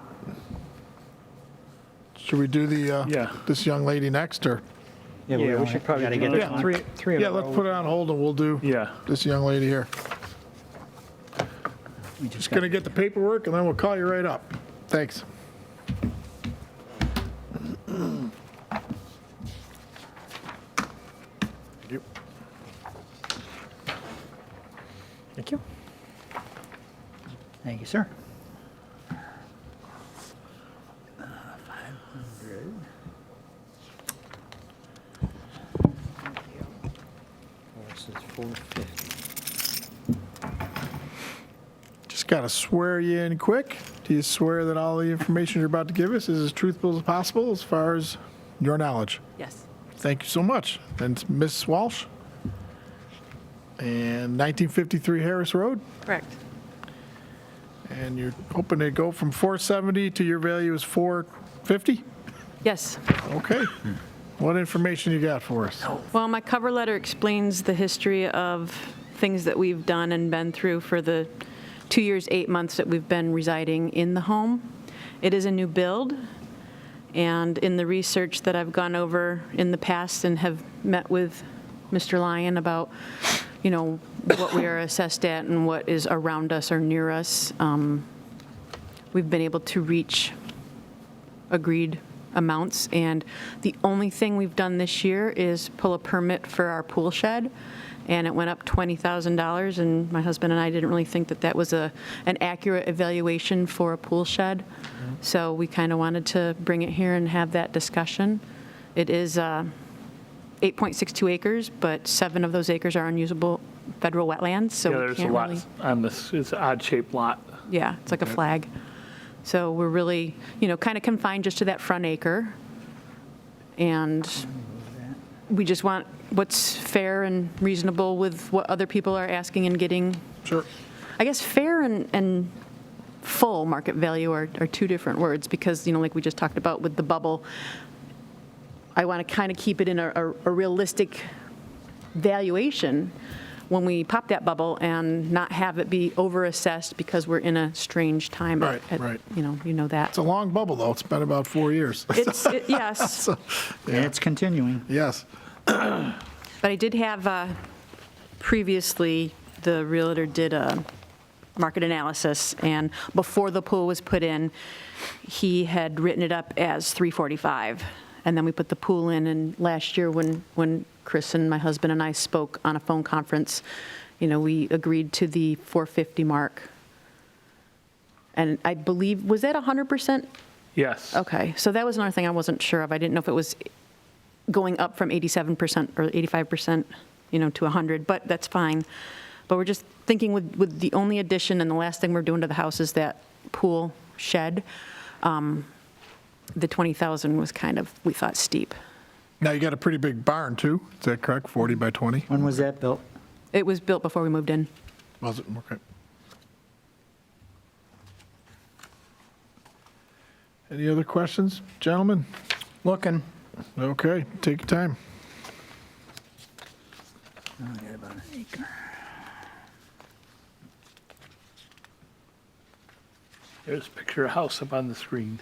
Speaker 1: Should we do the this young lady next, or?
Speaker 15: Yeah, we should probably
Speaker 4: gotta
Speaker 15: get
Speaker 4: get
Speaker 15: it on.
Speaker 4: three in a
Speaker 1: Let's
Speaker 4: row.
Speaker 1: put it on hold and we'll do this young lady here. Just going to get the paperwork and then we'll call you right up. Thanks. Thank you.
Speaker 19: Thank you.
Speaker 15: Thank you, sir. 450.
Speaker 1: Just got to swear you in quick. Do you swear that all the information you're about to give us is as truthful as possible as far as your knowledge?
Speaker 20: Yes.
Speaker 1: Thank you so much. And it's Ms. Walsh? And 1953 Harris Road?
Speaker 20: Correct.
Speaker 1: And you're hoping to go from 470 to your value is 450?
Speaker 20: Yes.
Speaker 1: Okay. What information you got for us?
Speaker 20: Well, my cover letter explains the history of things that we've done and been through for the 2 years, 8 months that we've been residing in the home. It is a new build, and in the research that I've gone over in the past and have met with Mr. Lyon about, you know, what we are assessed at and what is around us or near us, we've been able to reach agreed amounts, and the only thing we've done this year is pull a permit for our pool shed, and it went up $20,000, and my husband and I didn't really think that that was an accurate evaluation for a pool shed, so we kind of wanted to bring it here and have that discussion. It is 8.62 acres, but 7 of those acres are unusable federal wetlands, so we
Speaker 13: there's
Speaker 20: can't
Speaker 13: a lot
Speaker 20: really.
Speaker 13: on this. It's an odd-shaped lot.
Speaker 20: Yeah, it's like a flag. So we're really, you know, kind of confined just to that front acre. And we just want what's fair and reasonable with what other people are asking and getting.
Speaker 1: Sure.
Speaker 20: I guess fair and full market value are two different words because, like we just talked about with the bubble, I want to kind of keep it in a realistic valuation when we pop that bubble and not have it be overassessed because we're in a strange time.
Speaker 1: Right.
Speaker 20: You know that.
Speaker 1: It's a long bubble, though. It's been about 4 years.
Speaker 20: Yes.
Speaker 1: So,
Speaker 15: And it's continuing.
Speaker 1: Yes.
Speaker 20: But I did have, previously, the realtor did a market analysis, and before the pool was put in, he had written it up as 345. And then we put the pool in, and last year when Chris and my husband and I spoke on a phone conference, we agreed to the 450 mark. And I believe, was that 100%?
Speaker 13: Yes.
Speaker 20: Okay, so that was another thing I wasn't sure of. I didn't know if it was going up from 87% or 85%, to 100, but that's fine. But we're just thinking with the only addition and the last thing we're doing to the house is that pool shed. The 20,000 was kind of, we thought, steep.
Speaker 1: Now, you got a pretty big barn, too. Is that correct? 40 by 20?
Speaker 15: When was that built?
Speaker 20: It was built before we moved in.
Speaker 1: Was it? Okay. Any other questions, gentlemen?
Speaker 4: Looking.
Speaker 1: Okay, take your time.
Speaker 15: I got about an acre.
Speaker 13: There's a picture of a house up on the screen.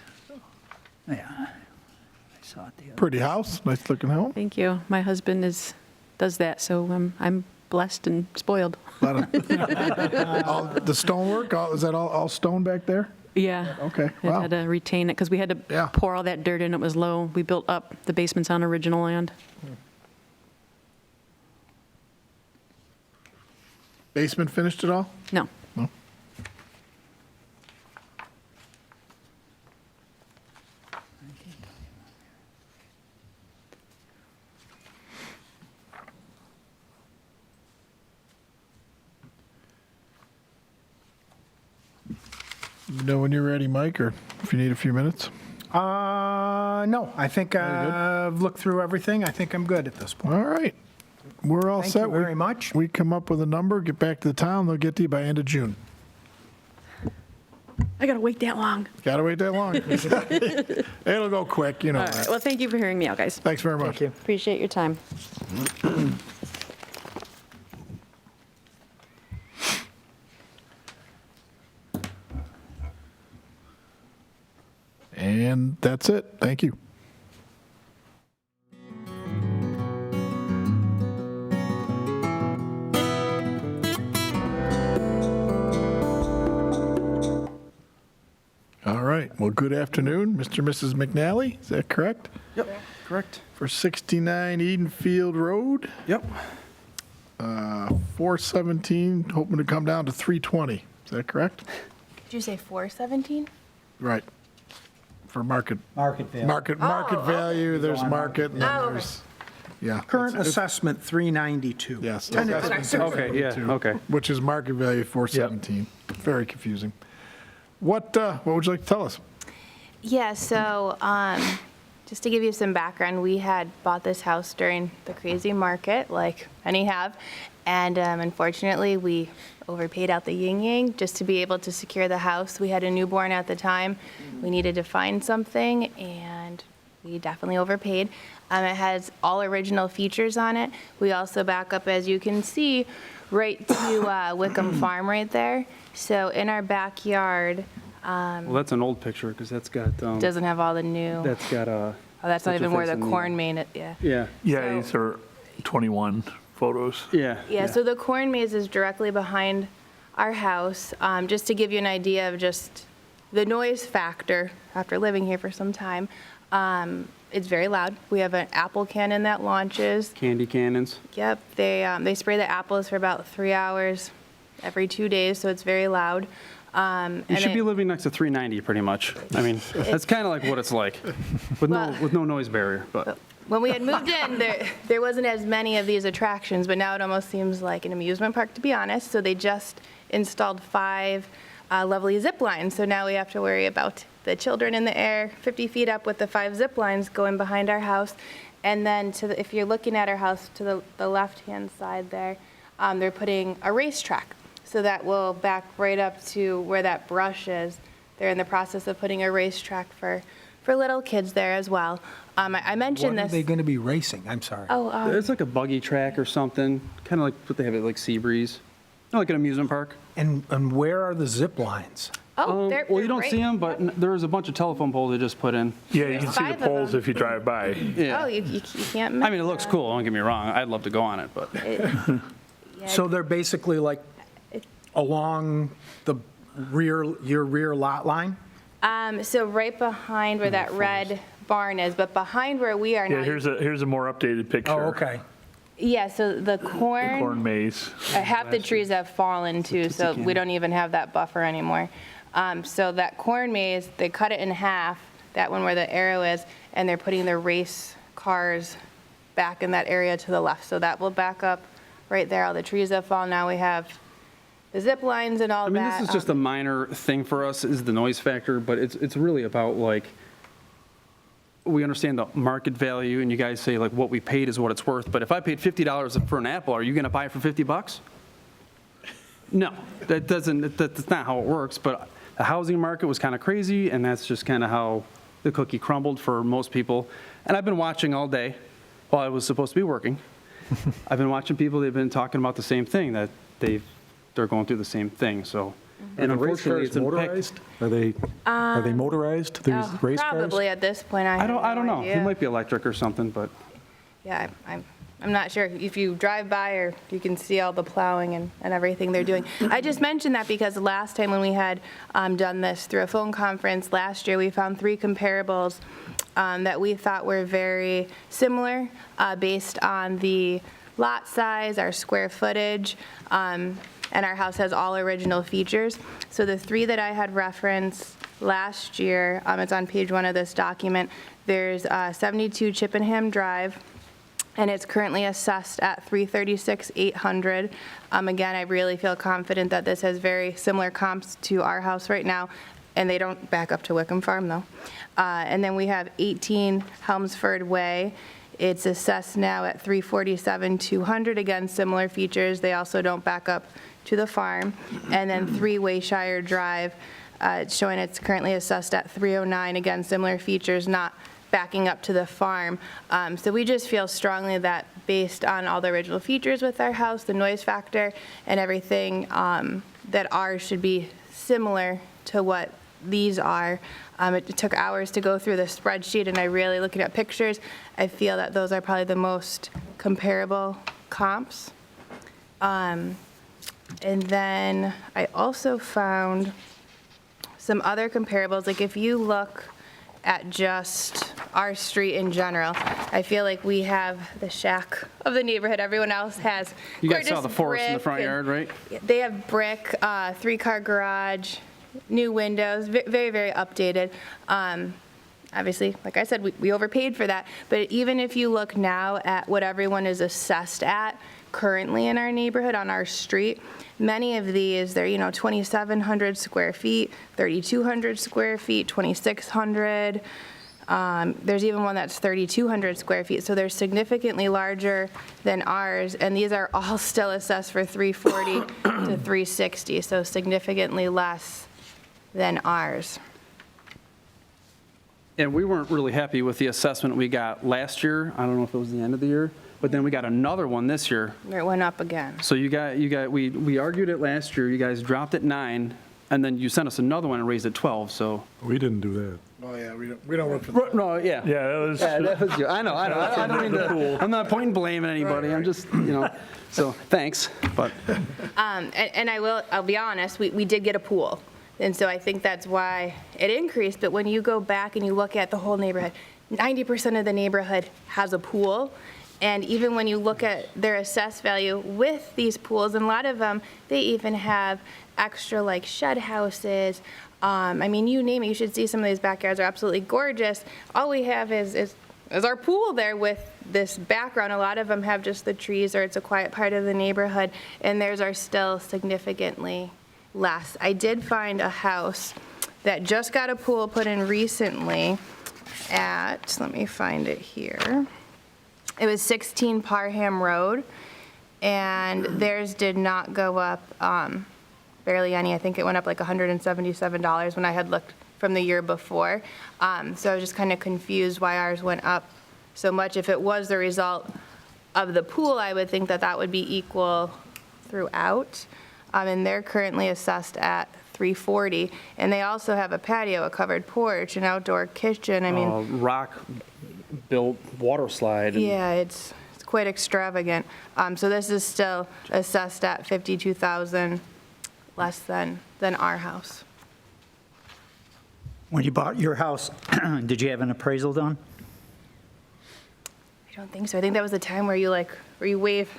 Speaker 15: Yeah, I saw it the other.
Speaker 1: Pretty house, nice looking home.
Speaker 20: Thank you. My husband does that, so I'm blessed and spoiled.
Speaker 1: The stonework, is that all stone back there?
Speaker 20: Yeah.
Speaker 1: Okay,
Speaker 20: It
Speaker 1: wow.
Speaker 20: had to retain it because we had to pour all that dirt in. It was low. We built up the basements on original land.
Speaker 1: Basement finished at all?
Speaker 20: No.
Speaker 1: No? You know when you're ready, Mike, or if you need a few minutes?
Speaker 4: No, I think I've looked through everything. I think I'm good at this point.
Speaker 1: All right. We're all
Speaker 4: Thank
Speaker 1: set.
Speaker 4: you very much.
Speaker 1: We come up with a number, get back to the town, they'll get to you by end of June.
Speaker 20: I got to wait that long.
Speaker 1: Gotta wait that long. It'll go quick, you know.
Speaker 20: All right. Well, thank you for hearing me out, guys.
Speaker 1: Thanks very much.
Speaker 4: Thank you.
Speaker 20: Appreciate your time.
Speaker 1: And that's it. Thank you. All right. Well, good afternoon, Mr. and Mrs. McNally. Is that correct?
Speaker 21: Yep, correct.
Speaker 1: For 69 Edenfield Road,
Speaker 21: Yep.
Speaker 1: 417, hoping to come down to 320. Is that correct?
Speaker 22: Did you say 417?
Speaker 1: Right. For market
Speaker 15: value.
Speaker 1: market value, there's market, and then there's, yeah.
Speaker 4: Current assessment, 392.
Speaker 1: Yes.
Speaker 21: Okay, yeah, okay.
Speaker 1: Which is market value 417. Very confusing. What would you like to tell us?
Speaker 22: Yeah, so just to give you some background, we had bought this house during the crazy market, like many have, and unfortunately, we overpaid out the yin-yang just to be able to secure the house. We had a newborn at the time. We needed to find something, and we definitely overpaid. It has all original features on it. We also back up, as you can see, right to Wickham Farm right there. So in our backyard,
Speaker 21: Well, that's an old picture because that's got.
Speaker 22: doesn't have all the new.
Speaker 21: That's got a.
Speaker 22: Oh, that's not even where the corn main is. Yeah.
Speaker 21: Yeah.
Speaker 13: Yeah, these are 21 photos.
Speaker 21: Yeah.
Speaker 22: Yeah, so the corn maze is directly behind our house. Just to give you an idea of just the noise factor after living here for some time, it's very loud. We have an apple cannon that launches.
Speaker 21: Candy cannons.
Speaker 22: Yep, they spray the apples for about 3 hours every 2 days, so it's very loud.
Speaker 21: You should be living next to 390 pretty much. I mean, that's kind of like what it's like with no noise barrier. But
Speaker 22: when we had moved in, there wasn't as many of these attractions, but now it almost seems like an amusement park, to be honest. So they just installed 5 lovely zip lines. So now we have to worry about the children in the air 50 feet up with the 5 zip lines going behind our house. And then if you're looking at our house to the left-hand side there, they're putting a racetrack. So that will back right up to where that brush is. They're in the process of putting a racetrack for little kids there as well. I mentioned
Speaker 4: What are
Speaker 22: this.
Speaker 4: they going to be racing? I'm sorry.
Speaker 22: Oh,
Speaker 21: It's like a buggy track or something, kind of like what they have at like Seabreeze, like an amusement park.
Speaker 4: And where are the zip lines?
Speaker 22: Oh,
Speaker 21: well, you don't see them, but there's a bunch of telephone poles they just put in.
Speaker 13: Yeah, you can see the
Speaker 22: 5 of
Speaker 13: poles
Speaker 22: them.
Speaker 13: if you drive by.
Speaker 21: Yeah.
Speaker 22: Oh, you can't miss
Speaker 21: I mean, it looks cool, don't get me wrong. I'd love to go on it, but.
Speaker 4: So they're basically like along your rear lot line?
Speaker 22: So right behind where that red barn is, but behind where we are now.
Speaker 13: Yeah, here's a more updated picture.
Speaker 4: Oh, okay.
Speaker 22: Yeah, so the corn.
Speaker 13: Corn maze.
Speaker 22: Half the trees have fallen too, so we don't even have that buffer anymore. So that corn maze, they cut it in half, that one where the arrow is, and they're putting the race cars back in that area to the left. So that will back up right there. All the trees have fallen. Now we have the zip lines and all that.
Speaker 21: I mean, this is just a minor thing for us, is the noise factor, but it's really about like, we understand the market value, and you guys say like what we paid is what it's worth, but if I paid $50 for an apple, are you gonna buy it for $50? No, that's not how it works, but the housing market was kind of crazy, and that's just kind of how the cookie crumbled for most people. And I've been watching all day while I was supposed to be working. I've been watching people, they've been talking about the same thing, that they're going through the same thing, so. And
Speaker 5: Are the race
Speaker 21: unfortunately,
Speaker 5: cars
Speaker 21: it's
Speaker 5: motorized? Are they motorized, these race cars?
Speaker 22: Probably at this point, I
Speaker 21: don't know.
Speaker 22: idea.
Speaker 21: It might be electric or something, but.
Speaker 22: Yeah, I'm not sure if you drive by or you can see all the plowing and everything they're doing. I just mentioned that because last time when we had done this through a phone conference last year, we found 3 comparables that we thought were very similar based on the lot size, our square footage, and our house has all original features. So the 3 that I had referenced last year, it's on page 1 of this document. There's 72 Chippenham Drive, and it's currently assessed at $336,800. Again, I really feel confident that this has very similar comps to our house right now, and they don't back up to Wickham Farm though. And then we have 18 Helmsford Way. It's assessed now at $347,200. Again, similar features. They also don't back up to the farm. And then 3 Wayshire Drive, showing it's currently assessed at $309,000. Again, similar features, not backing up to the farm. So we just feel strongly that based on all the original features with our house, the noise factor and everything, that ours should be similar to what these are. It took hours to go through the spreadsheet, and I really, looking at pictures, I feel that those are probably the most comparable comps. And then I also found some other comparables. Like if you look at just our street in general, I feel like we have the shack of the neighborhood. Everyone else has
Speaker 21: You guys saw
Speaker 22: gorgeous
Speaker 21: the forest in the
Speaker 22: brick
Speaker 21: front
Speaker 22: and-
Speaker 21: yard, right?
Speaker 22: They have brick, 3-car garage, new windows, very, very updated. Obviously, like I said, we overpaid for that. But even if you look now at what everyone is assessed at currently in our neighborhood on our street, many of these, they're 2,700 square feet, 3,200 square feet, 2,600. There's even one that's 3,200 square feet, so they're significantly larger than ours, and these are all still assessed for 340 to 360, so significantly less than ours.
Speaker 21: And we weren't really happy with the assessment we got last year. I don't know if it was the end of the year, but then we got another one this year.
Speaker 22: It went up again.
Speaker 21: So we argued it last year, you guys dropped it 9, and then you sent us another one and raised it 12, so.
Speaker 5: We didn't do that.
Speaker 1: Oh, yeah, we don't work for that.
Speaker 21: No, yeah.
Speaker 13: Yeah, that was.
Speaker 21: Yeah, that was you. I know. I don't mean to, I'm not pointing blame at anybody. I'm just, so thanks, but.
Speaker 22: And I'll be honest, we did get a pool. And so I think that's why it increased. But when you go back and you look at the whole neighborhood, 90% of the neighborhood has a pool. And even when you look at their assessed value with these pools, and a lot of them, they even have extra like shed houses. I mean, you name it, you should see some of these backyards are absolutely gorgeous. All we have is our pool there with this background. A lot of them have just the trees, or it's a quiet part of the neighborhood, and theirs are still significantly less. I did find a house that just got a pool put in recently at, let me find it here. It was 16 Parham Road, and theirs did not go up barely any. I think it went up like $177 when I had looked from the year before. So I was just kind of confused why ours went up so much. If it was the result of the pool, I would think that that would be equal throughout. And they're currently assessed at $340. And they also have a patio, a covered porch, an outdoor kitchen. I mean,
Speaker 21: rock-built water slide.
Speaker 22: yeah, it's quite extravagant. So this is still assessed at $52,000 less than our house.
Speaker 6: When you bought your house, did you have an appraisal done?
Speaker 22: I don't think so. I think that was the time where you waive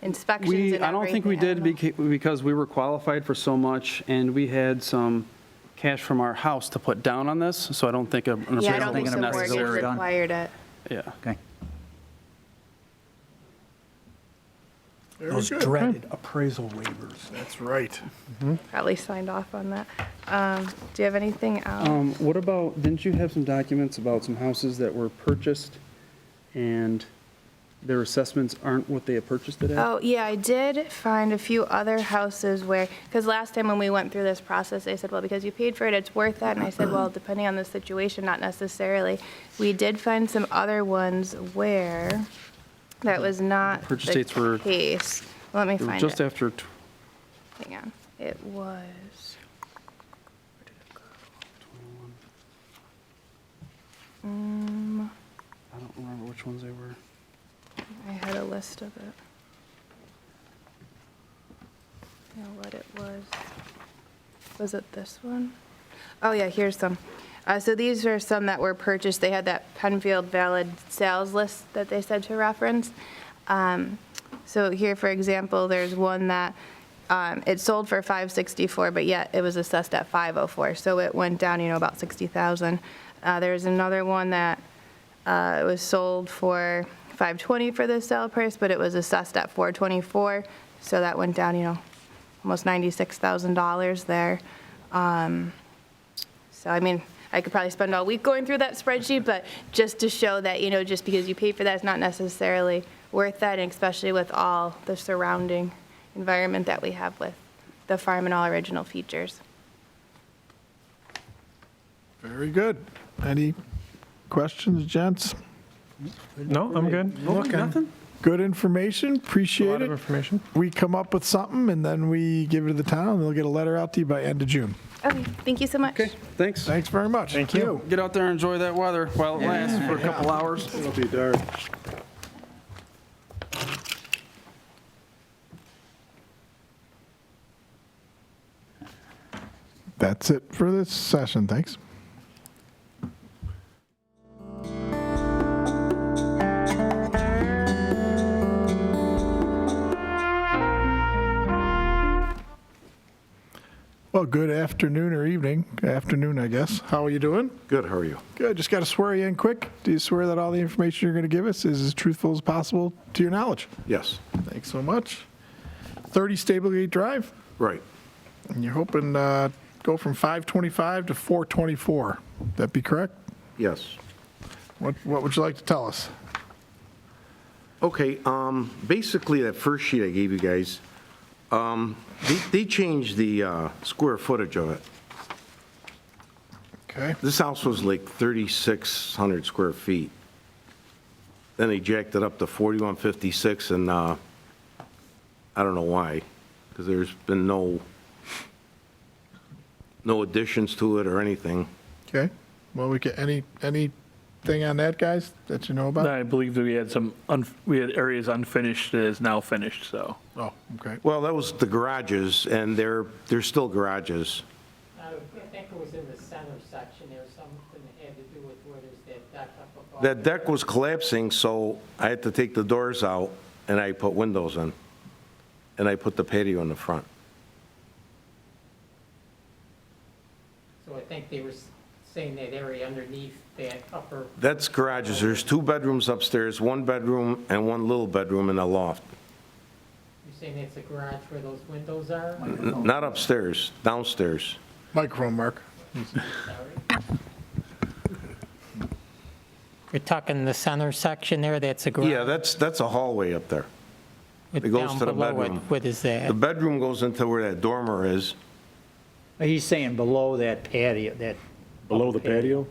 Speaker 22: inspections and
Speaker 21: I don't think we did because we were qualified for so much, and we had some cash from our house to put down on this, so I don't think an appraisal
Speaker 22: Yeah, I don't think
Speaker 21: was
Speaker 22: the mortgage
Speaker 21: necessary.
Speaker 22: required it.
Speaker 21: Yeah.
Speaker 6: Okay.
Speaker 4: Those dreaded appraisal waivers.
Speaker 1: That's right.
Speaker 22: Probably signed off on that. Do you have anything else?
Speaker 21: What about, didn't you have some documents about some houses that were purchased and their assessments aren't what they had purchased it at?
Speaker 22: Oh, yeah, I did find a few other houses where, because last time when we went through this process, they said, well, because you paid for it, it's worth that. And I said, well, depending on the situation, not necessarily. We did find some other ones where that was not
Speaker 21: Purchase
Speaker 22: the
Speaker 21: dates were-
Speaker 22: case. Let me
Speaker 21: They were
Speaker 22: find
Speaker 21: just
Speaker 22: it.
Speaker 21: after,
Speaker 22: Hang on. It was.
Speaker 21: I don't remember which ones they were.
Speaker 22: I had a list of it. You know what it was. Was it this one? Oh, yeah, here's some. So these are some that were purchased. They had that Penfield valid sales list that they said to reference. So here, for example, there's one that it sold for $564, but yet it was assessed at $504. So it went down, about $60,000. There's another one that it was sold for $520 for the sale price, but it was assessed at $424. So that went down, almost $96,000 there. So, I mean, I could probably spend all week going through that spreadsheet, but just to show that, just because you pay for that is not necessarily worth that, and especially with all the surrounding environment that we have with the farm and all original features.
Speaker 1: Very good. Any questions, gents?
Speaker 11: No, I'm good.
Speaker 21: Nothing?
Speaker 1: Good information, appreciate it.
Speaker 11: A lot of information.
Speaker 1: We come up with something, and then we give it to the town, and they'll get a letter out to you by end of June.
Speaker 22: Okay, thank you so much.
Speaker 21: Okay, thanks.
Speaker 1: Thanks very much.
Speaker 11: Thank you.
Speaker 21: Get out there and enjoy that weather while it lasts for a couple hours.
Speaker 1: It'll be dark. That's it for this session. Thanks. Well, good afternoon or evening. Afternoon, I guess. How are you doing?
Speaker 8: Good, how are you?
Speaker 1: Good. Just got to swear you in quick. Do you swear that all the information you're going to give us is as truthful as possible to your knowledge?
Speaker 8: Yes.
Speaker 1: Thanks so much. 30 Stablegate Drive?
Speaker 8: Right.
Speaker 1: And you're hoping go from 525 to 424. That be correct?
Speaker 8: Yes.
Speaker 1: What would you like to tell us?
Speaker 8: Okay, basically that first sheet I gave you guys, they changed the square footage of it.
Speaker 1: Okay.
Speaker 8: This house was like 3,600 square feet. Then they jacked it up to 4,156, and I don't know why, because there's been no additions to it or anything.
Speaker 1: Okay. Well, we get anything on that, guys, that you know about?
Speaker 13: I believe that we had areas unfinished that is now finished, so.
Speaker 1: Oh, okay.
Speaker 8: Well, that was the garages, and they're still garages.
Speaker 23: I think it was in the center section there, something that had to do with where there's that deck up above.
Speaker 8: That deck was collapsing, so I had to take the doors out, and I put windows in. And I put the patio in the front.
Speaker 23: So I think they were saying that area underneath that upper.
Speaker 8: That's garages. There's 2 bedrooms upstairs, 1 bedroom and 1 little bedroom in a loft.
Speaker 23: You're saying it's a garage where those windows are?
Speaker 8: Not upstairs, downstairs.
Speaker 1: Microphone, Mark.
Speaker 23: You're talking the center section there, that's a garage?
Speaker 8: Yeah, that's a hallway up there.
Speaker 23: It
Speaker 8: It goes
Speaker 23: down
Speaker 8: to the
Speaker 23: below it,
Speaker 8: bedroom.
Speaker 23: what is that?
Speaker 8: The bedroom goes into where that dormer is.
Speaker 6: He's saying below that patio, that.
Speaker 5: Below the patio?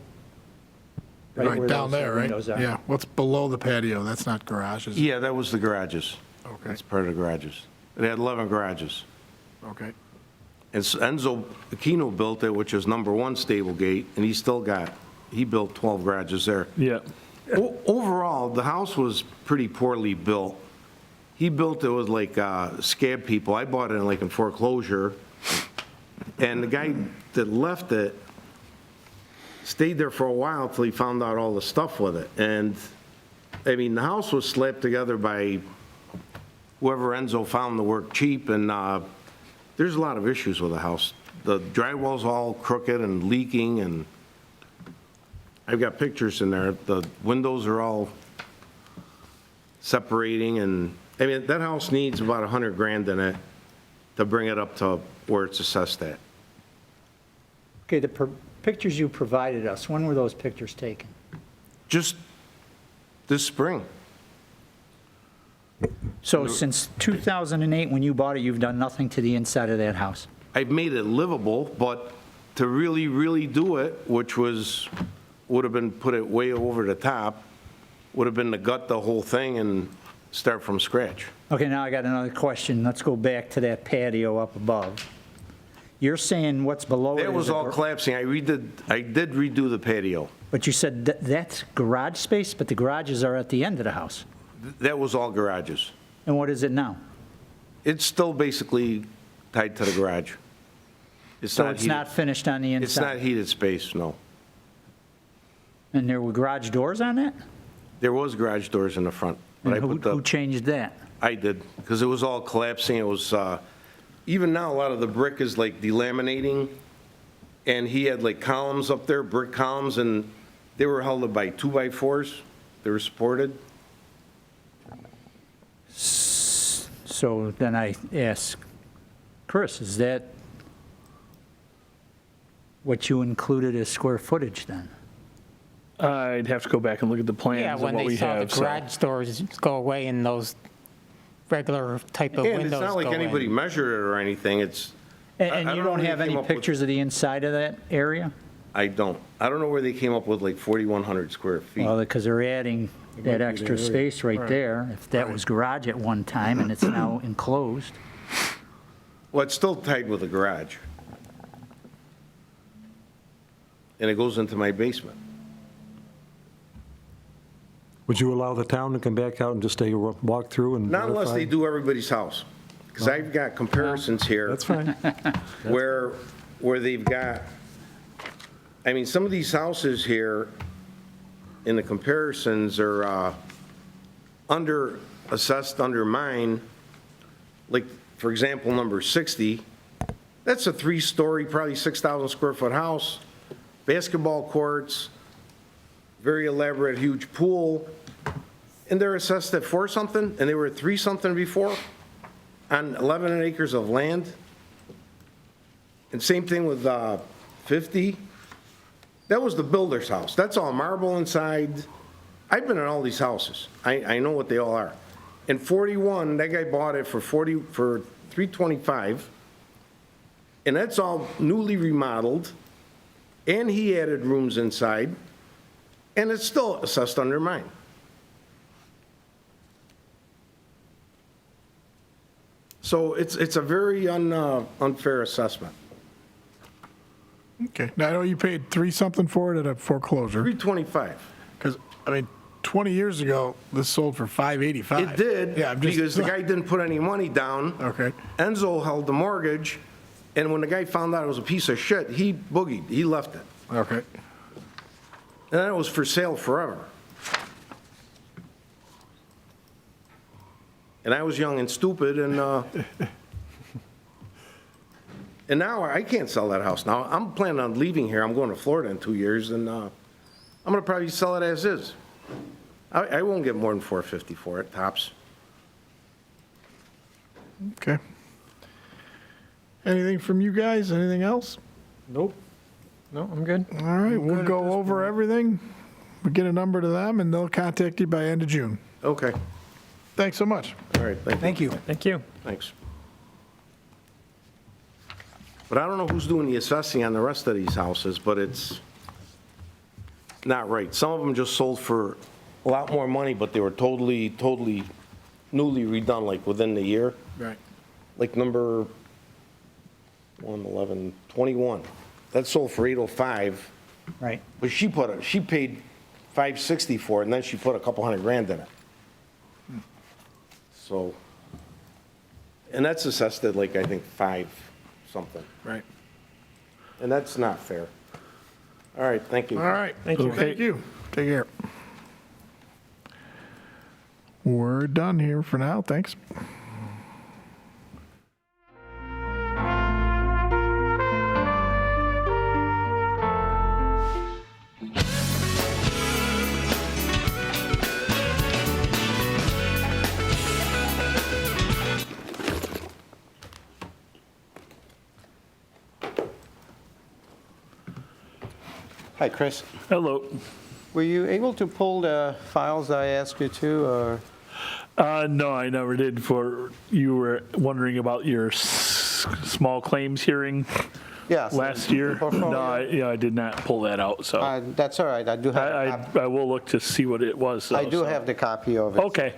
Speaker 1: Right
Speaker 6: where
Speaker 1: down
Speaker 6: those
Speaker 1: there, right?
Speaker 6: windows are.
Speaker 1: Yeah, what's below the patio? That's not garages.
Speaker 8: Yeah, that was the garages.
Speaker 1: Okay,
Speaker 8: That's part of the garages. It had 11 garages.
Speaker 1: okay.
Speaker 8: And Enzo Aquino built it, which is number one stable gate, and he built 12 garages there.
Speaker 13: Yeah.
Speaker 8: Overall, the house was pretty poorly built. He built it with like scab people. I bought it in foreclosure. And the guy that left it stayed there for a while until he found out all the stuff with it. And, I mean, the house was slapped together by whoever Enzo found the work cheap, and there's a lot of issues with the house. The drywall's all crooked and leaking, and I've got pictures in there. The windows are all separating, and, I mean, that house needs about 100 grand in it to bring it up to where it's assessed at.
Speaker 6: Okay, the pictures you provided us, when were those pictures taken?
Speaker 8: Just this spring.
Speaker 6: So since 2008, when you bought it, you've done nothing to the inside of that house?
Speaker 8: I've made it livable, but to really, really do it, which would have been put it way over the top, would have been to gut the whole thing and start from scratch.
Speaker 6: Okay, now I got another question. Let's go back to that patio up above. You're saying what's below it
Speaker 8: That
Speaker 6: is
Speaker 8: was
Speaker 6: a
Speaker 8: all collapsing. I did redo the patio.
Speaker 6: But you said that's garage space, but the garages are at the end of the house.
Speaker 8: That was all garages.
Speaker 6: And what is it now?
Speaker 8: It's still basically tied to the garage.
Speaker 6: So it's not finished on the inside?
Speaker 8: It's not heated space, no.
Speaker 6: And there were garage doors on that?
Speaker 8: There was garage doors in the front. But
Speaker 6: And who changed that?
Speaker 8: I did, because it was all collapsing. It was, even now, a lot of the brick is like delaminating, and he had like columns up there, brick columns, and they were held up by 2x4s. They were supported.
Speaker 6: So then I ask, Chris, is that what you included as square footage then?
Speaker 13: I'd have to go back and look at the plans
Speaker 23: Yeah,
Speaker 13: of
Speaker 23: when
Speaker 13: what
Speaker 23: they
Speaker 13: we
Speaker 23: saw the
Speaker 13: have. so-
Speaker 23: garage doors go away and those regular type of
Speaker 8: And
Speaker 23: windows
Speaker 8: it's not like
Speaker 23: go in.
Speaker 8: anybody measured it or anything. It's.
Speaker 6: And
Speaker 8: I
Speaker 6: you
Speaker 8: know
Speaker 6: don't
Speaker 8: where
Speaker 6: have
Speaker 8: they
Speaker 6: any
Speaker 8: came up with-
Speaker 6: pictures of the inside of that area?
Speaker 8: I don't. I don't know where they came up with like 4,100 square feet.
Speaker 6: Well, because they're adding that extra space right there, if that was garage at one time and it's now enclosed.
Speaker 8: Well, it's still tied with a garage. And it goes into my basement.
Speaker 5: Would you allow the town to come back out and just take a walk through and
Speaker 8: Not unless they
Speaker 5: verify?
Speaker 8: do everybody's house. Because I've got comparisons here.
Speaker 5: That's fine.
Speaker 8: Where they've got, I mean, some of these houses here in the comparisons are assessed under mine. Like, for example, number 60, that's a 3-story, probably 6,000 square foot house, basketball courts, very elaborate, huge pool, and they're assessed at 4-something, and they were at 3-something before, on 11 acres of land. And same thing with 50. That was the builder's house. That's all marble inside. I've been in all these houses. I know what they all are. And 41, that guy bought it for $325, and that's all newly remodeled, and he added rooms inside, and it's still assessed under mine. So it's a very unfair assessment.
Speaker 1: Okay, now I know you paid 3-something for it at a foreclosure.
Speaker 8: $325.
Speaker 1: Because, I mean, 20 years ago, this sold for $585.
Speaker 8: It did,
Speaker 1: Yeah, I'm just.
Speaker 8: because the guy didn't put any money down.
Speaker 1: Okay.
Speaker 8: Enzo held the mortgage, and when the guy found out it was a piece of shit, he boogied, he left it.
Speaker 1: Okay.
Speaker 8: And then it was for sale forever. And I was young and stupid, and now I can't sell that house. Now, I'm planning on leaving here. I'm going to Florida in 2 years, and I'm going to probably sell it as is. I won't get more than $450 for it, tops.
Speaker 1: Okay. Anything from you guys? Anything else?
Speaker 5: Nope.
Speaker 11: No, I'm good.
Speaker 1: All right, we'll go over everything. We'll get a number to them, and they'll contact you by end of June.
Speaker 8: Okay,
Speaker 1: Thanks so much.
Speaker 8: all right, thank you.
Speaker 11: Thank you.
Speaker 8: Thanks. But I don't know who's doing the assessing on the rest of these houses, but it's not right. Some of them just sold for a lot more money, but they were totally newly redone, like within the year.
Speaker 1: Right.
Speaker 8: Like number 21. That sold for 805,
Speaker 15: Right.
Speaker 8: but she paid 560 for it, and then she put a couple $100,000 in it. So, and that's assessed at like, I think, 5 something.
Speaker 1: Right.
Speaker 8: And that's not fair. All right, thank you.
Speaker 1: All right.
Speaker 11: Thank you.
Speaker 1: Thank you. Take care. We're done here for now. Thanks.
Speaker 7: Hi, Chris.
Speaker 13: Hello.
Speaker 7: Were you able to pull the files that I asked you to, or?
Speaker 13: No, I never did. You were wondering about your small claims hearing
Speaker 7: Yes.
Speaker 13: last year?
Speaker 7: Portfolio.
Speaker 13: No, I did not pull that out, so.
Speaker 7: That's all right, I do have,
Speaker 13: I will look to see what it was, though.
Speaker 7: I do
Speaker 13: so.
Speaker 7: have the copy of it.
Speaker 13: Okay.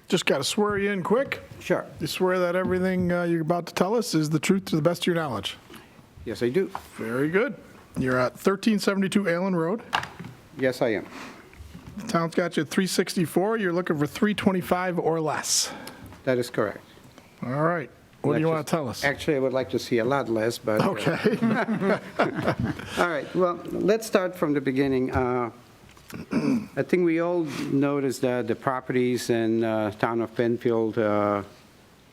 Speaker 1: Just got to swear you in quick.
Speaker 7: Sure.
Speaker 1: You swear that everything you're about to tell us is the truth to the best of your knowledge.
Speaker 7: Yes, I do.
Speaker 1: Very good. You're at 1372 Whalen Road.
Speaker 7: Yes, I am.
Speaker 1: The town's got you at 364. You're looking for 325 or less.
Speaker 7: That is correct.
Speaker 1: All right. What do you want to tell us?
Speaker 7: Actually, I would like to see a lot less, but.
Speaker 1: Okay.
Speaker 7: All right, well, let's start from the beginning. I think we all noticed that the properties in town of Penfield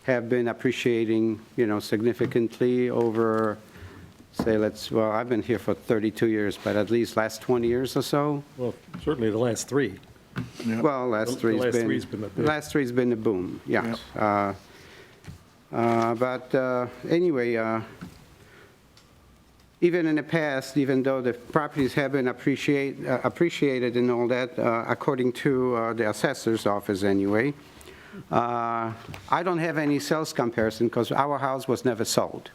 Speaker 7: have been appreciating, significantly over, say, I've been here for 32 years, but at least last 20 years or so.
Speaker 5: Well, certainly the last 3.
Speaker 7: Well, last three's been
Speaker 5: the big.
Speaker 7: last three's been the boom, yes. But anyway, even in the past, even though the properties have been appreciated and all that, according to the assessor's office anyway, I don't have any sales comparison because our house was never sold.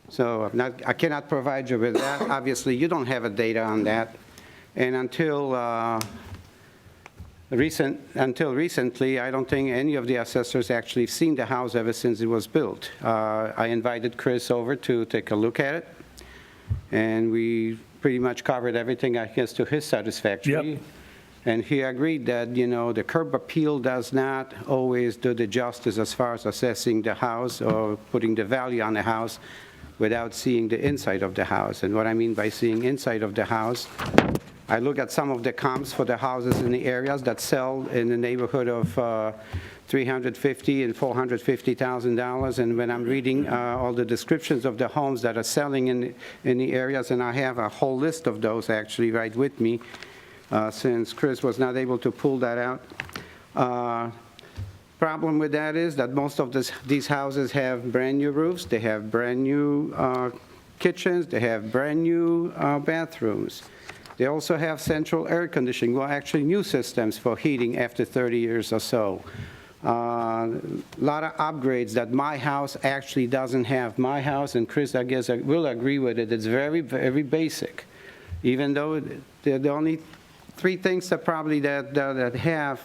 Speaker 7: So I cannot provide you with that. Obviously, you don't have a data on that. And until recently, I don't think any of the assessors actually seen the house ever since it was built. I invited Chris over to take a look at it, and we pretty much covered everything, I guess, to his satisfaction.
Speaker 13: Yep.
Speaker 7: And he agreed that, the curb appeal does not always do the justice as far as assessing the house or putting the value on the house without seeing the inside of the house. And what I mean by seeing inside of the house, I look at some of the comps for the houses in the areas that sell in the neighborhood of $350,000 and $450,000. And when I'm reading all the descriptions of the homes that are selling in the areas, and I have a whole list of those actually right with me, since Chris was not able to pull that out. Problem with that is that most of these houses have brand-new roofs, they have brand-new kitchens, they have brand-new bathrooms. They also have central air conditioning, well, actually new systems for heating after 30 years or so. A lot of upgrades that my house actually doesn't have. My house, and Chris, I guess, will agree with it, it's very, very basic. Even though they're the only 3 things that probably that have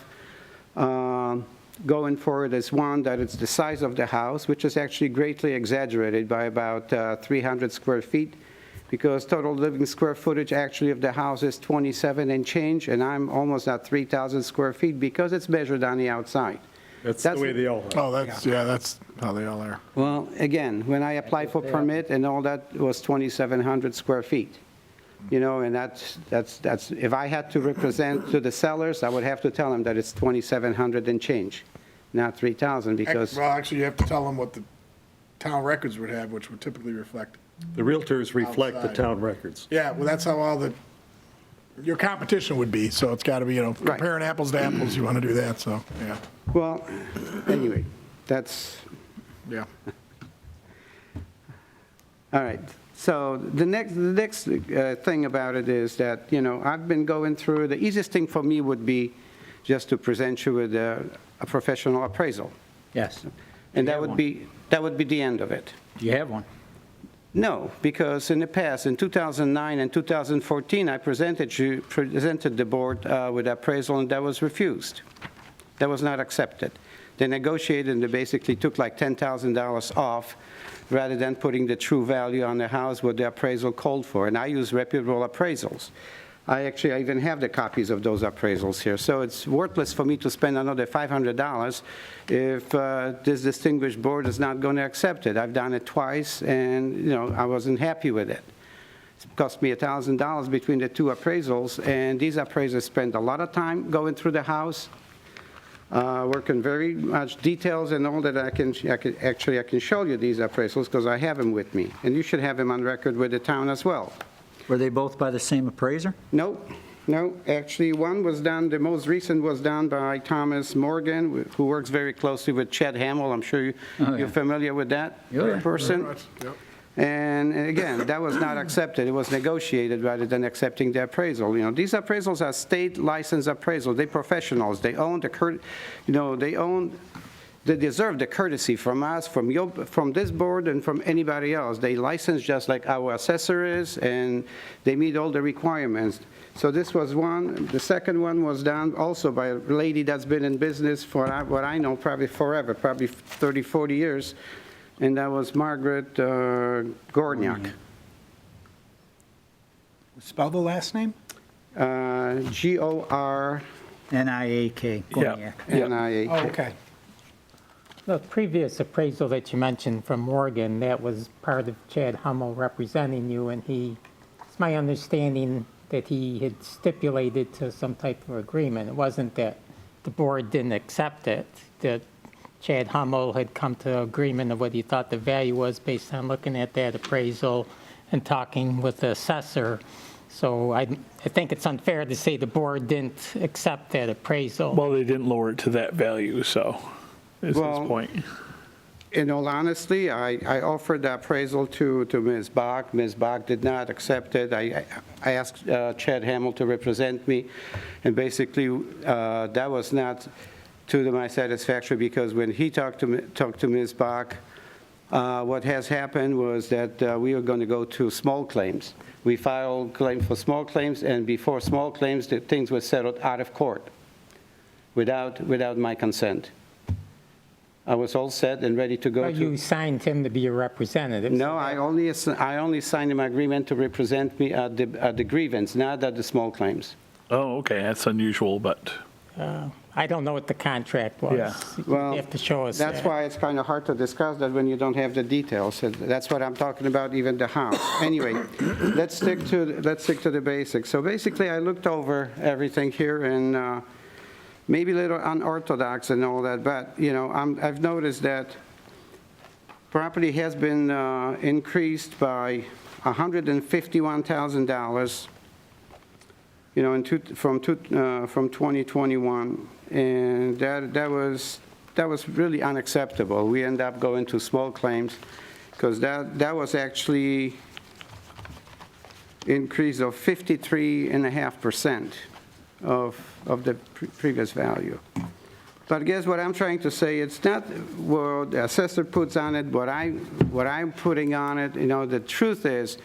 Speaker 7: going for it is, one, that it's the size of the house, which is actually greatly exaggerated by about 300 square feet. Because total living square footage actually of the house is 27 and change, and I'm almost at 3,000 square feet because it's measured on the outside.
Speaker 5: That's the way they all are.
Speaker 1: Oh, that's how they all are.
Speaker 7: Well, again, when I applied for permit and all that was 2,700 square feet. And that's if I had to represent to the sellers, I would have to tell them that it's 2,700 and change, not 3,000, because.
Speaker 1: Well, actually, you have to tell them what the town records would have, which would typically reflect.
Speaker 5: The realtors reflect the
Speaker 1: outside.
Speaker 5: town records.
Speaker 1: Yeah, well, that's how your competition would be, so it's got to be, comparing apples to apples, you want to do that, so, yeah.
Speaker 7: Well, anyway, that's
Speaker 1: Yeah.
Speaker 7: All right. So the next thing about it is that, I've been going through, the easiest thing for me would be just to present you with a professional appraisal.
Speaker 15: Yes.
Speaker 7: And that would be the end of it.
Speaker 15: Do you have one?
Speaker 7: No, because in the past, in 2009 and 2014, I presented the board with appraisal, and that was refused. That was not accepted. They negotiated, and they basically took like $10,000 off, rather than putting the true value on the house what the appraisal called for. And I use reputable appraisals. I even have the copies of those appraisals here. So it's worthless for me to spend another $500 if this distinguished board is not going to accept it. I've done it twice, and I wasn't happy with it. It cost me $1,000 between the two appraisals, and these appraisers spend a lot of time going through the house, working very much details and all that. I can show you these appraisals because I have them with me, and you should have them on record with the town as well.
Speaker 15: Were they both by the same appraiser?
Speaker 7: No. Actually, one was done, the most recent was done by Thomas Morgan, who works very closely with Chet Hamill. I'm sure you're familiar with that person.
Speaker 1: Yep.
Speaker 7: And again, that was not accepted. It was negotiated rather than accepting the appraisal. These appraisals are state licensed appraisals. They're professionals. They own they deserve the courtesy from us, from this board, and from anybody else. They license just like our assessor is, and they meet all the requirements. So this was one. The second one was done also by a lady that's been in business for what I know, probably forever, probably 30, 40 years, and that was Margaret Gorniak.
Speaker 4: Spell the last name?
Speaker 7: G-O-R-N-I-A-K.
Speaker 15: Gorniak.
Speaker 7: N-I-A-K.
Speaker 4: Oh, okay.
Speaker 23: The previous appraisal that you mentioned from Morgan, that was part of Chad Hummel representing you, and it's my understanding that he had stipulated to some type of agreement. It wasn't that the board didn't accept it, that Chad Hummel had come to agreement of what he thought the value was based on looking at that appraisal and talking with the assessor. So I think it's unfair to say the board didn't accept that appraisal.
Speaker 13: Well, they didn't lower it to that value, so is his point.
Speaker 7: In all honesty, I offered the appraisal to Ms. Bach. Ms. Bach did not accept it. I asked Chad Hamill to represent me, and basically that was not to my satisfaction, because when he talked to Ms. Bach, what has happened was that we were going to go to small claims. We filed claims for small claims, and before small claims, the things were settled out of court without my consent. I was all set and ready to go.
Speaker 23: But you signed him to be a representative.
Speaker 7: No, I only signed him agreement to represent me at the grievance, not at the small claims.
Speaker 13: Oh, okay, that's unusual, but.
Speaker 23: I don't know what the contract was.
Speaker 13: Yeah.
Speaker 7: Well,
Speaker 23: you have to show us
Speaker 7: that's
Speaker 23: that.
Speaker 7: why it's kind of hard to discuss that when you don't have the details. That's what I'm talking about, even the house. Anyway, let's stick to the basics. So basically, I looked over everything here, and maybe a little unorthodox and all that, but I've noticed that property has been increased by $151,000, from 2021, and that was really unacceptable. We end up going to small claims because that was actually increase of 53.5% of the previous value. But guess what I'm trying to say? It's not what the assessor puts on it, what I'm putting on it. The truth is,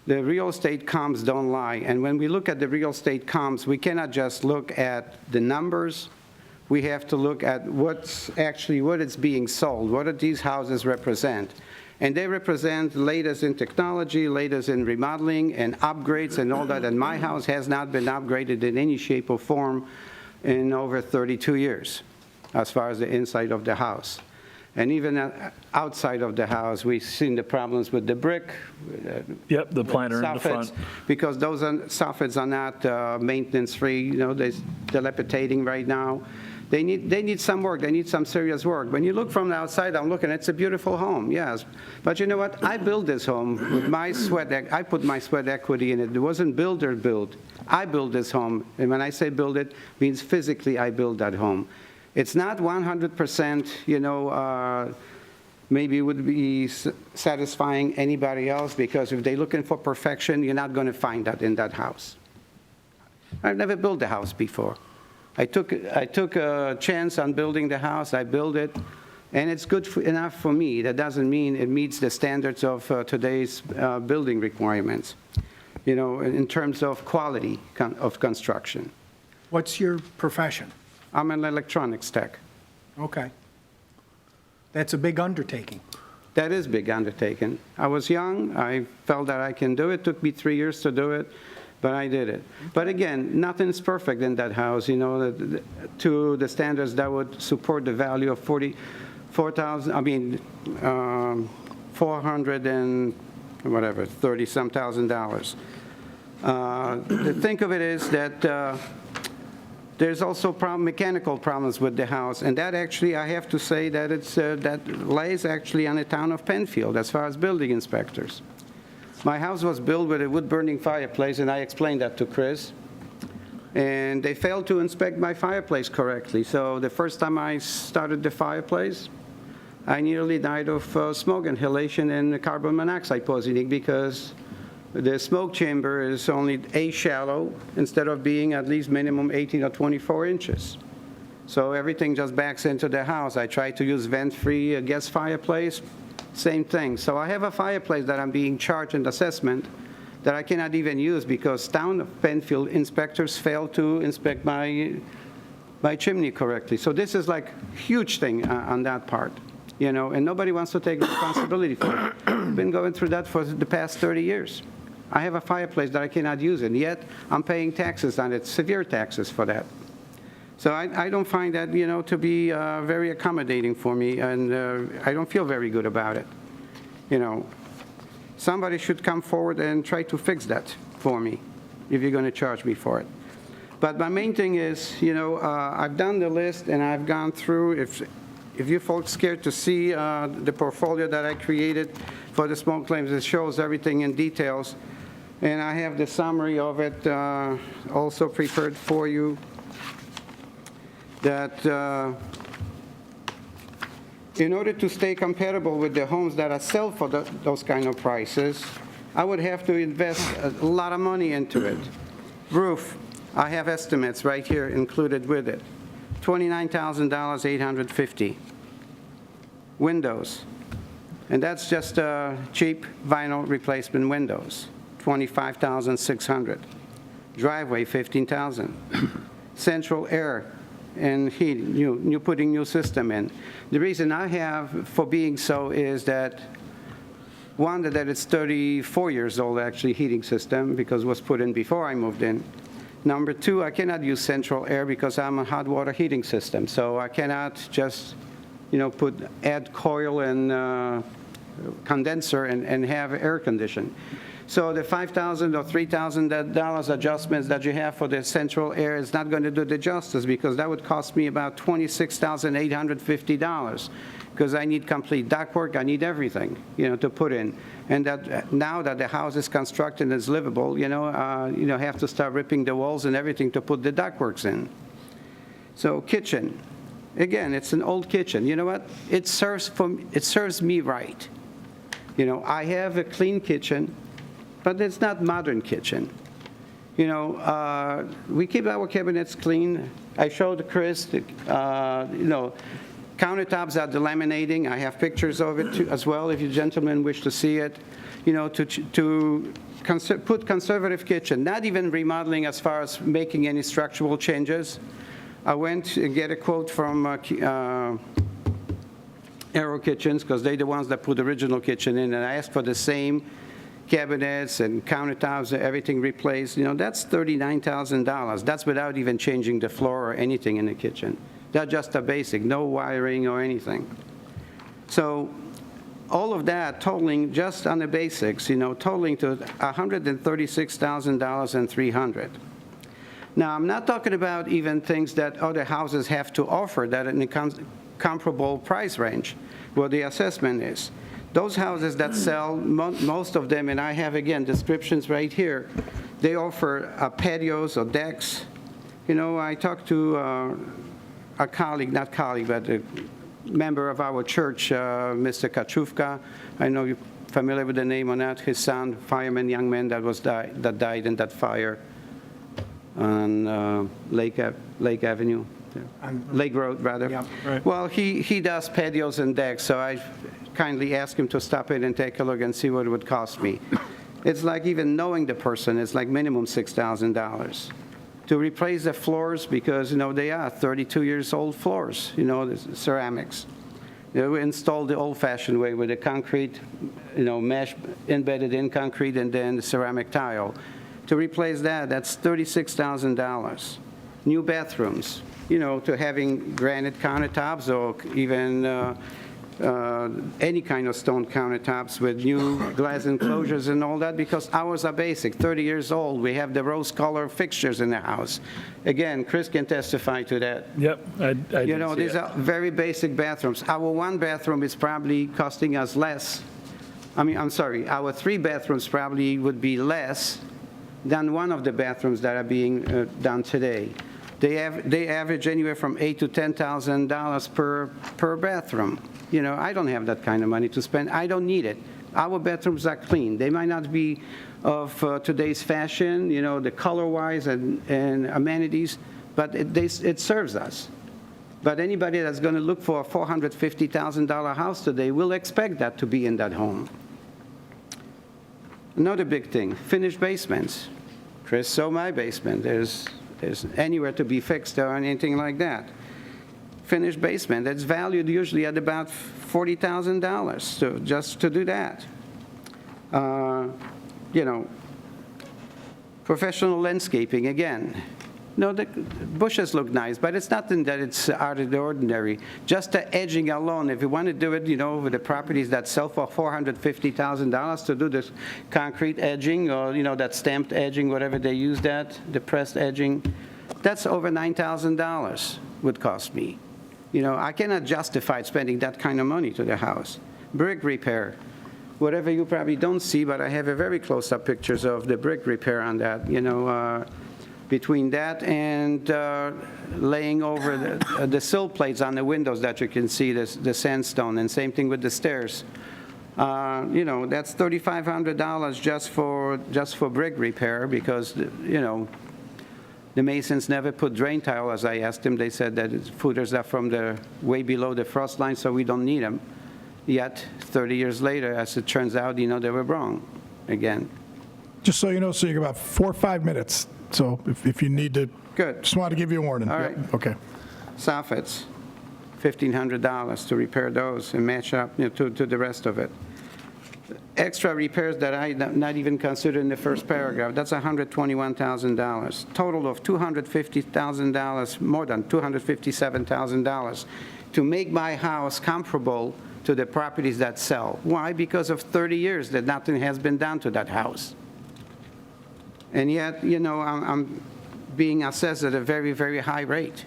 Speaker 7: the real estate comps don't lie. And when we look at the real estate comps, we cannot just look at the numbers. We have to look at what is being sold. What do these houses represent? And they represent latest in technology, latest in remodeling and upgrades and all that. And my house has not been upgraded in any shape or form in over 32 years, as far as the inside of the house. And even outside of the house, we've seen the problems with the brick.
Speaker 13: Yep, the planter in the front.
Speaker 7: Because those soffits are not maintenance-free. They're dilapidating right now. They need some work. They need some serious work. When you look from the outside, I'm looking, it's a beautiful home, yes. But you know what? I built this home with my sweat. I put my sweat equity in it. It wasn't builder built. I built this home. And when I say build it, means physically I built that home. It's not 100%, maybe would be satisfying anybody else, because if they're looking for perfection, you're not going to find that in that house. I've never built a house before. I took a chance on building the house, I built it, and it's good enough for me. That doesn't mean it meets the standards of today's building requirements, you know, in terms of quality of construction.
Speaker 4: What's your profession?
Speaker 7: I'm an electronics tech.
Speaker 4: Okay. That's a big undertaking.
Speaker 7: That is a big undertaking. I was young, I felt that I can do it. Took me 3 years to do it, but I did it. But again, nothing's perfect in that house, you know, to the standards that would support the value of 400 and whatever, 30-some thousand dollars. The thing of it is that there's also mechanical problems with the house, and that actually, I have to say that it's that lays actually on the town of Penfield as far as building inspectors. My house was built with a wood-burning fireplace, and I explained that to Chris, and they failed to inspect my fireplace correctly. So the first time I started the fireplace, I nearly died of smoke inhalation and carbon monoxide poisoning, because the smoke chamber is only A, shallow, instead of being at least minimum 18 or 24 inches. So everything just backs into the house. I tried to use vent-free gas fireplace, same thing. So I have a fireplace that I'm being charged an assessment that I cannot even use because town of Penfield inspectors failed to inspect my chimney correctly. So this is like a huge thing on that part, you know, and nobody wants to take responsibility for it. I've been going through that for the past 30 years. I have a fireplace that I cannot use, and yet I'm paying taxes on it, severe taxes for that. So I don't find that, you know, to be very accommodating for me, and I don't feel very good about it. You know, somebody should come forward and try to fix that for me if you're going to charge me for it. But my main thing is, you know, I've done the list and I've gone through. If you folks scared to see the portfolio that I created for the smoke claims, it shows everything in details. And I have the summary of it also prepared for you, that in order to stay compatible with the homes that are sold for those kind of prices, I would have to invest a lot of money into it. Roof, I have estimates right here included with it. $29,000, $850. Windows, and that's just cheap vinyl replacement windows, $25,600. Driveway, $15,000. Central air and heat, putting new system in. The reason I have for being so is that, one, that it's 34 years old, actually, heating system, because it was put in before I moved in. Number two, I cannot use central air because I'm a hot water heating system, so I cannot just, you know, add coil and condenser and have air condition. So the $5,000 or $3,000 adjustments that you have for the central air is not going to do the justice, because that would cost me about $26,850, because I need complete ductwork, I need everything, you know, to put in. And that now that the house is constructed and is livable, you have to start ripping the walls and everything to put the ductworks in. So kitchen. Again, it's an old kitchen. You know what? It serves me right. You know, I have a clean kitchen, but it's not modern kitchen. You know, we keep our cabinets clean. I showed Chris, countertops are delaminating. I have pictures of it too, as well, if you gentlemen wish to see it. You know, to put conservative kitchen, not even remodeling as far as making any structural changes. I went and get a quote from Aero Kitchens, because they're the ones that put the original kitchen in, and I asked for the same cabinets and countertops and everything replaced. You know, that's $39,000. That's without even changing the floor or anything in the kitchen. That's just a basic, no wiring or anything. So all of that totaling just on the basics, you know, totaling to $136,300. Now, I'm not talking about even things that other houses have to offer that in a comparable price range, where the assessment is. Those houses that sell, most of them, and I have, again, descriptions right here, they offer patios or decks. You know, I talked to a colleague, not colleague, but member of our church, Mr. Kachuvka. I know you're familiar with the name or not. His son, fireman, young man that died in that fire on Lake Avenue. Lake Road, rather.
Speaker 4: Yeah, right.
Speaker 7: Well, he does patios and decks, so I kindly asked him to stop in and take a look and see what it would cost me. It's like even knowing the person, it's like minimum $6,000. To replace the floors, because, they are 32 years old floors, the ceramics. We installed the old-fashioned way with the concrete, mesh embedded in concrete and then the ceramic tile. To replace that, that's $36,000. New bathrooms, to having granite countertops or even any kind of stone countertops with new glass enclosures and all that, because ours are basic, 30 years old. We have the rose color fixtures in the house. Again, Chris can testify to that.
Speaker 13: Yep, I did see
Speaker 7: These
Speaker 13: it.
Speaker 7: are very basic bathrooms. Our one bathroom is probably costing us less. Our 3 bathrooms probably would be less than one of the bathrooms that are being done today. They average anywhere from $8,000 to $10,000 per bathroom. I don't have that kind of money to spend. I don't need it. Our bathrooms are clean. They might not be of today's fashion, the color-wise and amenities, but it serves us. But anybody that's going to look for a $450,000 house today will expect that to be in that home. Another big thing, finished basements. Chris saw my basement. There's anywhere to be fixed or anything like that. Finished basement, that's valued usually at about $40,000 just to do that. Professional landscaping, again. The bushes look nice, but it's nothing that it's out of the ordinary. Just the edging alone, if you want to do it, with the properties that sell for $450,000 to do this concrete edging or, that stamped edging, whatever they use the pressed edging, that's over $9,000 would cost me. I cannot justify spending that kind of money to the house. Brick repair, whatever you probably don't see, but I have a very close-up pictures of the brick repair on that, between that and laying over the sill plates on the windows that you can see, the sandstone, and same thing with the stairs. That's $3,500 just for brick repair because, the masons never put drain tile, as I asked them. They said that footers are from way below the frost line, so we don't need them. Yet, 30 years later, as it turns out, they were wrong again.
Speaker 1: Just so you know, so you got about 4 or 5 minutes. So if you need to,
Speaker 7: good.
Speaker 1: Just wanted to give you a warning.
Speaker 7: All right.
Speaker 1: Yep. Okay.
Speaker 7: Soffits, $1,500 to repair those and match up to the rest of it. Extra repairs that I not even considered in the first paragraph, that's $121,000. Total of $250,000, more than $257,000 to make my house comparable to the properties that sell. Why? Because of 30 years that nothing has been done to that house. And yet, I'm being assessed at a very, very high rate.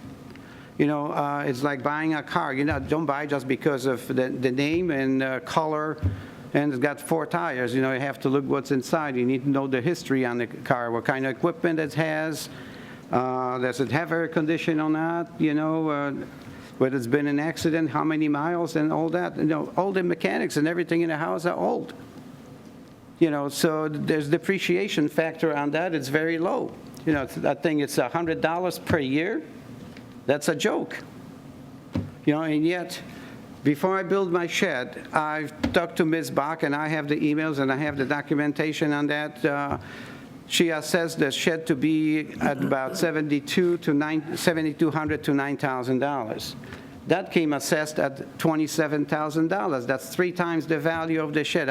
Speaker 7: It's like buying a car. Don't buy just because of the name and color, and it's got 4 tires. You have to look what's inside. You need to know the history on the car, what kind of equipment it has. Does it have air conditioning or not? Whether it's been an accident, how many miles, and all that. All the mechanics and everything in the house are old. So there's depreciation factor on that. It's very low. I think it's $100 per year. That's a joke. And yet, before I build my shed, I've talked to Ms. Bach, and I have the emails and I have the documentation on that. She assessed the shed to be at about $7,200 to $9,000. That came assessed at $27,000. That's 3 times the value of the shed.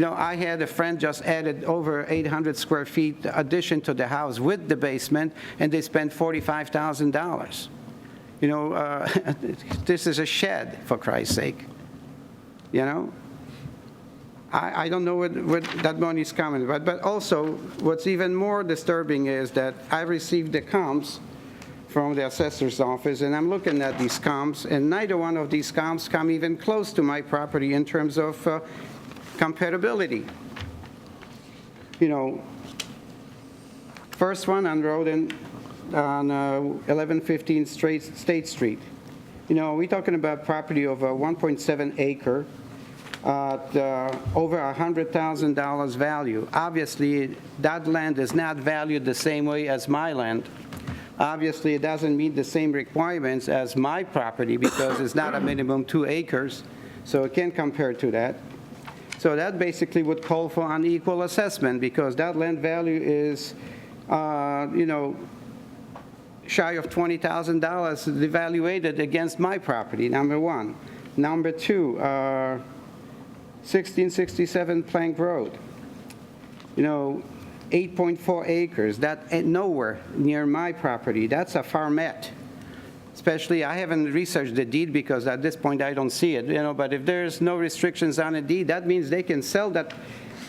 Speaker 7: I had a friend just added over 800 square feet addition to the house with the basement, and they spent $45,000. This is a shed, for Christ's sake. I don't know where that money's coming, but also what's even more disturbing is that I received the comps from the assessor's office, and I'm looking at these comps, and neither one of these comps come even close to my property in terms of compatibility. First one on 1115 State Street. You know, we're talking about property of a 1.7 acre at over $100,000 value. Obviously, that land is not valued the same way as my land. Obviously, it doesn't meet the same requirements as my property because it's not a minimum 2 acres, so it can't compare to that. So that basically would call for unequal assessment because that land value is, you know, shy of $20,000 devaluated against my property, number one. Number two, 1667 Plank Road. You know, 8.4 acres, that ain't nowhere near my property. That's a farmette. Especially, I haven't researched the deed because at this point I don't see it, you know, but if there's no restrictions on a deed, that means they can sell that,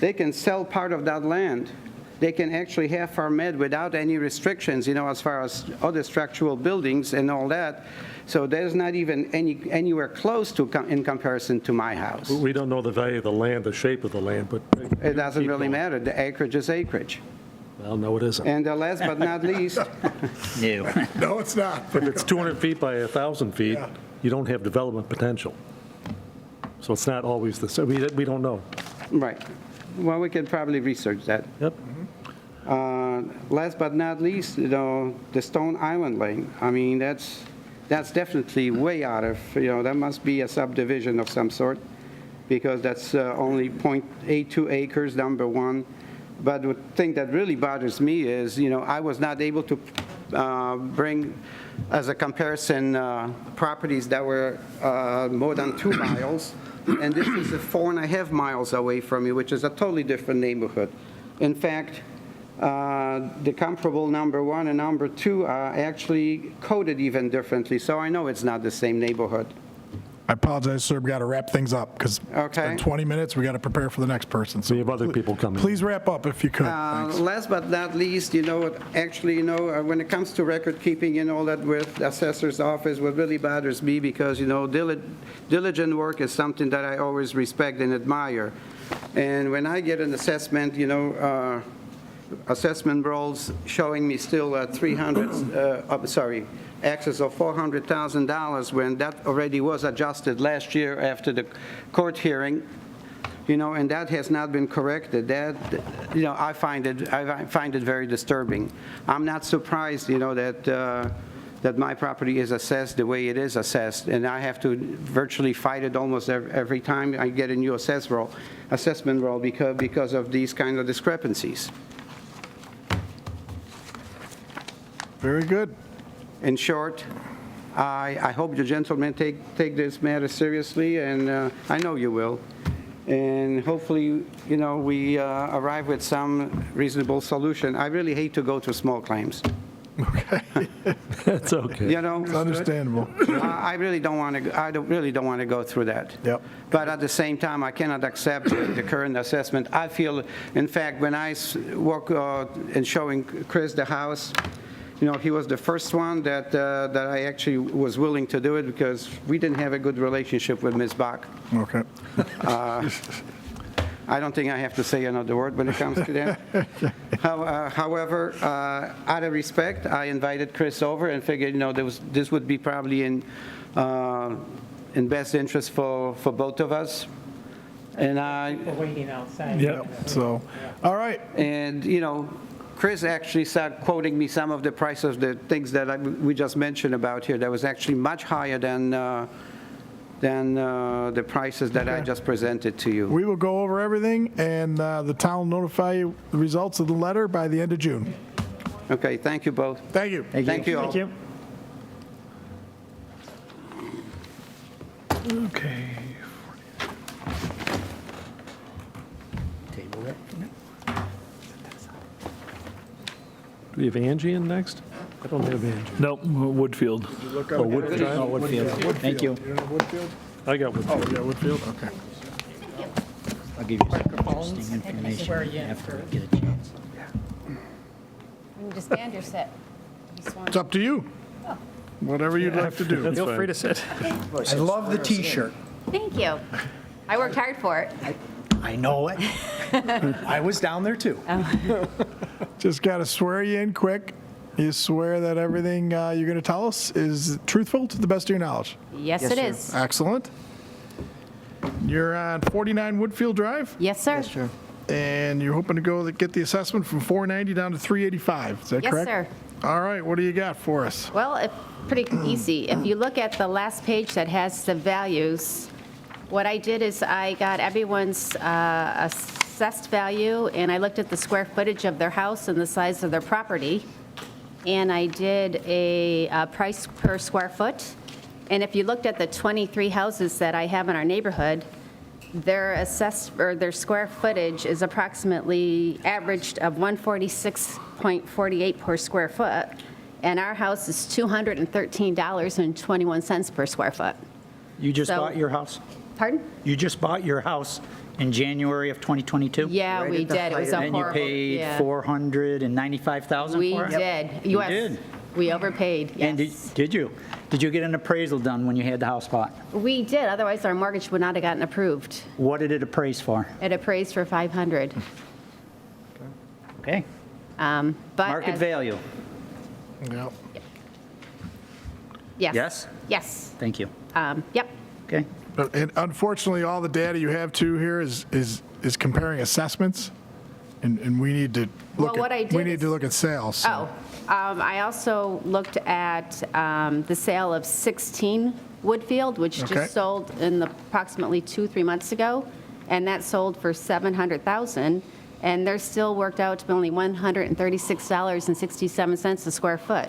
Speaker 7: they can sell part of that land. They can actually have farmette without any restrictions, you know, as far as other structural buildings and all that. So there's not even anywhere close to in comparison to my house.
Speaker 5: We don't know the value of the land, the shape of the land, but...
Speaker 7: It doesn't really matter. The acreage is acreage.
Speaker 5: Well, no, it isn't.
Speaker 7: And last but not least...
Speaker 6: No.
Speaker 1: No, it's not.
Speaker 5: If it's 200 feet by 1,000 feet, you don't have development potential. So it's not always the same. We don't know.
Speaker 7: Right. Well, we can probably research that.
Speaker 5: Yep.
Speaker 7: Last but not least, you know, the Stone Island Lane. I mean, that's definitely way out of, you know, that must be a subdivision of some sort because that's only 0.82 acres, number one. But the thing that really bothers me is, you know, I was not able to bring as a comparison properties that were more than 2 miles. And this is 4.5 miles away from me, which is a totally different neighborhood. In fact, the comparable number 1 and number 2 are actually coded even differently, so I know it's not the same neighborhood.
Speaker 1: I apologize, sir, we got to wrap things up because it's been 20 minutes. We got to prepare for the next person. So
Speaker 5: we have other people coming.
Speaker 1: Please wrap up if you could. Thanks.
Speaker 7: Last but not least, you know, actually, you know, when it comes to record keeping and all that with the assessor's office, what really bothers me because, you know, diligent work is something that I always respect and admire. And when I get an assessment, you know, assessment rolls showing me still excess of $400,000 when that already was adjusted last year after the court hearing, you know, and that has not been corrected. That, you know, I find it very disturbing. I'm not surprised, you know, that my property is assessed the way it is assessed, and I have to virtually fight it almost every time I get a new assessment roll because of these kind of discrepancies.
Speaker 1: Very good.
Speaker 7: In short, I hope you gentlemen take this matter seriously, and I know you will. And hopefully, you know, we arrive with some reasonable solution. I really hate to go to small claims.
Speaker 1: Okay.
Speaker 5: That's okay.
Speaker 7: You know,
Speaker 1: It's understandable.
Speaker 7: I really don't want to. I really don't want to go through that.
Speaker 1: Yep.
Speaker 7: But at the same time, I cannot accept the current assessment. I feel, in fact, when I walk and showing Chris the house, you know, he was the first one that I actually was willing to do it because we didn't have a good relationship with Ms. Bach.
Speaker 1: Okay.
Speaker 7: I don't think I have to say another word when it comes to that. However, out of respect, I invited Chris over and figured, you know, this would be probably in best interest for both of us. And
Speaker 23: People waiting outside.
Speaker 1: Yep. So, all right.
Speaker 7: And, you know, Chris actually started quoting me some of the prices of the things that we just mentioned about here. That was actually much higher than the prices that I just presented to you.
Speaker 1: We will go over everything, and the town will notify you the results of the letter by the end of June.
Speaker 7: Okay, thank you both.
Speaker 1: Thank you.
Speaker 7: Thank you all.
Speaker 11: Thank you.
Speaker 1: Okay.
Speaker 6: Table it.
Speaker 5: Do we have Angean next? I don't have Angean.
Speaker 13: Nope, Woodfield.
Speaker 1: Look
Speaker 5: Oh, Wood Drive?
Speaker 6: Oh, Woodfield. Thank you.
Speaker 1: You don't have Woodfield?
Speaker 5: I got Woodfield.
Speaker 1: Oh, yeah, Woodfield? Okay.
Speaker 6: I'll give you some interesting information after we get a chance.
Speaker 22: You can just stand or sit.
Speaker 1: It's up to you. Whatever you'd like to do.
Speaker 11: Feel free to sit.
Speaker 4: I love the T-shirt.
Speaker 22: Thank you. I worked hard for it.
Speaker 4: I know it. I was down there too.
Speaker 1: Just got to swear you in quick. You swear that everything you're going to tell us is truthful to the best of your knowledge?
Speaker 22: Yes, it is.
Speaker 1: Excellent. You're on 49 Woodfield Drive,
Speaker 22: Yes, sir.
Speaker 1: and you're hoping to get the assessment from 490 down to 385. Is that
Speaker 22: Yes,
Speaker 1: correct?
Speaker 22: sir.
Speaker 1: All right. What do you got for us?
Speaker 22: Well, pretty easy. If you look at the last page that has the values, what I did is I got everyone's assessed value, and I looked at the square footage of their house and the size of their property, and I did a price per square foot. And if you looked at the 23 houses that I have in our neighborhood, their assessed, or their square footage is approximately averaged of 146.48 per square foot, and our house is $213.21 per square foot.
Speaker 6: You just
Speaker 22: So-
Speaker 6: bought your house?
Speaker 22: Pardon?
Speaker 6: You just bought your house in January of 2022?
Speaker 22: Yeah, we did. It was a horrible.
Speaker 6: And you paid
Speaker 22: yeah.
Speaker 6: $495,000
Speaker 22: We
Speaker 6: for it?
Speaker 22: did.
Speaker 6: You
Speaker 22: Yes.
Speaker 6: did?
Speaker 22: We overpaid, yes.
Speaker 6: And did you? Did you get an appraisal done when you had the house bought?
Speaker 22: We did, otherwise our mortgage would not have gotten approved.
Speaker 6: What did it appraise for?
Speaker 22: It appraised for 500.
Speaker 6: Okay.
Speaker 22: But
Speaker 6: Market
Speaker 22: as-
Speaker 6: value?
Speaker 1: Yep.
Speaker 22: Yes.
Speaker 6: Yes?
Speaker 22: Yes.
Speaker 6: Thank you.
Speaker 22: Yep.
Speaker 6: Okay.
Speaker 1: And unfortunately, all the data you have too here is comparing assessments, and we need to look
Speaker 22: Well, what I
Speaker 1: at
Speaker 22: did
Speaker 1: we need
Speaker 22: is-
Speaker 1: to look at sales. So.
Speaker 22: Oh, I also looked at the sale of 16 Woodfield, which
Speaker 1: Okay.
Speaker 22: just sold in approximately 2-3 months ago, and that sold for $700,000, and they're still worked out to be only $136.67 a square foot,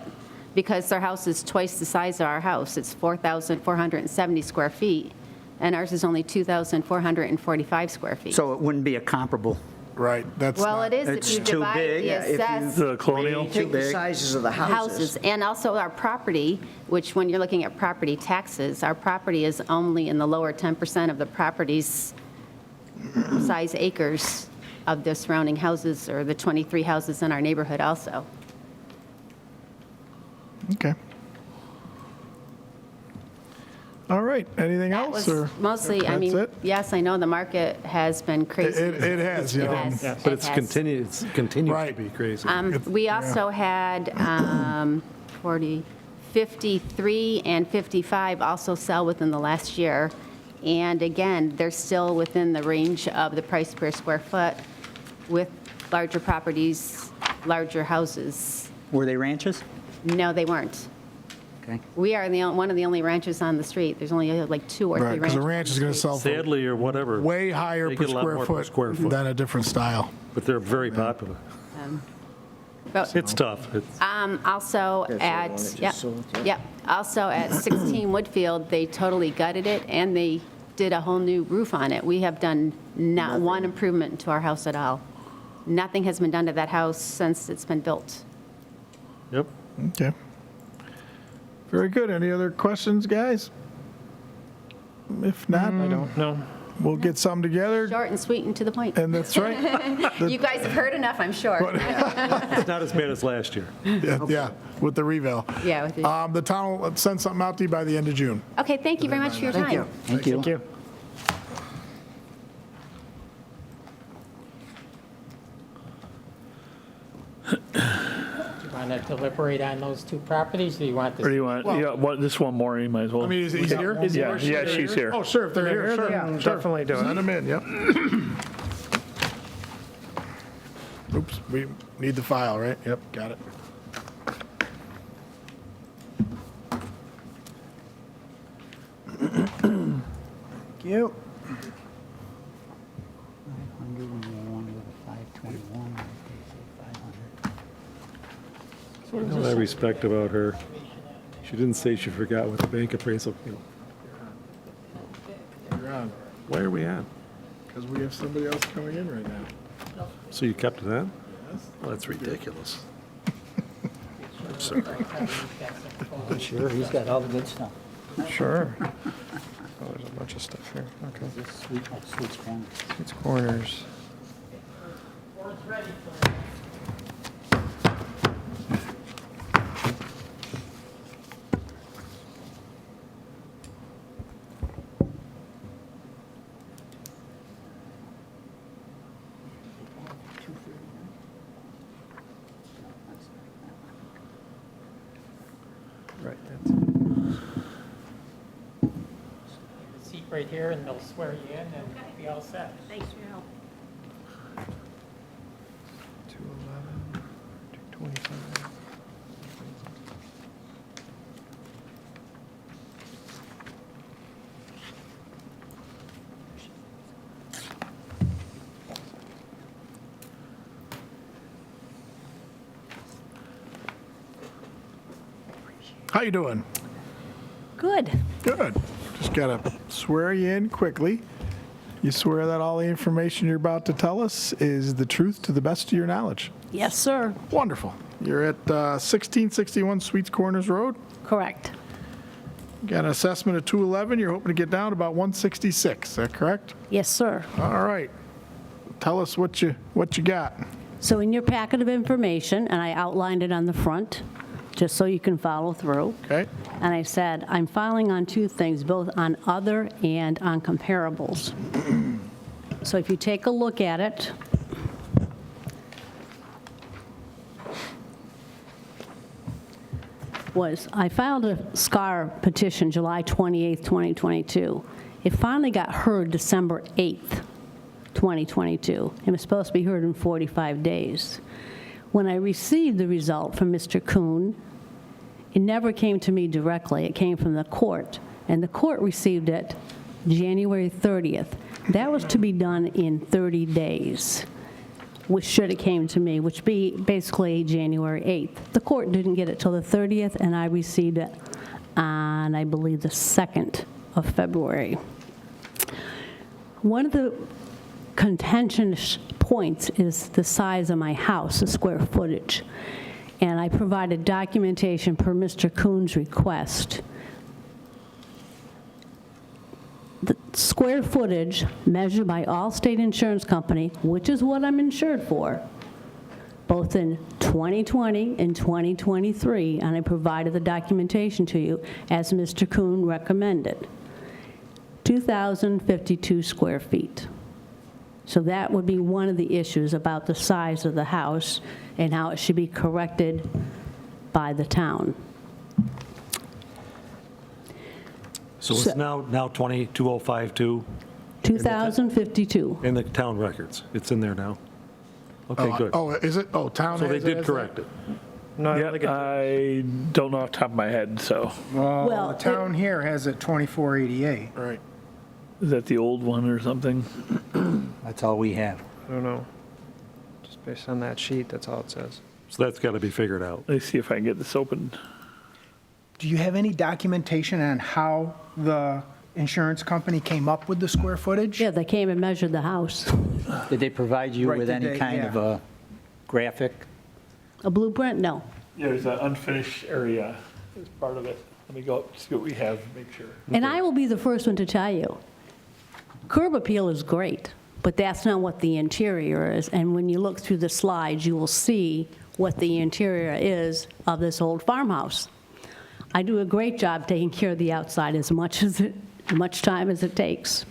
Speaker 22: because their house is twice the size of our house. It's 4,470 square feet, and ours is only 2,445 square feet.
Speaker 6: So it wouldn't be a comparable?
Speaker 1: Right. That's
Speaker 22: Well,
Speaker 1: not,
Speaker 22: it is if
Speaker 6: It's
Speaker 22: you
Speaker 6: too
Speaker 22: divide
Speaker 6: big.
Speaker 22: the
Speaker 6: Yeah, if you-
Speaker 22: assessed
Speaker 13: The colonial?
Speaker 6: Too
Speaker 9: Take the
Speaker 6: big.
Speaker 9: sizes of the
Speaker 22: houses, and also our property, which when you're looking at property taxes, our property is only in the lower 10% of the property's size acres of the surrounding houses, or the 23 houses in our neighborhood also.
Speaker 1: okay. All right. Anything
Speaker 22: That
Speaker 1: else?
Speaker 22: was
Speaker 1: or
Speaker 22: mostly, I
Speaker 1: that's
Speaker 22: mean,
Speaker 1: it?
Speaker 22: yes, I know the market has been crazy.
Speaker 1: It has,
Speaker 22: It
Speaker 1: yeah.
Speaker 22: has.
Speaker 5: But
Speaker 22: It
Speaker 5: it's
Speaker 22: has.
Speaker 5: continues
Speaker 1: Right.
Speaker 5: to be crazy.
Speaker 22: We also had 53 and 55 also sell within the last year. And again, they're still within the range of the price per square foot with larger properties, larger houses.
Speaker 6: Were they ranches?
Speaker 22: No, they weren't.
Speaker 6: Okay.
Speaker 22: We are one of the only ranches on the street. There's only like 2 or 3
Speaker 1: Right, because
Speaker 22: ranches.
Speaker 1: a ranch is going to sell for
Speaker 5: Sadly, or whatever.
Speaker 1: way higher
Speaker 5: They
Speaker 1: per
Speaker 5: get a lot
Speaker 1: square
Speaker 5: more per square
Speaker 1: foot
Speaker 5: foot.
Speaker 1: than a different style.
Speaker 5: But they're very popular.
Speaker 22: But
Speaker 5: It's tough. It's-
Speaker 22: Also
Speaker 9: That's the
Speaker 22: at,
Speaker 9: one that just
Speaker 22: yep,
Speaker 9: sold, yeah.
Speaker 22: yep, also at 16 Woodfield, they totally gutted it, and they did a whole new roof on it. We have done not one improvement to our house at all. Nothing has been done to that house since it's been built.
Speaker 5: Yep.
Speaker 1: Okay. Very good. Any other questions, guys? If not,
Speaker 11: I don't know.
Speaker 1: we'll get some together.
Speaker 22: Short and sweet and to the point.
Speaker 1: And that's right.
Speaker 22: You guys have heard enough, I'm sure.
Speaker 5: It's not as bad as last year.
Speaker 1: Yeah, with the revale.
Speaker 22: Yeah, with the-
Speaker 1: The town will send something out to you by the end of June.
Speaker 22: Okay, thank you very much for your time.
Speaker 9: Thank you.
Speaker 6: Thank you.
Speaker 11: Thank you.
Speaker 23: Do you want to deliberate on those 2 properties, or do you want this?
Speaker 13: Or do you want, just one more, you might as well.
Speaker 1: I mean, is he here?
Speaker 13: Yeah, she's here.
Speaker 1: Oh, sure, if they're here, sure.
Speaker 11: Yeah,
Speaker 1: sure.
Speaker 11: definitely do it.
Speaker 1: Send them in, yep. Oops, we need the file, right? Yep, got it.
Speaker 4: Thank you.
Speaker 6: 501 with a 521, they say 500.
Speaker 5: You know what I respect about her? She didn't say she forgot what the bank appraisal,
Speaker 1: You're on,
Speaker 5: Why are we on?
Speaker 1: because we have somebody else coming in right now.
Speaker 5: So you kept it on? Well, that's ridiculous. I'm sorry.
Speaker 6: Sure, he's got all the good stuff.
Speaker 11: Sure. Oh, there's a bunch of stuff here. Okay.
Speaker 6: This sweet, sweet corner.
Speaker 11: It's corners.
Speaker 4: Right.
Speaker 23: Seat right here, and they'll swear you in, and be all set.
Speaker 20: Thanks for your help.
Speaker 4: 211, 225.
Speaker 1: How you doing?
Speaker 17: Good.
Speaker 1: Good. Just got to swear you in quickly. You swear that all the information you're about to tell us is the truth to the best of your knowledge?
Speaker 9: Yes, sir.
Speaker 1: Wonderful. You're at 1661 Sweets Corners Road.
Speaker 9: Correct.
Speaker 1: Got an assessment of 211. You're hoping to get down to about 166. Is that correct?
Speaker 9: Yes, sir.
Speaker 1: All right. Tell us what you got.
Speaker 9: So in your packet of information, and I outlined it on the front, just so you can follow through.
Speaker 1: Okay.
Speaker 9: And I said, I'm filing on two things, both on other and on comparables. So if you take a look at it, I filed a SCAR petition July 28th, 2022. It finally got heard December 8th, 2022. It was supposed to be heard in 45 days. When I received the result from Mr. Kuhn, it never came to me directly. It came from the court, and the court received it January 30th. That was to be done in 30 days, which should have came to me, which be basically January 8th. The court didn't get it till the 30th, and I received it on, I believe, the 2nd of February. One of the contentious points is the size of my house, the square footage. And I provided documentation per Mr. Kuhn's request. The square footage measured by Allstate Insurance Company, which is what I'm insured for, both in 2020 and 2023, and I provided the documentation to you as Mr. Kuhn recommended, 2,052 square feet. So that would be one of the issues about the size of the house and how it should be corrected by the town.
Speaker 5: So it's now 202052
Speaker 9: 2,052.
Speaker 5: in the town records. It's in there now. Okay, good.
Speaker 1: Oh, is it? Oh, town.
Speaker 5: So they
Speaker 1: has
Speaker 5: did
Speaker 1: as
Speaker 5: correct it.
Speaker 13: No, I don't know off the top of my head, so.
Speaker 4: Well, the town here has it 2488.
Speaker 1: Right.
Speaker 13: Is that the old one or something?
Speaker 6: That's all we have.
Speaker 11: I don't know. Just based on that sheet, that's all it says.
Speaker 5: So that's got to be figured out.
Speaker 13: Let's see if I can get this opened.
Speaker 4: Do you have any documentation on how the insurance company came up with the square footage?
Speaker 9: Yeah, they came and measured the house.
Speaker 6: Did they provide you
Speaker 4: Right,
Speaker 6: with
Speaker 4: did
Speaker 6: any
Speaker 4: they?
Speaker 6: kind
Speaker 4: Yeah.
Speaker 6: of a graphic?
Speaker 9: A blueprint? No.
Speaker 13: Yeah, there's an unfinished area as part of it. Let me go up, see what we have, make sure.
Speaker 9: And I will be the first one to tell you, curb appeal is great, but that's not what the interior is. And when you look through the slides, you will see what the interior is of this old farmhouse. I do a great job taking care of the outside as much time as it takes.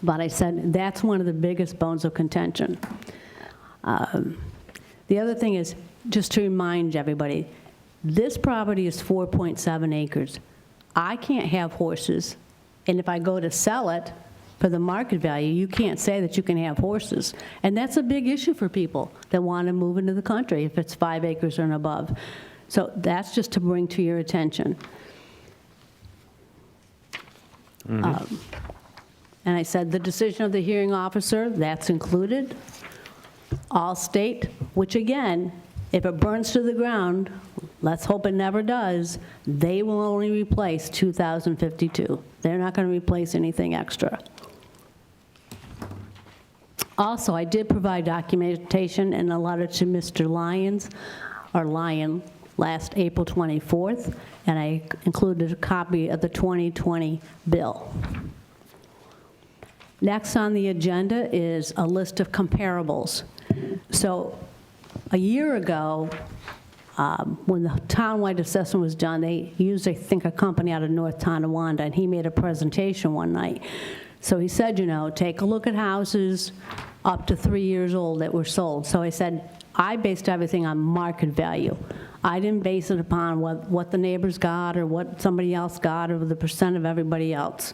Speaker 9: But I said that's one of the biggest bones of contention. The other thing is, just to remind everybody, this property is 4.7 acres. I can't have horses, and if I go to sell it for the market value, you can't say that you can have horses. And that's a big issue for people that want to move into the country if it's 5 acres and above. So that's just to bring to your attention. And I said the decision of the hearing officer, that's included. Allstate, which again, if it burns to the ground, let's hope it never does, they will only replace 2,052. They're not going to replace anything extra. Also, I did provide documentation in a letter to Mr. Lyon, last April 24th, and I included a copy of the 2020 bill. Next on the agenda is a list of comparables. So a year ago, when the townwide assessment was done, they used, I think, a company out of North Tonawanda, and he made a presentation one night. So he said, take a look at houses up to 3 years old that were sold. So I said, I based everything on market value. I didn't base it upon what the neighbors got or what somebody else got or the percent of everybody else.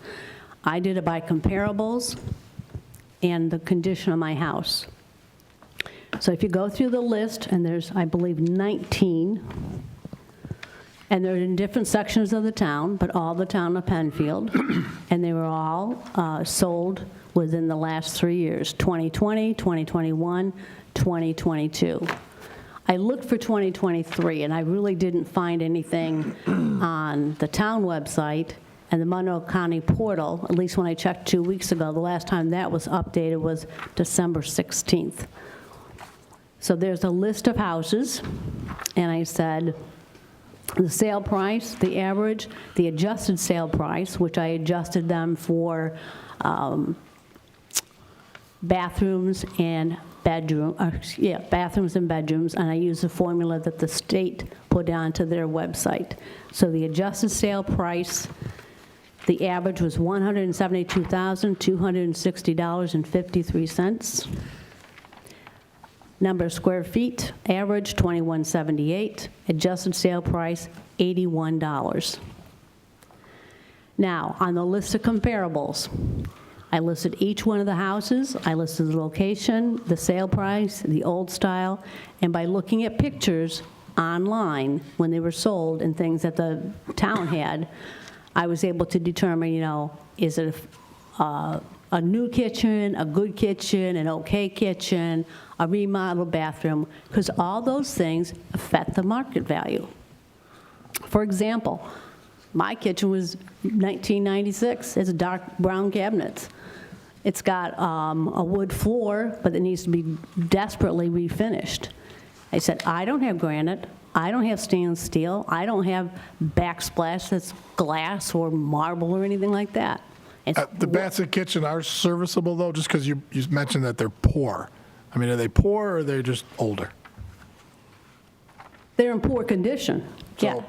Speaker 9: I did it by comparables and the condition of my house. So if you go through the list, and there's, I believe, 19, and they're in different sections of the town, but all the town of Penfield, and they were all sold within the last 3 years, 2020, 2021, 2022. I looked for 2023, and I really didn't find anything on the town website and the Monroe County portal, at least when I checked 2 weeks ago. The last time that was updated was December 16th. So there's a list of houses, and I said the sale price, the average, the adjusted sale price, which I adjusted them for bathrooms and bathrooms and bedrooms, and I used a formula that the state put onto their website. So the adjusted sale price, the average was $172,260.53. Number of square feet, average 2178, adjusted sale price $81. Now, on the list of comparables, I listed each one of the houses, I listed the location, the sale price, the old style, and by looking at pictures online when they were sold and things that the town had, I was able to determine, is it a new kitchen, a good kitchen, an okay kitchen, a remodeled bathroom, because all those things affect the market value. For example, my kitchen was 1996. It's dark brown cabinets. It's got a wood floor, but it needs to be desperately refinished. I said, I don't have granite. I don't have stainless steel. I don't have backsplash that's glass or marble or anything like that.
Speaker 1: The Bassett kitchen are serviceable, though, just because you mentioned that they're poor. I mean, are they poor or are they just older?
Speaker 9: They're in poor condition, yeah.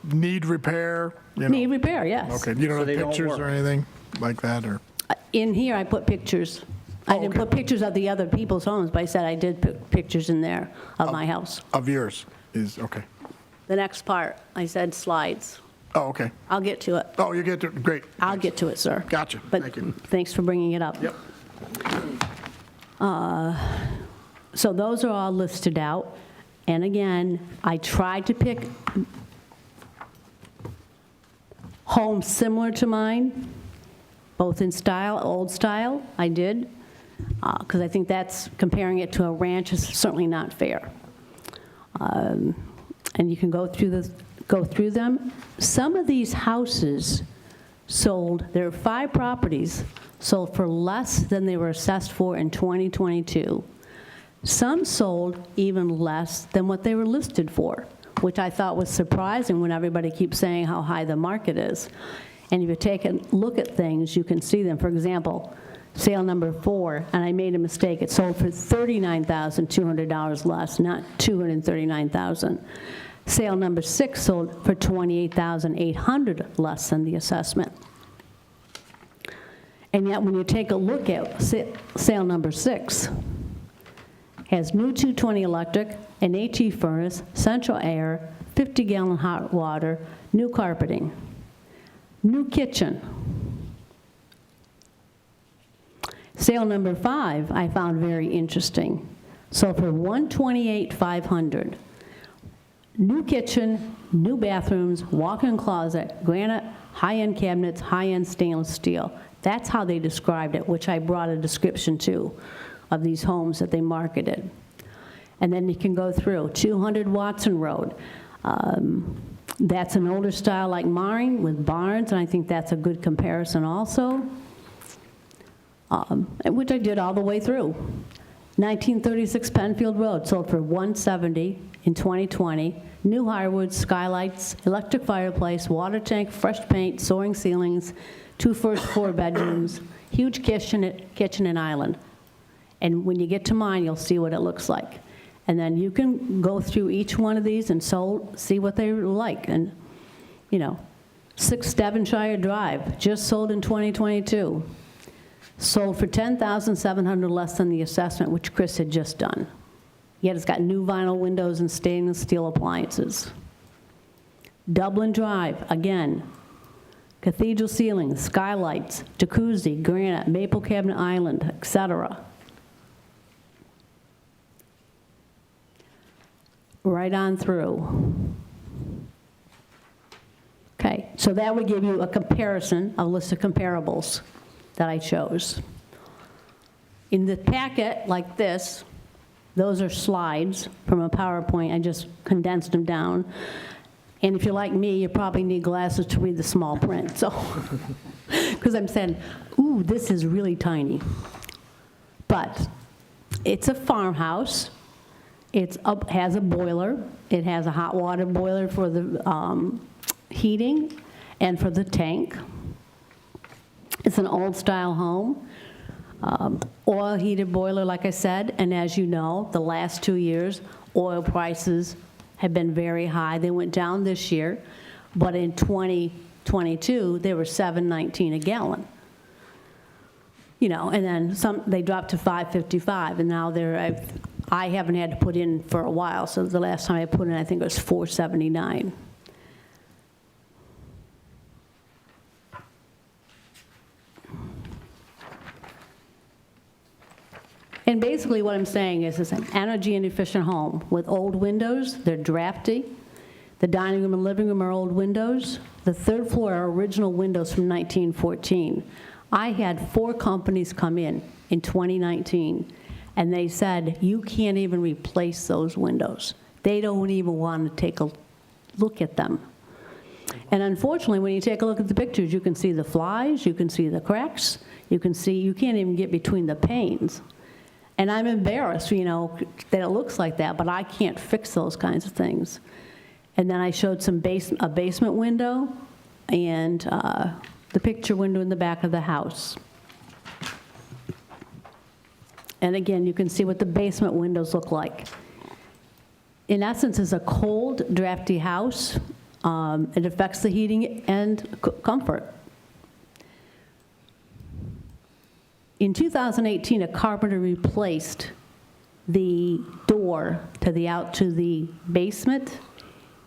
Speaker 1: Need repair?
Speaker 9: Need repair, yes.
Speaker 1: Okay, you don't have pictures or anything like that? Or
Speaker 9: In here, I put pictures. I didn't put pictures of the other people's homes, but I said I did put pictures in there of my house.
Speaker 1: Of yours is, okay.
Speaker 9: The next part, I said slides.
Speaker 1: Oh, okay.
Speaker 9: I'll get to it.
Speaker 1: Oh, you get to it, great.
Speaker 9: I'll get to it, sir.
Speaker 1: Gotcha,
Speaker 9: But
Speaker 1: thank you.
Speaker 9: thanks for bringing it up.
Speaker 1: Yep.
Speaker 9: So those are all listed out. And again, I tried to pick homes similar to mine, both in style, old style, I did, because I think that's, comparing it to a ranch is certainly not fair. And you can go through them. Some of these houses sold, there are 5 properties sold for less than they were assessed for in 2022. Some sold even less than what they were listed for, which I thought was surprising when everybody keeps saying how high the market is. And if you take a look at things, you can see them. For example, sale number 4, and I made a mistake. It sold for $39,200 less, not $239,000. Sale number 6 sold for $28,800 less than the assessment. And yet, when you take a look at sale number 6, has new 220 electric, an HE furnace, central air, 50-gallon hot water, new carpeting, new kitchen. Sale number 5, I found very interesting. Sold for $128,500. New kitchen, new bathrooms, walk-in closet, granite, high-end cabinets, high-end stainless steel. That's how they described it, which I brought a description to of these homes that they marketed. And then you can go through 200 Watson Road. That's an older style like mine with barns, and I think that's a good comparison also, which I did all the way through. 1936 Penfield Road sold for $170 in 2020. New hardwood, skylights, electric fireplace, water tank, fresh paint, soaring ceilings, 2 first-floor bedrooms, huge kitchen and island. And when you get to mine, you'll see what it looks like. And then you can go through each one of these and see what they like. And, 6 Devonshire Drive, just sold in 2022. Sold for $10,700 less than the assessment, which Chris had just done. yet it's got new vinyl windows and stainless steel appliances. Dublin Drive, again, cathedral ceilings, skylights, jacuzzi, granite, maple cabinet island, etc. Right on through. Okay, so that would give you a comparison, a list of comparables that I chose. In the packet like this, those are slides from a PowerPoint. I just condensed them down. And if you're like me, you probably need glasses to read the small print. So, because I'm saying, ooh, this is really tiny. But it's a farmhouse. It has a boiler. It has a hot water boiler for the heating and for the tank. It's an old style home. Oil heated boiler, like I said, and as you know, the last 2 years, oil prices have been very high. They went down this year, but in 2022, they were $7.19 a gallon. You know, and then they dropped to $5.55, and now I haven't had to put in for a while, so the last time I put in, I think it was $4.79. And basically what I'm saying is it's an energy inefficient home with old windows. They're drafty. The dining room and living room are old windows. The third floor are original windows from 1914. I had 4 companies come in 2019, and they said, you can't even replace those windows. They don't even want to take a look at them. And unfortunately, when you take a look at the pictures, you can see the flies, you can see the cracks, you can't even get between the panes. And I'm embarrassed, you know, that it looks like that, but I can't fix those kinds of things. And then I showed a basement window and the picture window in the back of the house. And again, you can see what the basement windows look like. In essence, it's a cold, drafty house. It affects the heating and comfort. In 2018, a carpenter replaced the door to the basement.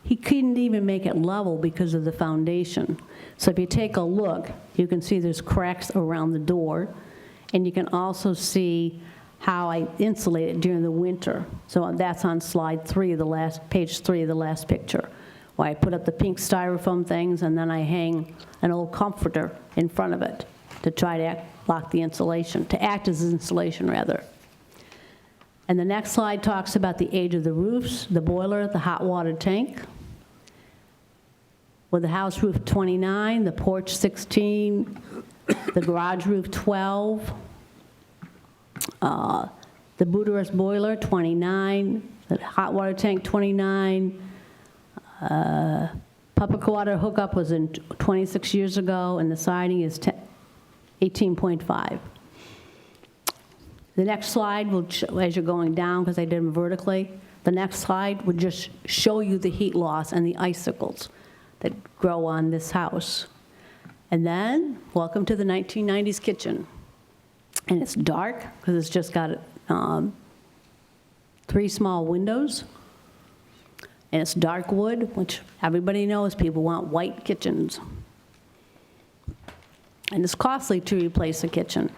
Speaker 9: He couldn't even make it level because of the foundation. So if you take a look, you can see there's cracks around the door, and you can also see how I insulate it during the winter. So that's on slide 3 of the last, page 3 of the last picture, where I put up the pink styrofoam things, and then I hang an old comforter in front of it to try to block the insulation, to act as insulation rather. And the next slide talks about the age of the roofs, the boiler, the hot water tank. With the house roof 29, the porch 16, the garage roof 12, the Buderus boiler 29, the hot water tank 29, public water hookup was in 26 years ago, and the siding is 18.5. The next slide will, as you're going down, because I did them vertically, the next slide would just show you the heat loss and the icicles that grow on this house. And then, welcome to the 1990s kitchen. And it's dark, because it's just got 3 small windows. And it's dark wood, which everybody knows people want white kitchens. And it's costly to replace a kitchen.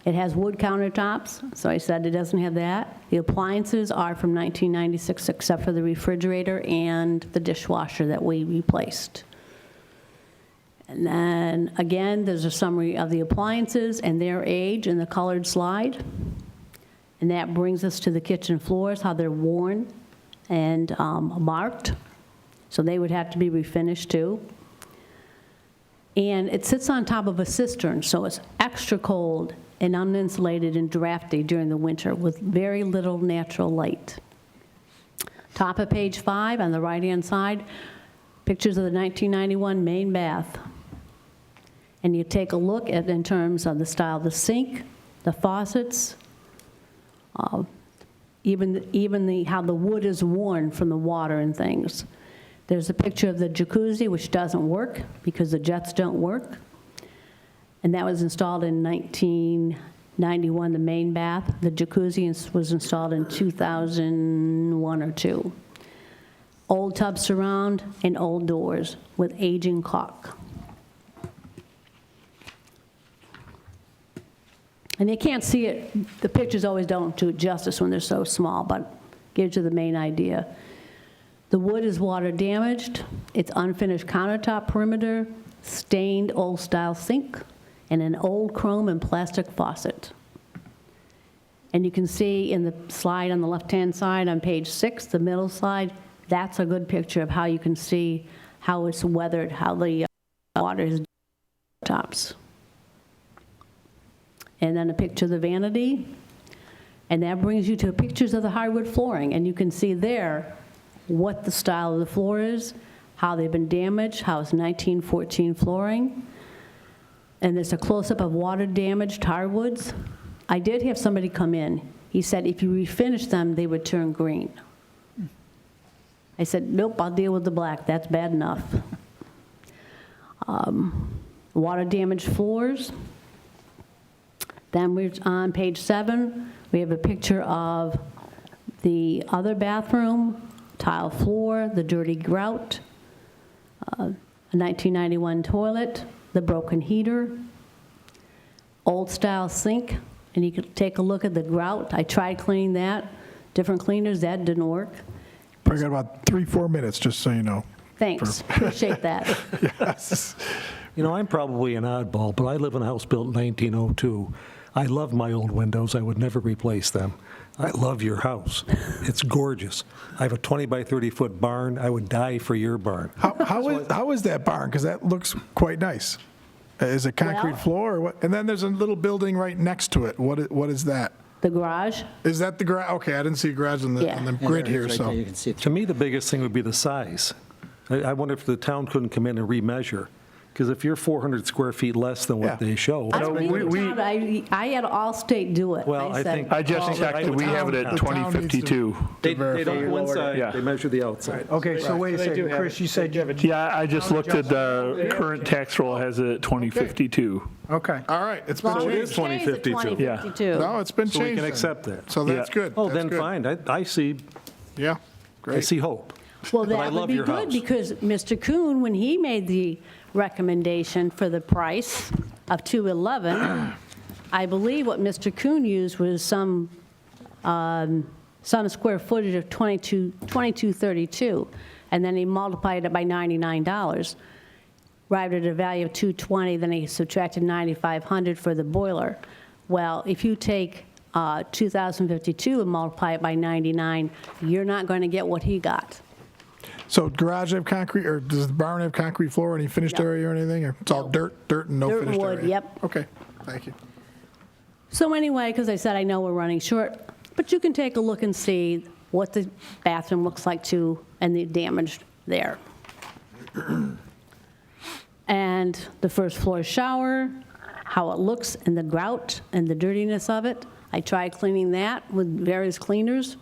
Speaker 9: It has wood countertops, so I said it doesn't have that. The appliances are from 1996, except for the refrigerator and the dishwasher that we replaced. And then, again, there's a summary of the appliances and their age in the colored slide. And that brings us to the kitchen floors, how they're worn and marked. So they would have to be refinished too. And it sits on top of a cistern, so it's extra cold and uninsulated and drafty during the winter with very little natural light. Top of page 5, on the right-hand side, pictures of the 1991 main bath. And you take a look at, in terms of the style of the sink, the faucets, even how the wood is worn from the water and things. There's a picture of the jacuzzi, which doesn't work because the jets don't work. And that was installed in 91, the main bath. The jacuzzi was installed in 2001 or 2. Old tub surround and old doors with aging caulk. And you can't see it, the pictures always don't do it justice when they're so small, but gives you the main idea. The wood is water damaged, it's unfinished countertop perimeter, stained old style sink, and an old chrome and plastic faucet. And you can see in the slide on the left-hand side on page 6, the middle slide, that's a good picture of how you can see how it's weathered, how the water is tops. And then a picture of the vanity. And that brings you to pictures of the hardwood flooring. And you can see there what the style of the floor is, how they've been damaged, how it's 1914 flooring. And there's a close-up of water-damaged hardwoods. I did have somebody come in. He said if you refinish them, they would turn green. I said, nope, I'll deal with the black. That's bad enough. Water-damaged floors. Then we're on page 7. We have a picture of the other bathroom, tile floor, the dirty grout, a 1991 toilet, the broken heater, old-style sink, and you can take a look at the grout. I tried cleaning that. Different cleaners, that didn't work.
Speaker 1: Probably got about 3-4 minutes, just so you know.
Speaker 9: Thanks, appreciate that.
Speaker 1: Yes.
Speaker 5: You know, I'm probably an oddball, but I live in a house built in 1902. I love my old windows. I would never replace them. I love your house. It's gorgeous. I have a 20 by 30 foot barn. I would die for your barn.
Speaker 1: How is that barn? Because that looks quite nice. Is it concrete
Speaker 9: Well-
Speaker 1: floor or what? And then there's a little building right next to it. What is that?
Speaker 9: The garage?
Speaker 1: Is that the garage? Okay, I didn't see a garage on the,
Speaker 9: Yeah.
Speaker 1: on the grid here, so.
Speaker 5: To me, the biggest thing would be the size. I wonder if the town couldn't come in and remeasure. Because if you're 400 square feet less than what they show.
Speaker 9: I don't think the town- I had Allstate do it.
Speaker 5: Well, I
Speaker 9: said-
Speaker 5: think.
Speaker 13: I just checked, we have it at
Speaker 1: The town needs to-
Speaker 13: 2052.
Speaker 5: They
Speaker 1: verify.
Speaker 5: don't go inside,
Speaker 13: Yeah.
Speaker 5: they measure the outside.
Speaker 4: Okay, so wait a second, Chris, you said you have a...
Speaker 13: Yeah, I just looked at the current tax roll has it at 2052.
Speaker 4: Okay.
Speaker 1: All right, it's been
Speaker 9: Well,
Speaker 1: changed.
Speaker 9: it's changed to 2052.
Speaker 1: No, it's been
Speaker 5: So we
Speaker 1: changed.
Speaker 5: can
Speaker 1: then.
Speaker 5: accept that.
Speaker 1: So that's
Speaker 13: Yeah.
Speaker 1: good.
Speaker 5: Oh,
Speaker 1: That's
Speaker 5: then
Speaker 1: good.
Speaker 5: fine. I see
Speaker 1: Yeah,
Speaker 5: I
Speaker 1: great.
Speaker 5: see hope.
Speaker 9: Well,
Speaker 5: But I
Speaker 9: that would
Speaker 5: love
Speaker 9: be
Speaker 5: your
Speaker 9: good,
Speaker 5: house.
Speaker 9: because Mr. Kuhn, when he made the recommendation for the price of $211, I believe what Mr. Kuhn used was some square footage of 2232, and then he multiplied it by $99, arrived at a value of $220, then he subtracted $9,500 for the boiler. Well, if you take 2,052 and multiply it by 99, you're not going to get what he got.
Speaker 1: So garage have concrete, or does the barn have concrete floor, any finished
Speaker 9: Yep.
Speaker 1: area or anything? Or it's all dirt and no
Speaker 9: Dirt and
Speaker 1: finished
Speaker 9: wood,
Speaker 1: area?
Speaker 9: yep.
Speaker 1: Okay, thank you.
Speaker 9: So anyway, because I said I know we're running short, but you can take a look and see what the bathroom looks like too, and the damage there. And the first floor shower, how it looks, and the grout and the dirtiness of it. I tried cleaning that with various cleaners.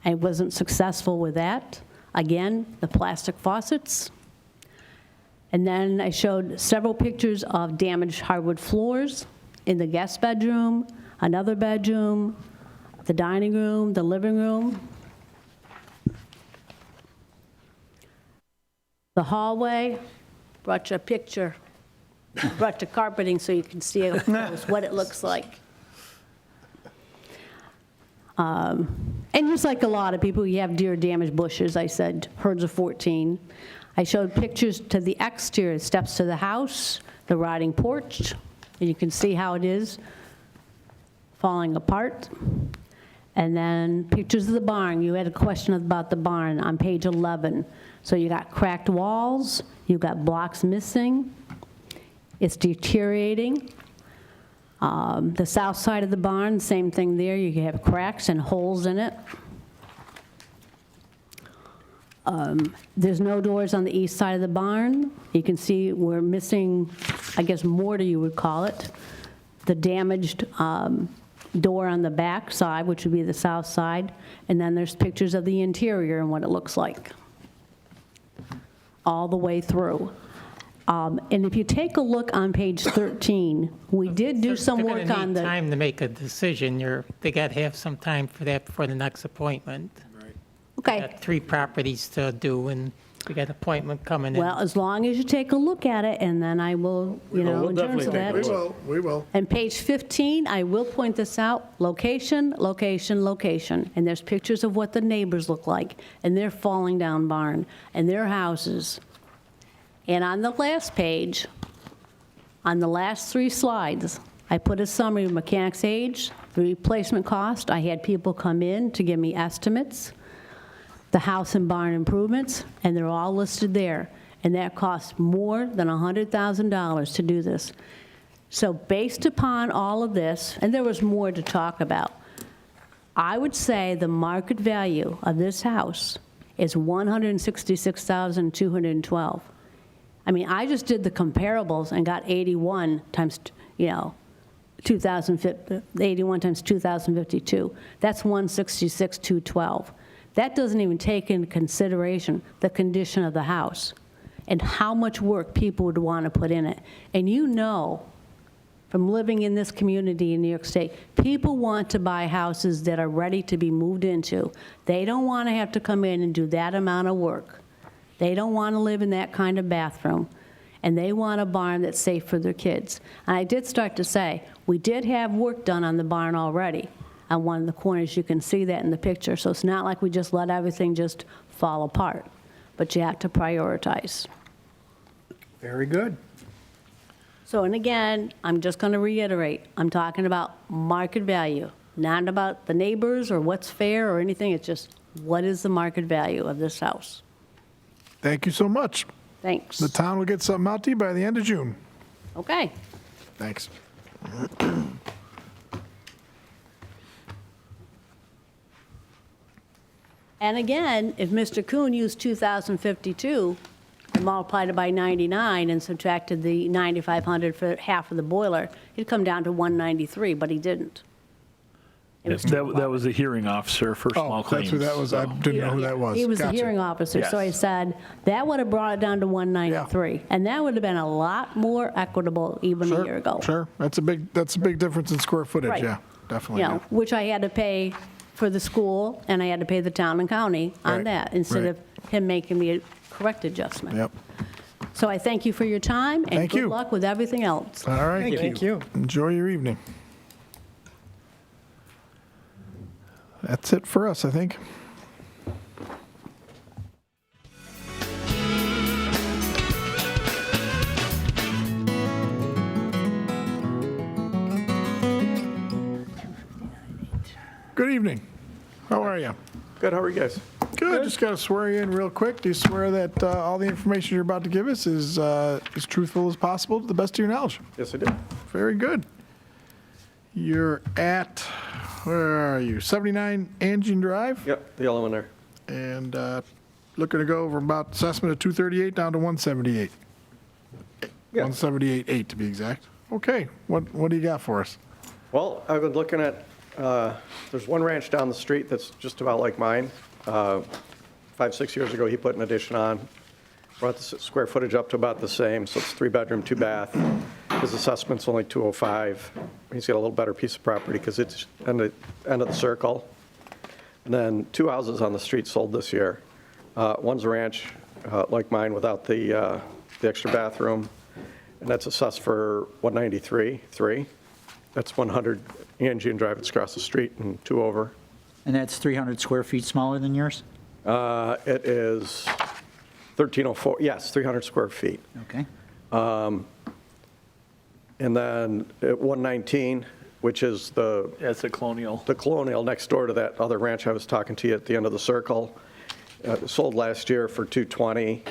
Speaker 9: I wasn't successful with that. Again, the plastic faucets. And then I showed several pictures of damaged hardwood floors in the guest bedroom, another bedroom, the dining room, the living room. The hallway, brought you a picture, brought you carpeting so you can see up close what it looks like. And just like a lot of people, you have deer damaged bushes, I said, herds of 14. I showed pictures to the exterior, steps to the house, the riding porch, and you can see how it is falling apart. And then pictures of the barn. You had a question about the barn on page 11. So you got cracked walls, you've got blocks missing, it's deteriorating. The south side of the barn, same thing there. You have cracks and holes in it. There's no doors on the east side of the barn. You can see we're missing, I guess, mortar you would call it. The damaged door on the back side, which would be the south side. And then there's pictures of the interior and what it looks like all the way through. And if you take a look on page 13, we did do some
Speaker 23: They're
Speaker 9: work
Speaker 23: gonna
Speaker 9: on
Speaker 23: need
Speaker 9: the...
Speaker 23: time to make a decision. They got to have some time for that before the next appointment.
Speaker 9: Okay.
Speaker 23: Got 3 properties to do, and we got an appointment coming in.
Speaker 9: Well, as long as you take a look at it, and then I will,
Speaker 1: We'll
Speaker 9: in terms of that.
Speaker 1: We will.
Speaker 9: And page 15, I will point this out, location, location, location. And there's pictures of what the neighbors look like, and their falling down barn, and their houses. And on the last page, on the last 3 slides, I put a summary of mechanic's age, the replacement cost. I had people come in to give me estimates, the house and barn improvements, and they're all listed there. And that costs more than $100,000 to do this. So based upon all of this, and there was more to talk about, I would say the market value of this house is $166,212. I mean, I just did the comparables and got 81 times, 81 times 2,052. That's 166,212. That doesn't even take into consideration the condition of the house and how much work people would want to put in it. And from living in this community in New York State, people want to buy houses that are ready to be moved into. They don't want to have to come in and do that amount of work. They don't want to live in that kind of bathroom, and they want a barn that's safe for their kids. And I did start to say, we did have work done on the barn already. On one of the corners, you can see that in the picture. So it's not like we just let everything just fall apart, but you have to prioritize.
Speaker 1: Very good.
Speaker 9: So, and again, I'm just going to reiterate, I'm talking about market value, not about the neighbors or what's fair or anything. It's just, what is the market value of this house?
Speaker 1: Thank you so much.
Speaker 9: Thanks.
Speaker 1: The town will get something out to you by the end of June.
Speaker 9: Okay.
Speaker 1: Thanks.
Speaker 9: And again, if Mr. Kuhn used 2,052 and multiplied it by 99 and subtracted the 9,500 for half of the boiler, it'd come down to 193, but he didn't.
Speaker 13: That was the hearing officer for small claims.
Speaker 1: That's who that was. I didn't know who that was.
Speaker 9: He was the
Speaker 1: Gotcha.
Speaker 9: hearing officer, so I
Speaker 13: Yes.
Speaker 9: said, that would have brought it down to 193. And that would have been a lot more equitable even a year ago.
Speaker 1: Sure. That's a big difference in square footage.
Speaker 9: Right.
Speaker 1: Yeah, definitely.
Speaker 9: You know, which I had to pay for the school, and I had to pay the town and county on
Speaker 1: Right.
Speaker 9: that, instead
Speaker 1: Right.
Speaker 9: of him making me a correct adjustment.
Speaker 1: Yep.
Speaker 9: So I thank you for your time, and
Speaker 1: Thank
Speaker 9: good
Speaker 1: you.
Speaker 9: luck with everything else.
Speaker 1: All right.
Speaker 4: Thank you.
Speaker 1: Enjoy your evening. That's it for us, I think. Good evening. How are you?
Speaker 10: Good, how are you guys?
Speaker 1: Good. Just got to swear you in real quick. Do you swear that all the information you're about to give us is as truthful as possible to the best of your knowledge?
Speaker 10: Yes, I do.
Speaker 1: Very good. You're at, where are you? 79 Angean Drive?
Speaker 10: Yep, the yellow one there.
Speaker 1: And looking to go over about assessment of 238 down to 178.
Speaker 10: Yeah.
Speaker 1: 178.8 to be exact. Okay. What do you got for us?
Speaker 10: Well, I've been looking at, there's one ranch down the street that's just about like mine. 5-6 years ago, he put an addition on, brought the square footage up to about the same, so it's 3-bedroom, 2-bath. His assessment's only 205. He's got a little better piece of property because it's end of the circle. And then 2 houses on the street sold this year. One's a ranch like mine without the extra bathroom, and that's assessed for 193.3. That's 100 Angean Drive, it's across the street and 2 over.
Speaker 6: And that's 300 square feet smaller than yours?
Speaker 10: It is 1304, yes, 300 square feet.
Speaker 6: Okay.
Speaker 10: And then at 119, which is
Speaker 13: That's a colonial.
Speaker 10: the colonial next door to that other ranch I was talking to you at the end of the circle, sold last year for 220,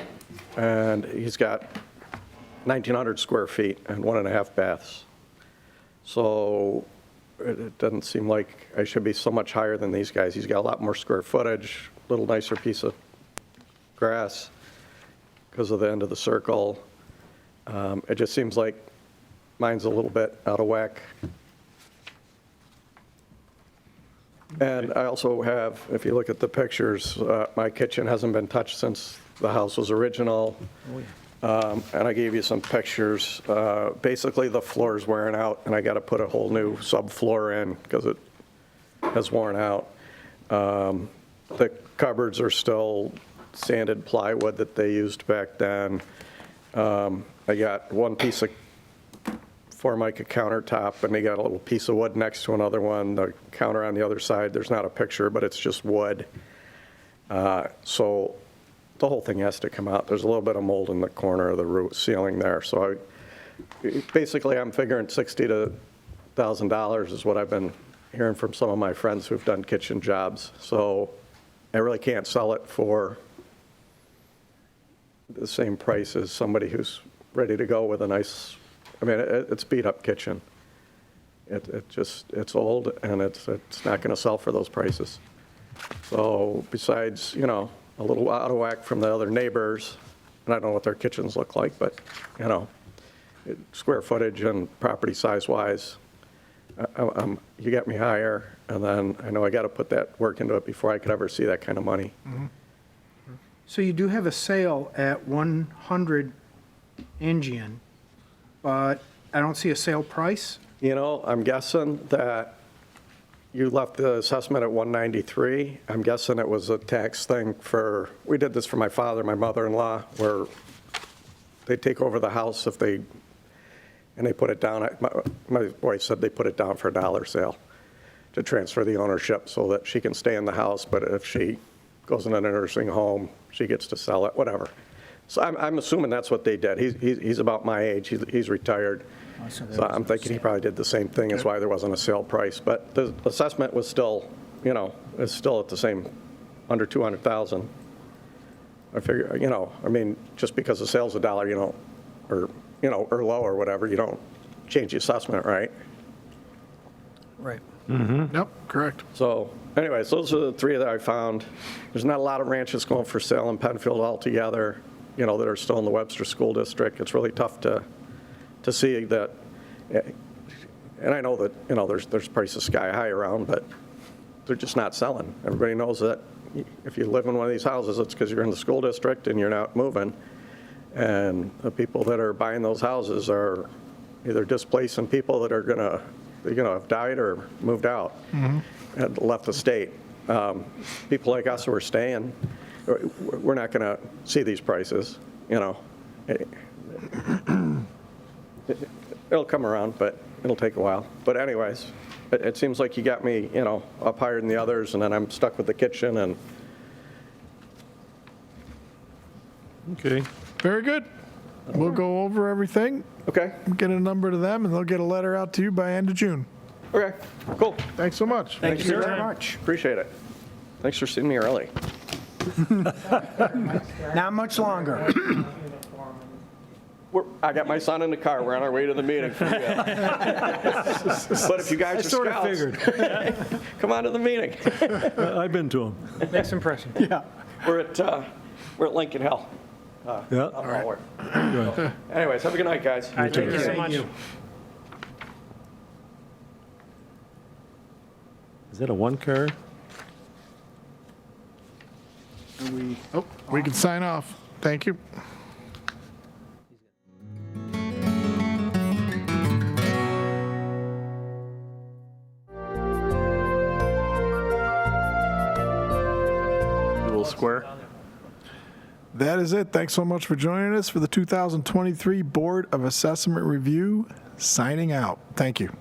Speaker 10: and he's got 1,900 square feet and 1.5 baths. So it doesn't seem like I should be so much higher than these guys. He's got a lot more square footage, a little nicer piece of grass because of the end of the circle. It just seems like mine's a little bit out of whack. And I also have, if you look at the pictures, my kitchen hasn't been touched since the house was original. And I gave you some pictures. Basically, the floor is wearing out, and I got to put a whole new subfloor in because it has worn out. The cupboards are still sanded plywood that they used back then. I got one piece of Formica countertop, and they got a little piece of wood next to another one. The counter on the other side, there's not a picture, but it's just wood. So the whole thing has to come out. There's a little bit of mold in the corner of the roof ceiling there. So basically, I'm figuring $60,000 to $1,000 is what I've been hearing from some of my friends who've done kitchen jobs. So I really can't sell it for the same price as somebody who's ready to go with a nice, I mean, it's beat up kitchen. It's old, and it's not going to sell for those prices. So besides, you know, a little out of whack from the other neighbors, and I don't know what their kitchens look like, but, you know, square footage and property size-wise, you get me higher, and then I know I got to put that work into it before I could ever see that kind of money.
Speaker 4: So you do have a sale at 100 Angean, but I don't see a sale price?
Speaker 10: You know, I'm guessing that you left the assessment at 193. I'm guessing it was a tax thing for, we did this for my father, my mother-in-law, where they take over the house if they, and they put it down, my wife said they put it down for a dollar sale to transfer the ownership so that she can stay in the house, but if she goes in a nursing home, she gets to sell it, whatever. So I'm assuming that's what they did. He's about my age, he's retired. So I'm thinking he probably did the same thing, that's why there wasn't a sale price. But the assessment was still, you know, it's still at the same, under 200,000. I figure, you know, I mean, just because the sale's $1, you don't, or, you know, or low or whatever, you don't change the assessment, right?
Speaker 4: Right.
Speaker 1: Yep, correct.
Speaker 10: So anyways, those are the three that I found. There's not a lot of ranches going for sale in Penfield altogether, you know, that are still in the Webster School District. It's really tough to see that, and I know that, you know, there's prices sky high around, but they're just not selling. Everybody knows that if you live in one of these houses, it's because you're in the school district and you're not moving. And the people that are buying those houses are either displacing people that are going to, you know, have died or moved out and left the state. People like us who are staying, we're not going to see these prices, you know. It'll come around, but it'll take a while. But anyways, it seems like you got me, you know, up higher than the others, and then I'm stuck with the kitchen. And
Speaker 1: Okay, very good. We'll go over everything.
Speaker 10: Okay.
Speaker 1: Get a number to them, and they'll get a letter out to you by end of June.
Speaker 10: Okay, cool.
Speaker 1: Thanks so much.
Speaker 10: Thank you very much. Appreciate it. Thanks for seeing me early.
Speaker 4: Not much longer.
Speaker 10: I got my son in the car. We're on our way to the meeting. But if you guys are
Speaker 5: sort of
Speaker 10: scouts,
Speaker 5: figured.
Speaker 10: come on to the meeting.
Speaker 5: I've been to them.
Speaker 4: Makes impression.
Speaker 10: Yeah. We're at Lincoln Hill.
Speaker 5: Yeah.
Speaker 10: All right.
Speaker 5: Good.
Speaker 10: Anyways, have a good night, guys.
Speaker 11: Thank you so much.
Speaker 5: Is that a one car?
Speaker 1: We can sign off. Thank you.
Speaker 13: Little square.
Speaker 1: That is it. Thanks so much for joining us for the 2023 Board of Assessment Review. Signing out. Thank you.